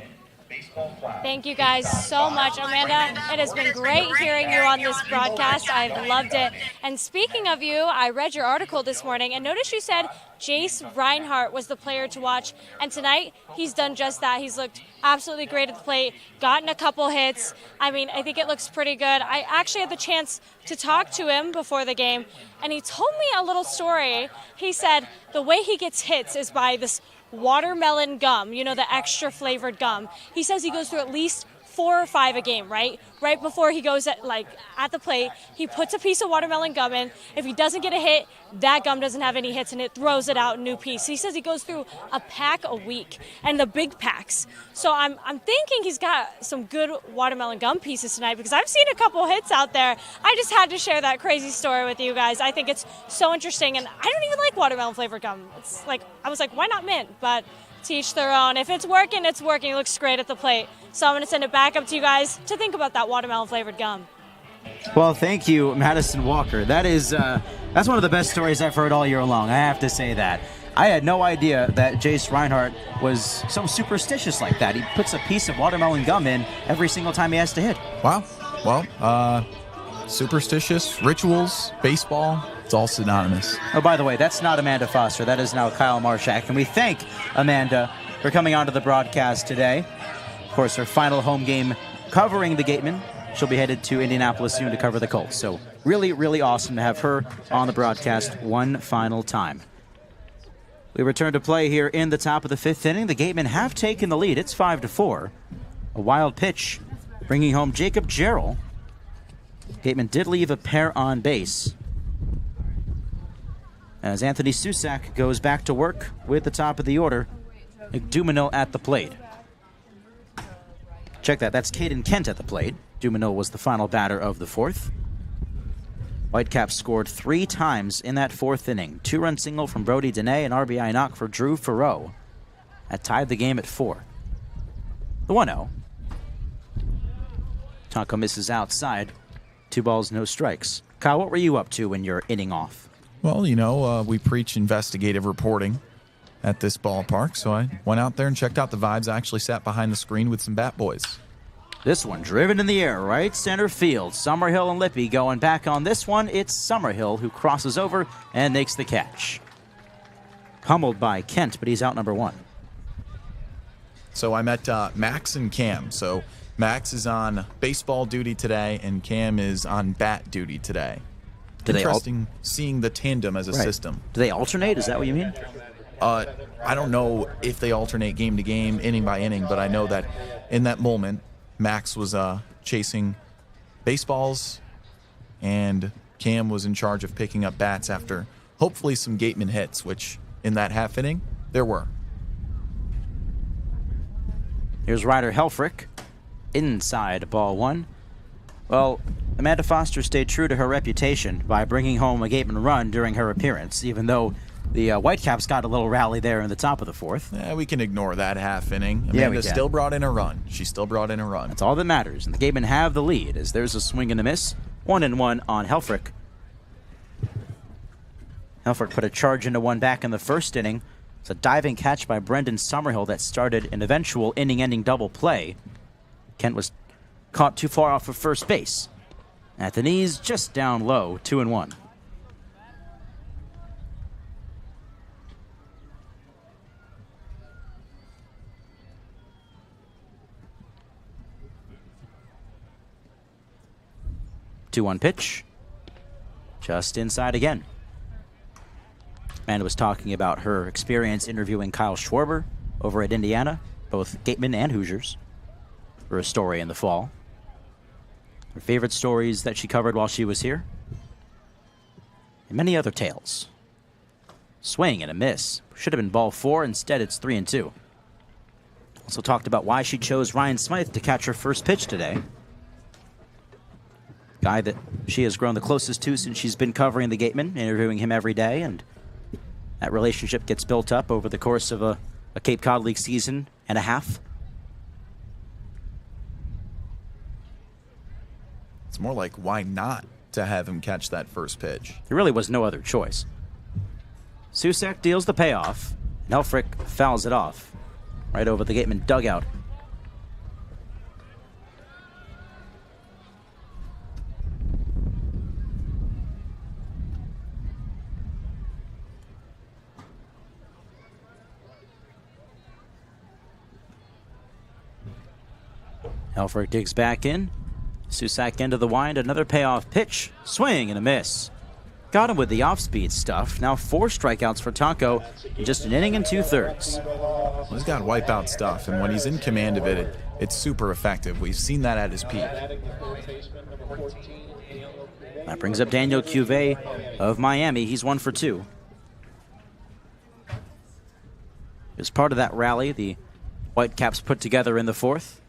Thank you guys so much, Amanda. It has been great hearing you on this broadcast. I've loved it. And speaking of you, I read your article this morning and noticed you said Jace Reinhardt was the player to watch. And tonight, he's done just that. He's looked absolutely great at the plate, gotten a couple hits. I mean, I think it looks pretty good. I actually had the chance to talk to him before the game, and he told me a little story. He said the way he gets hits is by this watermelon gum, the extra flavored gum. He says he goes through at least 4 or 5 a game, right? Right before he goes at the plate, he puts a piece of watermelon gum in. If he doesn't get a hit, that gum doesn't have any hits and it throws it out a new piece. He says he goes through a pack a week, and the big packs. So I'm thinking he's got some good watermelon gum pieces tonight, because I've seen a couple hits out there. I just had to share that crazy story with you guys. I think it's so interesting, and I don't even like watermelon flavored gum. It's like, I was like, why not mint? But to each their own. If it's working, it's working. It looks great at the plate. So I'm going to send it back up to you guys to think about that watermelon flavored gum. Well, thank you, Madison Walker. That's one of the best stories I've heard all year long. I have to say that. I had no idea that Jace Reinhardt was so superstitious like that. He puts a piece of watermelon gum in every single time he has to hit. Wow. Well, superstitious, rituals, baseball. It's all synonymous. Oh, by the way, that's not Amanda Foster. That is now Kyle Marchak. And we thank Amanda for coming onto the broadcast today. Of course, her final home game covering the Gatemen. She'll be headed to Indianapolis soon to cover the Colts. So really, really awesome to have her on the broadcast one final time. We return to play here in the top of the 5th inning. The Gatemen have taken the lead. It's 5-4. A wild pitch bringing home Jacob Jarrell. Gatemen did leave a pair on base, as Anthony Susak goes back to work with the top of the order. Duminil at the plate. Check that. That's Caden Kent at the plate. Duminil was the final batter of the 4th. Whitecaps scored 3 times in that 4th inning. 2-run single from Brody Dene, an RBI knock for Drew Farreau. That tied the game at 4. The 1-0. Tonko misses outside. 2 balls, no strikes. Kyle, what were you up to when you're inning off? Well, you know, we preach investigative reporting at this ballpark, so I went out there and checked out the vibes. I actually sat behind the screen with some bat boys. This one driven in the air, right center field. Summerhill and Lippy going back on this one. It's Summerhill who crosses over and makes the catch. Pummeled by Kent, but he's out number 1. So I met Max and Cam. So Max is on baseball duty today, and Cam is on bat duty today. Interesting seeing the tandem as a system. Do they alternate? Is that what you mean? I don't know if they alternate game to game, inning by inning, but I know that in that moment, Max was chasing baseballs, and Cam was in charge of picking up bats after hopefully some Gatemen hits, which in that half inning, there were. Here's Ryder Helfrich. Inside, ball 1. Well, Amanda Foster stayed true to her reputation by bringing home a Gateman run during her appearance, even though the Whitecaps got a little rally there in the top of the 4th. Yeah, we can ignore that half inning. Amanda still brought in a run. She still brought in a run. That's all that matters. And the Gatemen have the lead as there's a swing and a miss. 1-1 on Helfrich. Helfrich put a charge into one back in the 1st inning. It's a diving catch by Brendan Summerhill that started an eventual inning-ending double play. Kent was caught too far off of first base. At the knees, just down low, 2-1. Two-one pitch. Just inside again. Amanda was talking about her experience interviewing Kyle Schwarber over at Indiana, both Gatemen and Hoosiers, for a story in the fall. Her favorite stories that she covered while she was here, and many other tales. Swing and a miss. Should have been ball 4. Instead, it's 3-2. Also talked about why she chose Ryan Smythe to catch her first pitch today. Guy that she has grown the closest to since she's been covering the Gatemen, interviewing him every day, and that relationship gets built up over the course of a Cape Cod League season and a half. It's more like, why not to have him catch that first pitch? There really was no other choice. Susak deals the payoff, and Helfrich fouls it off right over the Gateman dugout. Helfrich digs back in. Susak into the wind, another payoff pitch. Swing and a miss. Got him with the off-speed stuff. Now 4 strikeouts for Tonko in just an inning and 2/3. Well, he's got wipeout stuff, and when he's in command of it, it's super effective. We've seen that at his peak. That brings up Daniel Cuvée of Miami. He's 1 for 2. As part of that rally the Whitecaps put together in the 4th.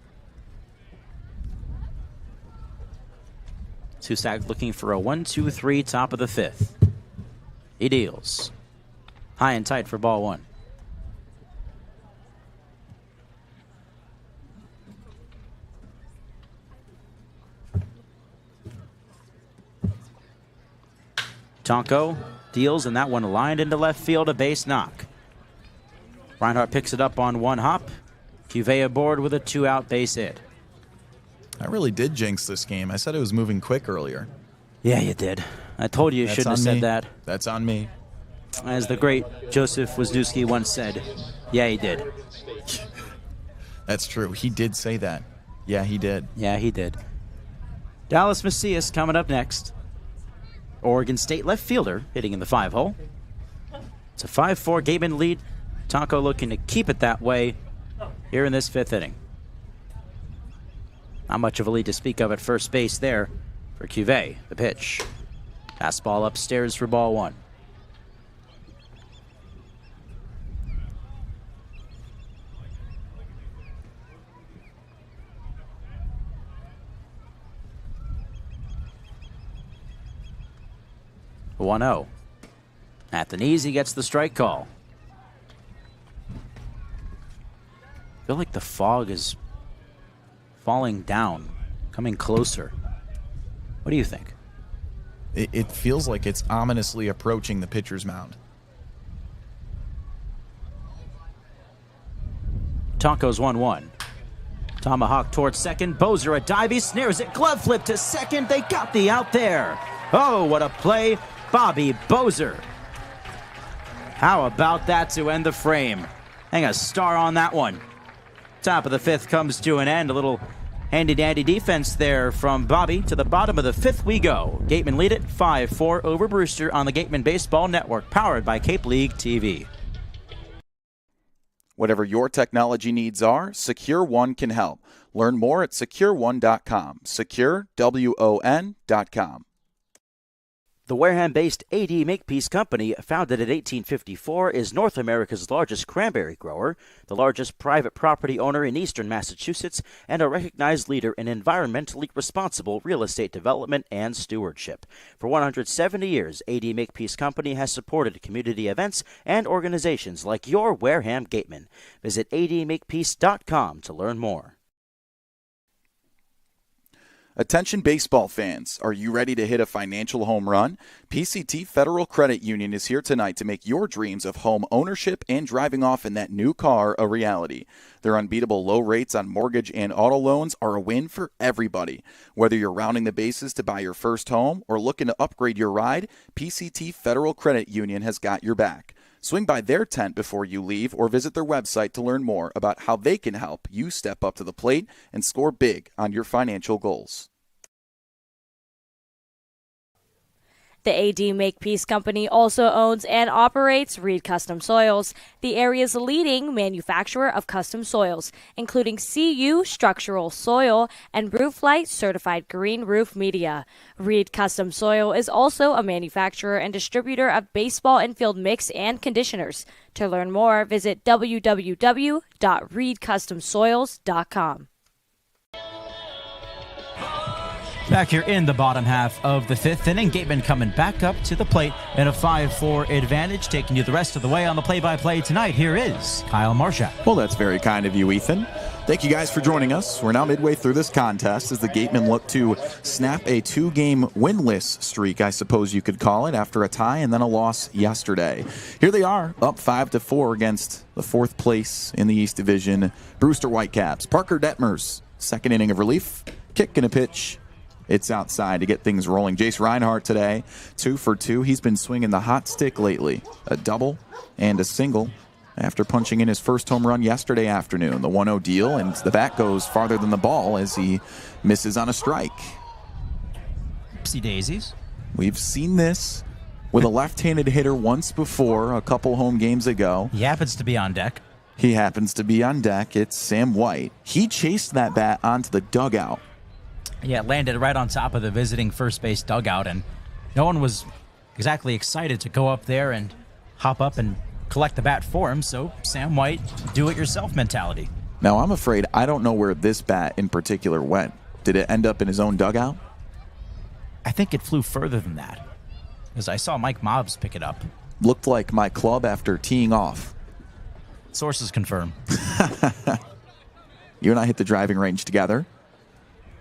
Susak looking for a 1-2-3 top of the 5th. He deals. High and tight for ball 1. Tonko deals, and that one lined into left field, a base knock. Reinhardt picks it up on one hop. Cuvée aboard with a 2-out base hit. I really did jinx this game. I said it was moving quick earlier. Yeah, you did. I told you That's shouldn't have on said me. that. That's on me. As the great Joseph Wisniewski once said, yeah, he did. That's true. He did say that. Yeah, he did. Yeah, he did. Dallas Macias coming up next. Oregon State left fielder hitting in the 5-hole. It's a 5-4 Gatemen lead. Taco looking to keep it that way here in this 5th inning. Not much of a lead to speak of at first base there for Cuvée. The pitch. Fastball upstairs for ball 1. The 1-0. At the knees, he gets the strike call. I feel like the fog is falling down, coming closer. What do you think? It feels like it's ominously approaching the pitcher's mound. Taco's 1-1. Tomahawk towards second. Bozer a dive. He snares it. Glove flip to second. They got the out there. Oh, what a play. Bobby Bozer. How about that to end the frame? Hang a star on that one. Top of the 5th comes to an end. A little handy-dandy defense there from Bobby. To the bottom of the 5th we go. Gatemen lead it 5-4 over Brewster on the Gatemen Baseball Network, powered by Cape League TV. Whatever your technology needs are, Secure One can help. Learn more at SecureOne.com. SecureWON.com. The Wareham-based AD Makepeace Company, founded in 1854, is North America's largest cranberry grower, the largest private property owner in eastern Massachusetts, and a recognized leader in environmentally responsible real estate development and stewardship. For 170 years, AD Makepeace Company has supported community events and organizations like your Wareham Gatemen. Visit admakepeace.com to learn more. Attention baseball fans, are you ready to hit a financial home run? PCT Federal Credit Union is here tonight to make your dreams of home ownership and driving off in that new car a reality. Their unbeatable low rates on mortgage and auto loans are a win for everybody. Whether you're rounding the bases to buy your first home or looking to upgrade your ride, PCT Federal Credit Union has got your back. Swing by their tent before you leave or visit their website to learn more about how they can help you step up to the plate and score big on your financial goals. The AD Makepeace Company also owns and operates Reed Custom Soils, the area's leading manufacturer of custom soils, including CU structural soil and Rooflight certified green roof media. Reed Custom Soil is also a manufacturer and distributor of baseball infield mix and conditioners. To learn more, visit www.reedcustomsoils.com. Back here in the bottom half of the 5th inning, Gatemen coming back up to the plate in a 5-4 advantage. Taking you the rest of the way on the play-by-play tonight, here is Kyle Marchak. Well, that's very kind of you, Ethan. Thank you guys for joining us. We're now midway through this contest as the Gatemen look to snap a 2-game winless streak, I suppose you could call it, after a tie and then a loss yesterday. Here they are, up 5-4 against the 4th place in the East Division, Brewster Whitecaps. Parker Detmers, 2nd inning of relief, kick and a pitch. It's outside to get things rolling. Jace Reinhardt today, 2 for 2. He's been swinging the hot stick lately. A double and a single after punching in his first home run yesterday afternoon. The 1-0 deal, and the bat goes farther than the ball as he misses on a strike. Oopsie daisies. We've seen this with a left-handed hitter once before, a couple home games ago. He happens to be on deck. He happens to be on deck. It's Sam White. He chased that bat onto the dugout. Yeah, it landed right on top of the visiting first base dugout, and no one was exactly excited to go up there and hop up and collect the bat for him, so Sam White, do-it-yourself mentality. Now, I'm afraid I don't know where this bat in particular went. Did it end up in his own dugout? I think it flew further than that, because I saw Mike Mobbs pick it up. Looked like my club after teeing off. Sources confirm. You and I hit the driving range together.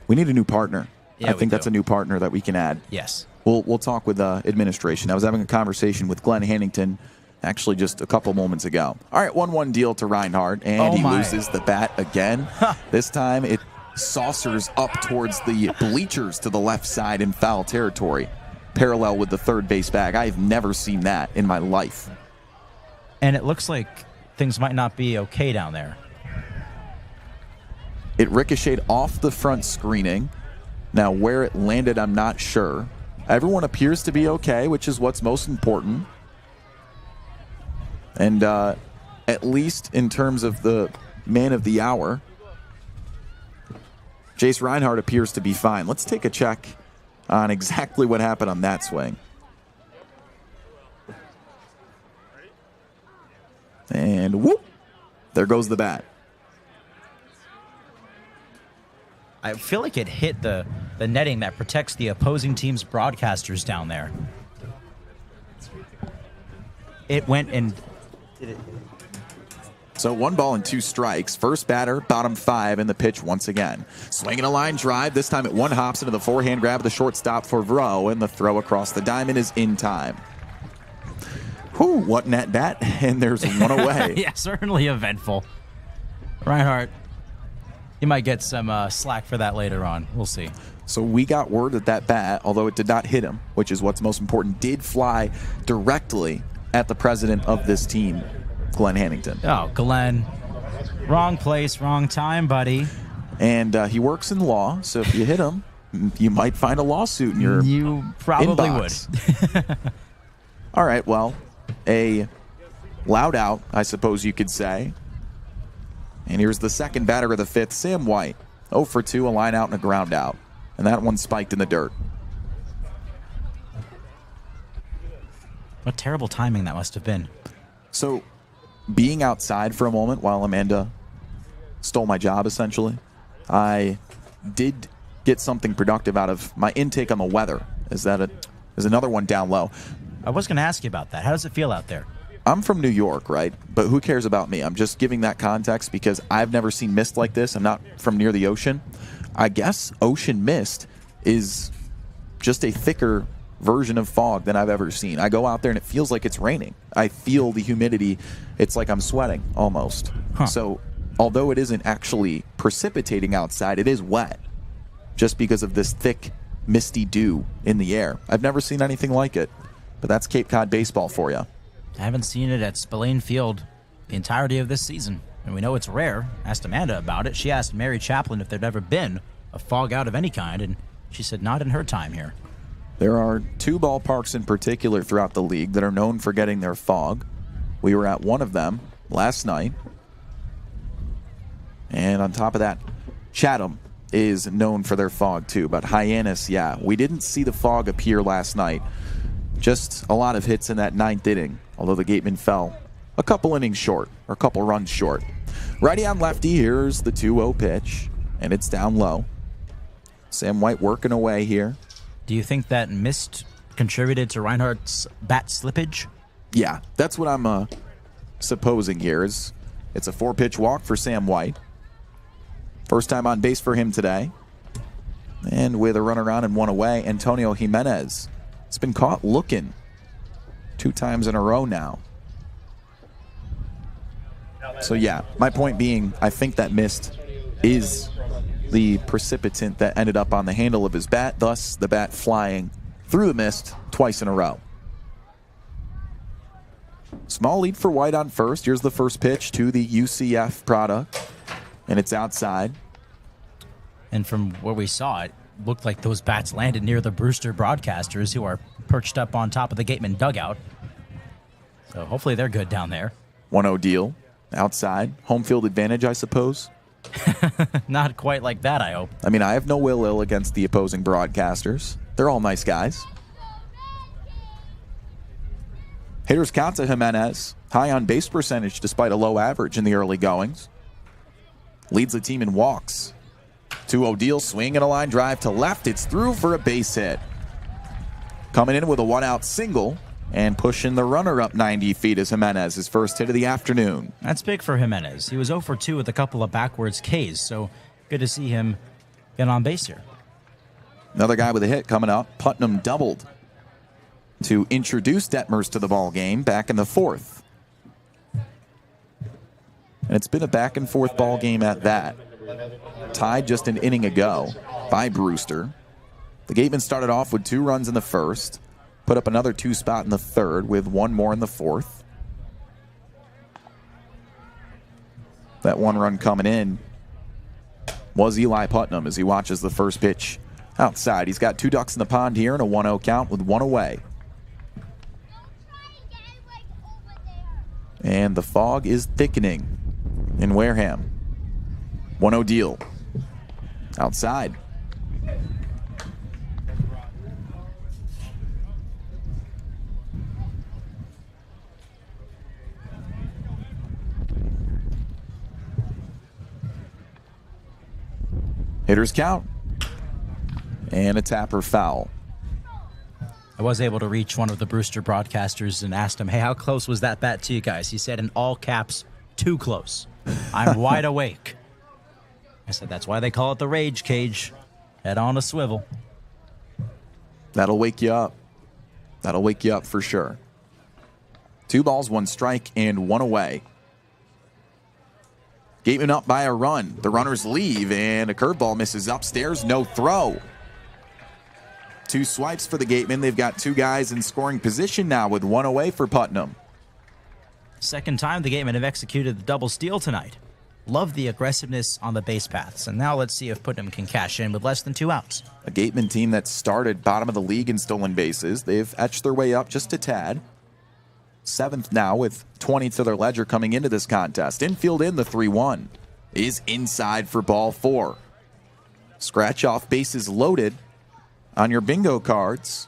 We need a new partner. Yeah, I think that's a new partner that we can add. Yes. We'll talk with administration. I was having a conversation with Glenn Hannington actually just a couple moments ago. All right, 1-1 deal to Reinhardt, and he loses the bat again. This time it saucers up towards the bleachers to the left side in foul territory. parallel with the third base bag. I've never seen that in my life. And it looks like things might not be okay down there. It ricocheted off the front screening. Now, where it landed, I'm not sure. Everyone appears to be okay, which is what's most important. And at least in terms of the man of the hour, Jace Reinhardt appears to be fine. Let's take a check on exactly what happened on that swing. And whoop, there goes the bat. I feel like it hit the netting that protects the opposing team's broadcasters down there. It went and did it. So 1 ball and 2 strikes. First batter, bottom 5, and the pitch once again. Swinging a line drive. This time it one hops into the forehand grab of the shortstop for Vro, and the throw across the diamond is in time. Whew, what net bat, and there's one away. Yeah, certainly eventful. Reinhardt, you might get some slack for that later on. We'll see. So we got word that that bat, although it did not hit him, which is what's most important, did fly directly at the president of this team, Glenn Hannington. Oh, Glenn. Wrong place, wrong time, buddy. And he works in law, so if you hit him, you might find a lawsuit in your You probably inbox. would. All right, well, a loud out, I suppose you could say. And here's the second batter of the fifth, Sam White. 0 for 2, a line out and a ground out. And that one spiked in the dirt. What terrible timing that must have been. So, being outside for a moment while Amanda stole my job, essentially, I did get something productive out of my intake on the weather. Is another one down low. I was going to ask you about that. How does it feel out there? I'm from New York, right? But who cares about me? I'm just giving that context because I've never seen mist like this. I'm not from near the ocean. I guess ocean mist is just a thicker version of fog than I've ever seen. I go out there and it feels like it's raining. I feel the humidity. It's like I'm sweating almost. So although it isn't actually precipitating outside, it is wet just because of this thick, misty dew in the air. I've never seen anything like it. But that's Cape Cod baseball for you. I haven't seen it at Spillane Field the entirety of this season. And we know it's rare. Asked Amanda about it. She asked Mary Chaplin if there'd ever been a fog out of any kind, and she said not in her time here. There are 2 ballparks in particular throughout the league that are known for getting their fog. We were at one of them last night. And on top of that, Chatham is known for their fog too. But Hyannis, yeah, we didn't see the fog appear last night. Just a lot of hits in that 9th inning, although the Gatemen fell a couple innings short, or a couple runs short. Righty on lefty, here's the 2-0 pitch, and it's down low. Sam White working away here. Do you think that mist contributed to Reinhardt's bat slippage? Yeah, that's what I'm supposing here. It's a 4-pitch walk for Sam White. First time on base for him today. And with a run around and one away, Antonio Jimenez. It's been caught looking 2 times in a row now. So yeah, my point being, I think that mist is the precipitant that ended up on the handle of his bat, thus the bat flying through the mist twice in a row. Small lead for White on first. Here's the first pitch to the UCF product, and it's outside. And from where we saw it, looked like those bats landed near the Brewster broadcasters who are perched up on top of the Gatemen dugout. So hopefully they're good down there. 1-0 deal. Outside. Home field advantage, I suppose. Not quite like that, I hope. I mean, I have no ill against the opposing broadcasters. They're all nice guys. Hitters count to Jimenez. High on base percentage despite a low average in the early goings. Leads the team in walks. 2-0 deal, swing and a line drive to left. It's through for a base hit. Coming in with a 1-out single and pushing the runner up 90 feet is Jimenez, his first hit of the afternoon. That's big for Jimenez. He was 0 for 2 with a couple of backwards Ks, so good to see him get on base here. Another guy with a hit coming up. Putnam doubled to introduce Detmers to the ball game back in the 4th. And it's been a back and forth ball game at that. Tied just an inning ago by Brewster. The Gatemen started off with 2 runs in the first. Put up another 2 spot in the third with one more in the fourth. That 1 run coming in was Eli Putnam as he watches the first pitch outside. He's got 2 ducks in the pond here and a 1-0 count with 1 away. And the fog is thickening in Wareham. 1-0 deal. Outside. Hitters count. And a tapper foul. I was able to reach one of the Brewster broadcasters and asked him, hey, how close was that bat to you guys? He said in all caps, too close. I'm wide awake. I said, that's why they call it the rage cage. Head on a swivel. That'll wake you up. That'll wake you up for sure. 2 balls, 1 strike, and 1 away. Gatemen up by a run. The runners leave, and a curveball misses upstairs. No throw. 2 swipes for the Gatemen. They've got 2 guys in scoring position now with 1 away for Putnam. Second time the Gatemen have executed the double steal tonight. Love the aggressiveness on the base paths. And now let's see if Putnam can cash in with less than 2 outs. A Gatemen team that started bottom of the league in stolen bases. They've etched their way up just a tad. 7th now with 20 to their ledger coming into this contest. Infield in the 3-1 is inside for ball 4. Scratch off, bases loaded on your bingo cards.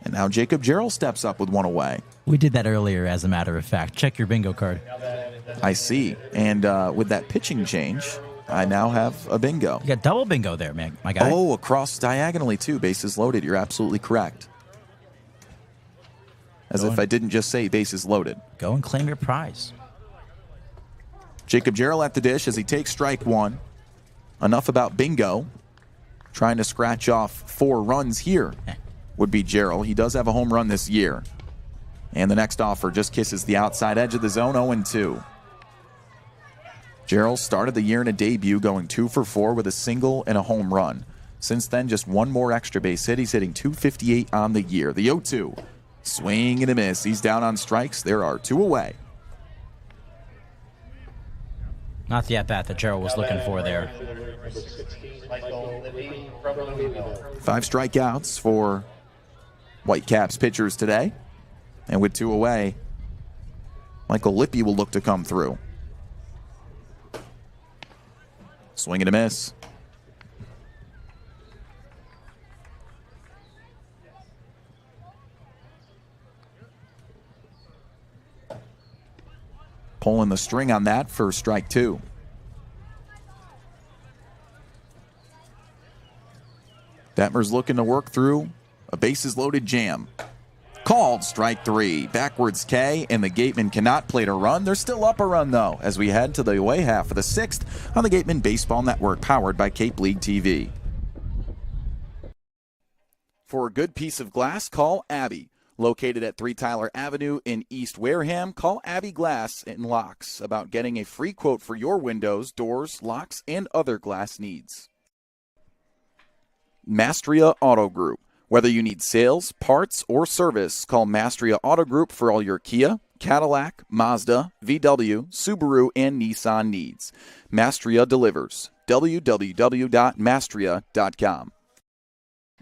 And now Jacob Jarrell steps up with 1 away. We did that earlier, as a matter of fact. Check your bingo card. I see. And with that pitching change, I now have a bingo. You got double bingo there, man, my guy. Oh, across diagonally, too. Bases loaded. You're absolutely correct. As if I didn't just say bases loaded. Go and claim your prize. Jacob Jarrell at the dish as he takes strike 1. Enough about bingo. Trying to scratch off 4 runs here would be Jarrell. He does have a home run this year. And the next offer just kisses the outside edge of the zone, 0-2. Jarrell started the year in a debut going 2 for 4 with a single and a home run. Since then, just 1 more extra base hit. He's hitting .258 on the year. The 0-2. Swing and a miss. He's down on strikes. There are 2 away. Not the at-bat that Jarrell was looking for there. 5 strikeouts for Whitecaps pitchers today. And with 2 away, Michael Lippy will look to come through. Swing and a miss. Pulling the string on that for strike 2. Detmer's looking to work through a bases-loaded jam. Called strike 3. Backwards K, and the Gatemen cannot plate a run. They're still up a run, though, as we head to the away half of the 6th on the Gatemen Baseball Network, powered by Cape League TV. For a good piece of glass, call Eibe. Located at 3 Tyler Avenue in East Wareham, call Eibe Glass and Locks about getting a free quote for your windows, doors, locks, and other glass needs. Mastria Auto Group. Whether you need sales, parts, or service, call Mastria Auto Group for all your Kia, Cadillac, Mazda, VW, Subaru, and Nissan needs. Mastria delivers. www.mastria.com.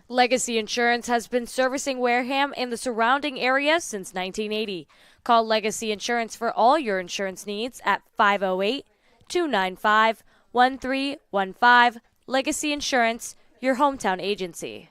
Legacy Insurance has been servicing Wareham and the surrounding area since 1980. Call Legacy Insurance for all your insurance needs at 508-295-1315. Legacy Insurance, your hometown agency.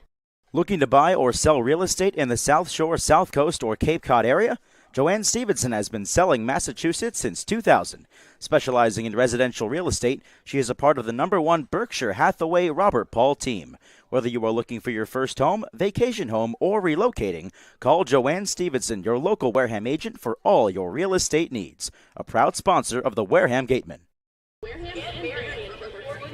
Looking to buy or sell real estate in the South Shore, South Coast, or Cape Cod area? Joanne Stevenson has been selling Massachusetts since 2000. Specializing in residential real estate, she is a part of the #1 Berkshire Hathaway Robert Paul team. Whether you are looking for your first home, vacation home, or relocating, call Joanne Stevenson, your local Wareham agent, for all your real estate needs. A proud sponsor of the Wareham Gatemen.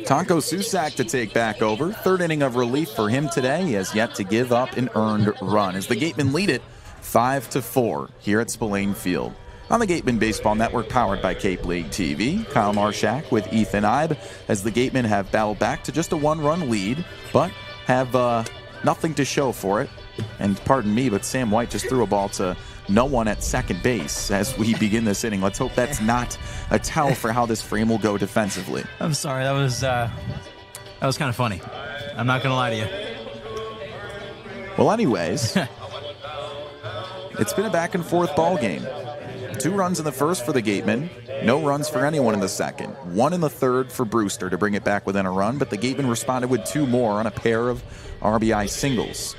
Tonko Susak to take back over. 3rd inning of relief for him today. He has yet to give up an earned run as the Gatemen lead it 5-4 here at Spillane Field. On the Gatemen Baseball Network, powered by Cape League TV, Kyle Marchak with Ethan Eibe as the Gatemen have battled back to just a 1-run lead, but have nothing to show for it And pardon me, but Sam White just threw a ball to no one at second base as we begin this inning. Let's hope that's not a tell for how this frame will go defensively. I'm sorry, that was kind of funny. I'm not going to lie to you. Well, anyways, it's been a back and forth ball game. 2 runs in the first for the Gatemen, no runs for anyone in the second. 1 in the third for Brewster to bring it back within a run, but the Gatemen responded with 2 more on a pair of RBI singles.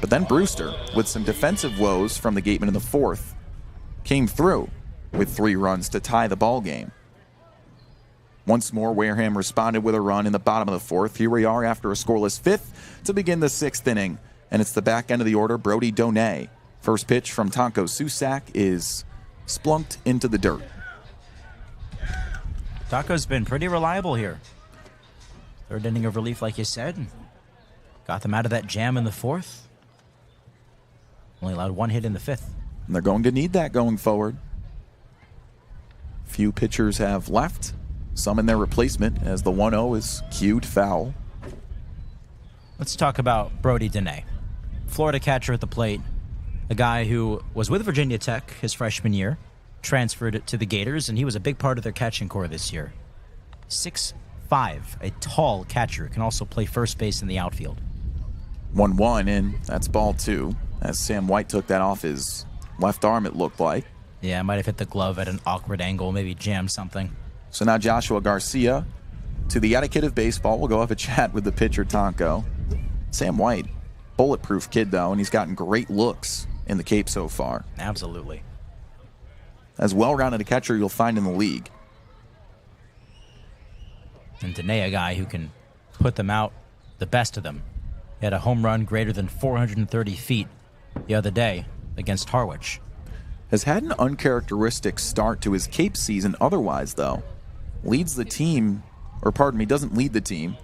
But then Brewster, with some defensive woes from the Gatemen in the fourth, came through with 3 runs to tie the ball game. Once more, Wareham responded with a run in the bottom of the fourth. Here we are after a scoreless fifth to begin the 6th inning. And it's the back end of the order, Brody Donay. First pitch from Tonko Susak is splunked into the dirt. Taco's been pretty reliable here. 3rd inning of relief, like you said. Got them out of that jam in the 4th. Only allowed 1 hit in the 5th. And they're going to need that going forward. Few pitchers have left. Some in their replacement as the 1-0 is cued foul. Let's talk about Brody Donay. Florida catcher at the plate. A guy who was with Virginia Tech his freshman year. Transferred to the Gators, and he was a big part of their catching core this year. 6'5", a tall catcher, can also play first base in the outfield. 1-1, and that's ball 2. As Sam White took that off his left arm, it looked like. Yeah, might have hit the glove at an awkward angle, maybe jammed something. So now Joshua Garcia, to the etiquette of baseball, will go have a chat with the pitcher, Tonko. Sam White, bulletproof kid, though, and he's gotten great looks in the Cape so far. Absolutely. As well-rounded a catcher you'll find in the league. And Donay, a guy who can put them out, the best of them. He had a home run greater than 430 feet the other day against Harwich. Has had an uncharacteristic start to his Cape season otherwise, though. Leads the team, or pardon me, doesn't lead the team,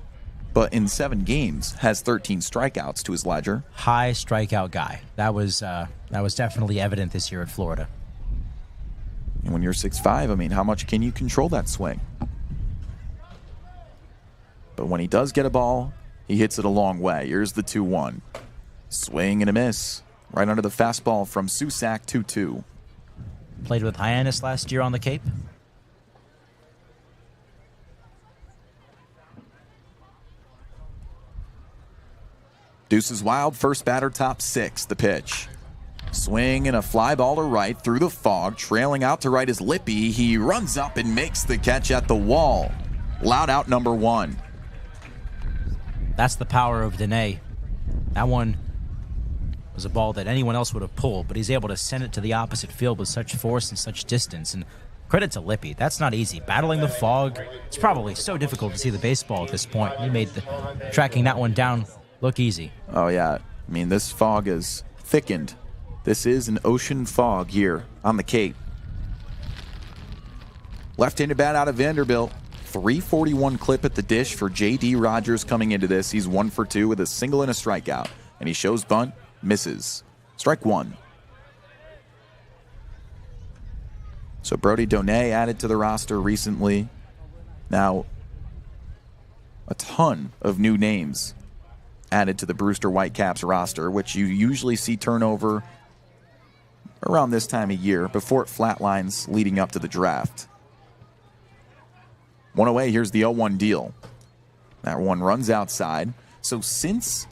but in 7 games has 13 strikeouts to his ledger. High strikeout guy. That was definitely evident this year at Florida. And when you're 6'5", I mean, how much can you control that swing? But when he does get a ball, he hits it a long way. Here's the 2-1. Swing and a miss. Right under the fastball from Susak, 2-2. Played with Hyannis last year on the Cape. Deuces wild, first batter, top 6, the pitch. Swing and a fly ball to right through the fog. Trailing out to right is Lippy. He runs up and makes the catch at the wall. Loud out number 1. That's the power of Donay. That one was a ball that anyone else would have pulled, but he's able to send it to the opposite field with such force and such distance. And credit to Lippy. That's not easy. Battling the fog, it's probably so difficult to see the baseball at this point. He made tracking that one down look easy. Oh, yeah. I mean, this fog is thickened. This is an ocean fog here on the Cape. Left-handed bat out of Vanderbilt. 341 clip at the dish for J.D. Rogers coming into this. He's 1 for 2 with a single and a strikeout. And he shows bunt, misses. Strike 1. So Brody Donay added to the roster recently. Now, a ton of new names added to the Brewster Whitecaps roster, which you usually see turnover around this time of year before it flatlines leading up to the draft. 1 away, here's the 0-1 deal. That one runs outside. So since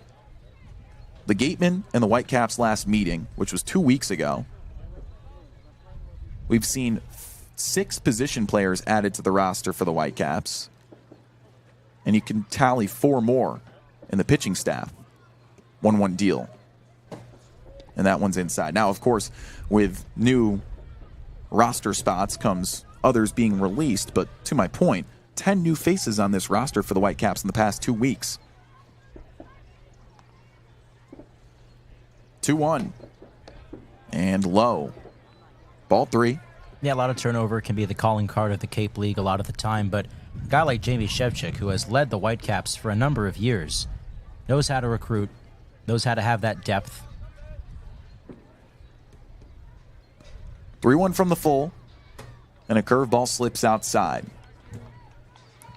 the Gatemen and the Whitecaps last meeting, which was 2 weeks ago, we've seen 6 position players added to the roster for the Whitecaps. And you can tally 4 more in the pitching staff. 1-1 deal. And that one's inside. Now, of course, with new roster spots comes others being released. But to my point, 10 new faces on this roster for the Whitecaps in the past 2 weeks. 2-1. And low. Ball 3. Yeah, a lot of turnover can be the calling card of the Cape League a lot of the time, but a guy like Jamie Shevchik, who has led the Whitecaps for a number of years, knows how to recruit, knows how to have that depth. 3-1 from the full, and a curveball slips outside.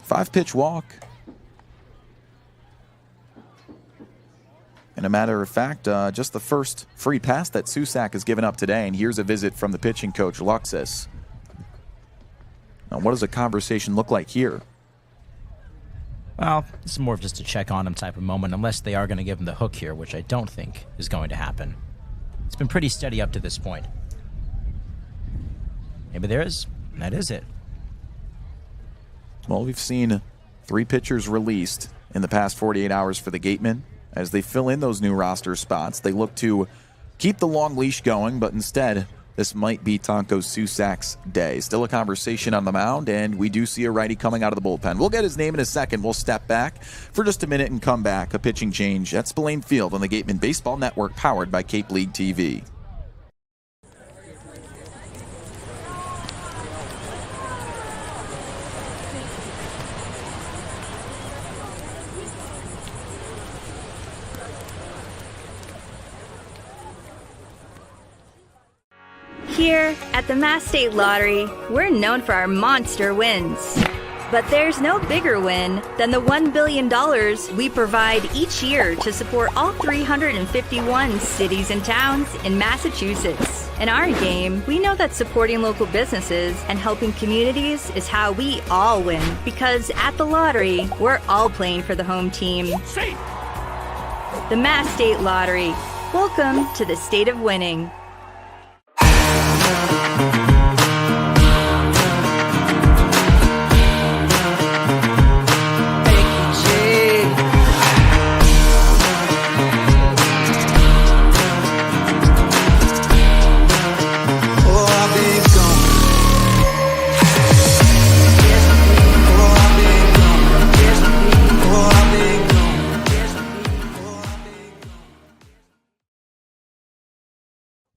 5-pitch walk. And And a matter of fact, just the first free pass that Susak has given up today. And here's a visit from the pitching coach, Luxus. Now, what does a conversation look like here? Well, this is more of just a check on him type of moment, unless they are going to give him the hook here, which I don't think is going to happen. It's been pretty steady up to this point. Maybe there is. That is it. Well, we've seen 3 pitchers released in the past 48 hours for the Gatemen. As they fill in those new roster spots, they look to keep the long leash going, but instead, this might be Tonko Susak's day. Still a conversation on the mound, and we do see a righty coming out of the bullpen. We'll get his name in a second. We'll step back for just a minute and come back. A pitching change at Spillane Field on the Gatemen Baseball Network, powered by Cape League TV. Here at the Mass State Lottery, we're known for our monster wins. But there's no bigger win than the $1 billion we provide each year to support all 351 cities and towns in Massachusetts. In our game, we know that supporting local businesses and helping communities is how we all win. Because at the lottery, we're all playing for the home team. The Mass State Lottery. Welcome to the state of winning.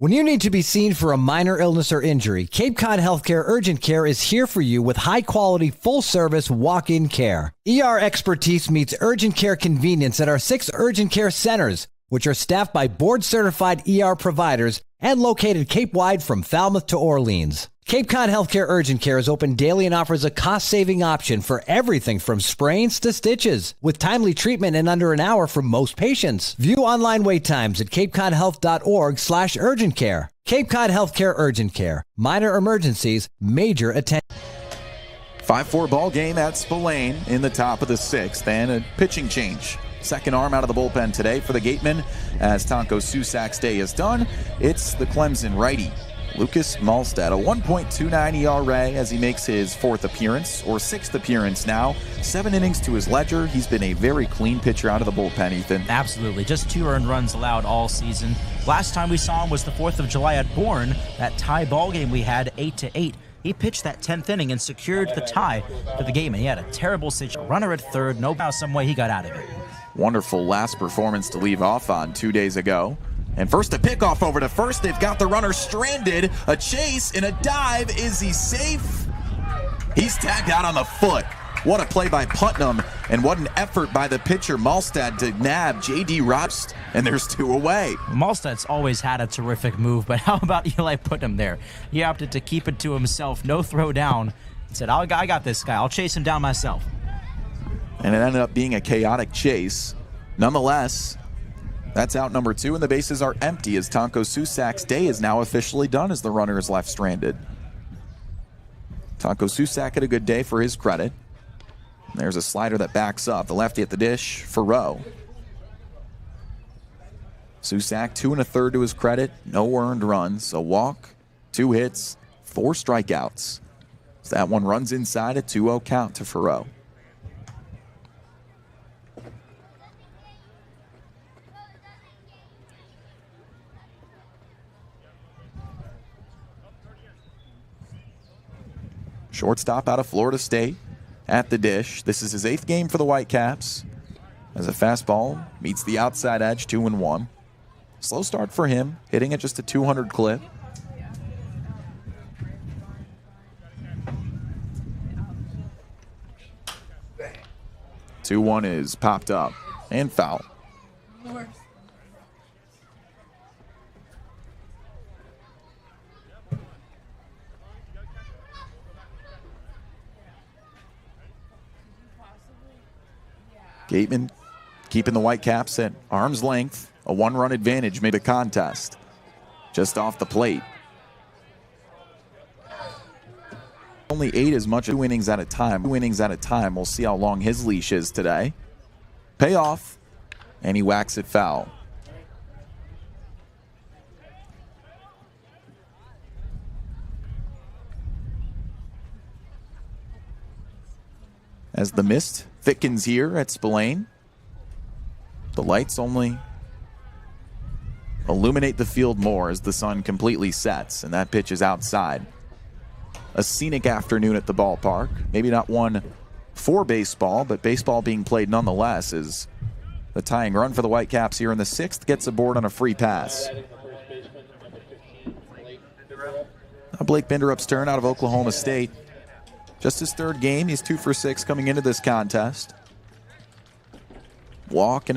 When you need to be seen for a minor illness or injury, Cape Cod Healthcare Urgent Care is here for you with high-quality, full-service walk-in care. ER expertise meets urgent care convenience at our 6 urgent care centers, which are staffed by board-certified ER providers and located Cape-wide from Falmouth to Orleans. Cape Cod Healthcare Urgent Care is open daily and offers a cost-saving option for everything from sprains to stitches, with timely treatment in under an hour for most patients. View online wait times at capecodhealth.org/urgent care. Cape Cod Healthcare Urgent Care. Minor emergencies, major attention. 5-4 ball game at Spillane in the top of the 6th, and a pitching change. Second arm out of the bullpen today for the Gatemen. As Tonko Susak's day is done, it's the Clemson righty, Lucas Malstad, a 1.29 ERA as he makes his 4th appearance, or 6th appearance now. 7 innings to his ledger. He's been a very clean pitcher out of the bullpen, Ethan. Absolutely. Just 2 earned runs allowed all season. Last time we saw him was the 4th of July at Bourne, that tie ball game we had 8-8. He pitched that 10th inning and secured the tie for the game, and he had a terrible situation. Runner at third, no how some way he got out of it. Wonderful last performance to leave off on 2 days ago. And first a pickoff over to first. They've got the runner stranded. A chase and a dive. Is he safe? He's tagged out on the foot. What a play by Putnam, and what an effort by the pitcher Malstad to nab J.D. Robst, and there's 2 away. Malstad's always had a terrific move, but how about Eli Putnam there? He opted to keep it to himself, no throw down. He said, I got this guy. I'll chase him down myself. And it ended up being a chaotic chase. Nonetheless, that's out number 2, and the bases are empty as Tonko Susak's day is now officially done as the runner is left stranded. Tonko Susak had a good day for his credit. There's a slider that backs up. The lefty at the dish for Rowe. Susak 2 1/3 to his credit. No earned runs. A walk, 2 hits, 4 strikeouts. So that one runs inside a 2-0 count to Farrow. Shortstop out of Florida State at the dish. This is his 8th game for the Whitecaps. As a fastball meets the outside edge, 2-1. Slow start for him, hitting at just a 200 clip. Two-1 is popped up and foul. Gatemen keeping the Whitecaps at arm's length A 1-run advantage made a contest. Just off the plate. Only 8 as much as 2 innings at a time. 2 innings at a time. We'll see how long his leash is today. Payoff. And he whacks it foul. As the mist thickens here at Spillane, the lights only illuminate the field more as the sun completely sets, and that pitch is outside. A scenic afternoon at the ballpark. Maybe not one for baseball, but baseball being played nonetheless as the tying run for the Whitecaps here in the 6th gets aboard on a free pass. Now Blake Binderup's turn out of Oklahoma State. Just his 3rd game. He's 2 for 6 coming into this contest. Walk and a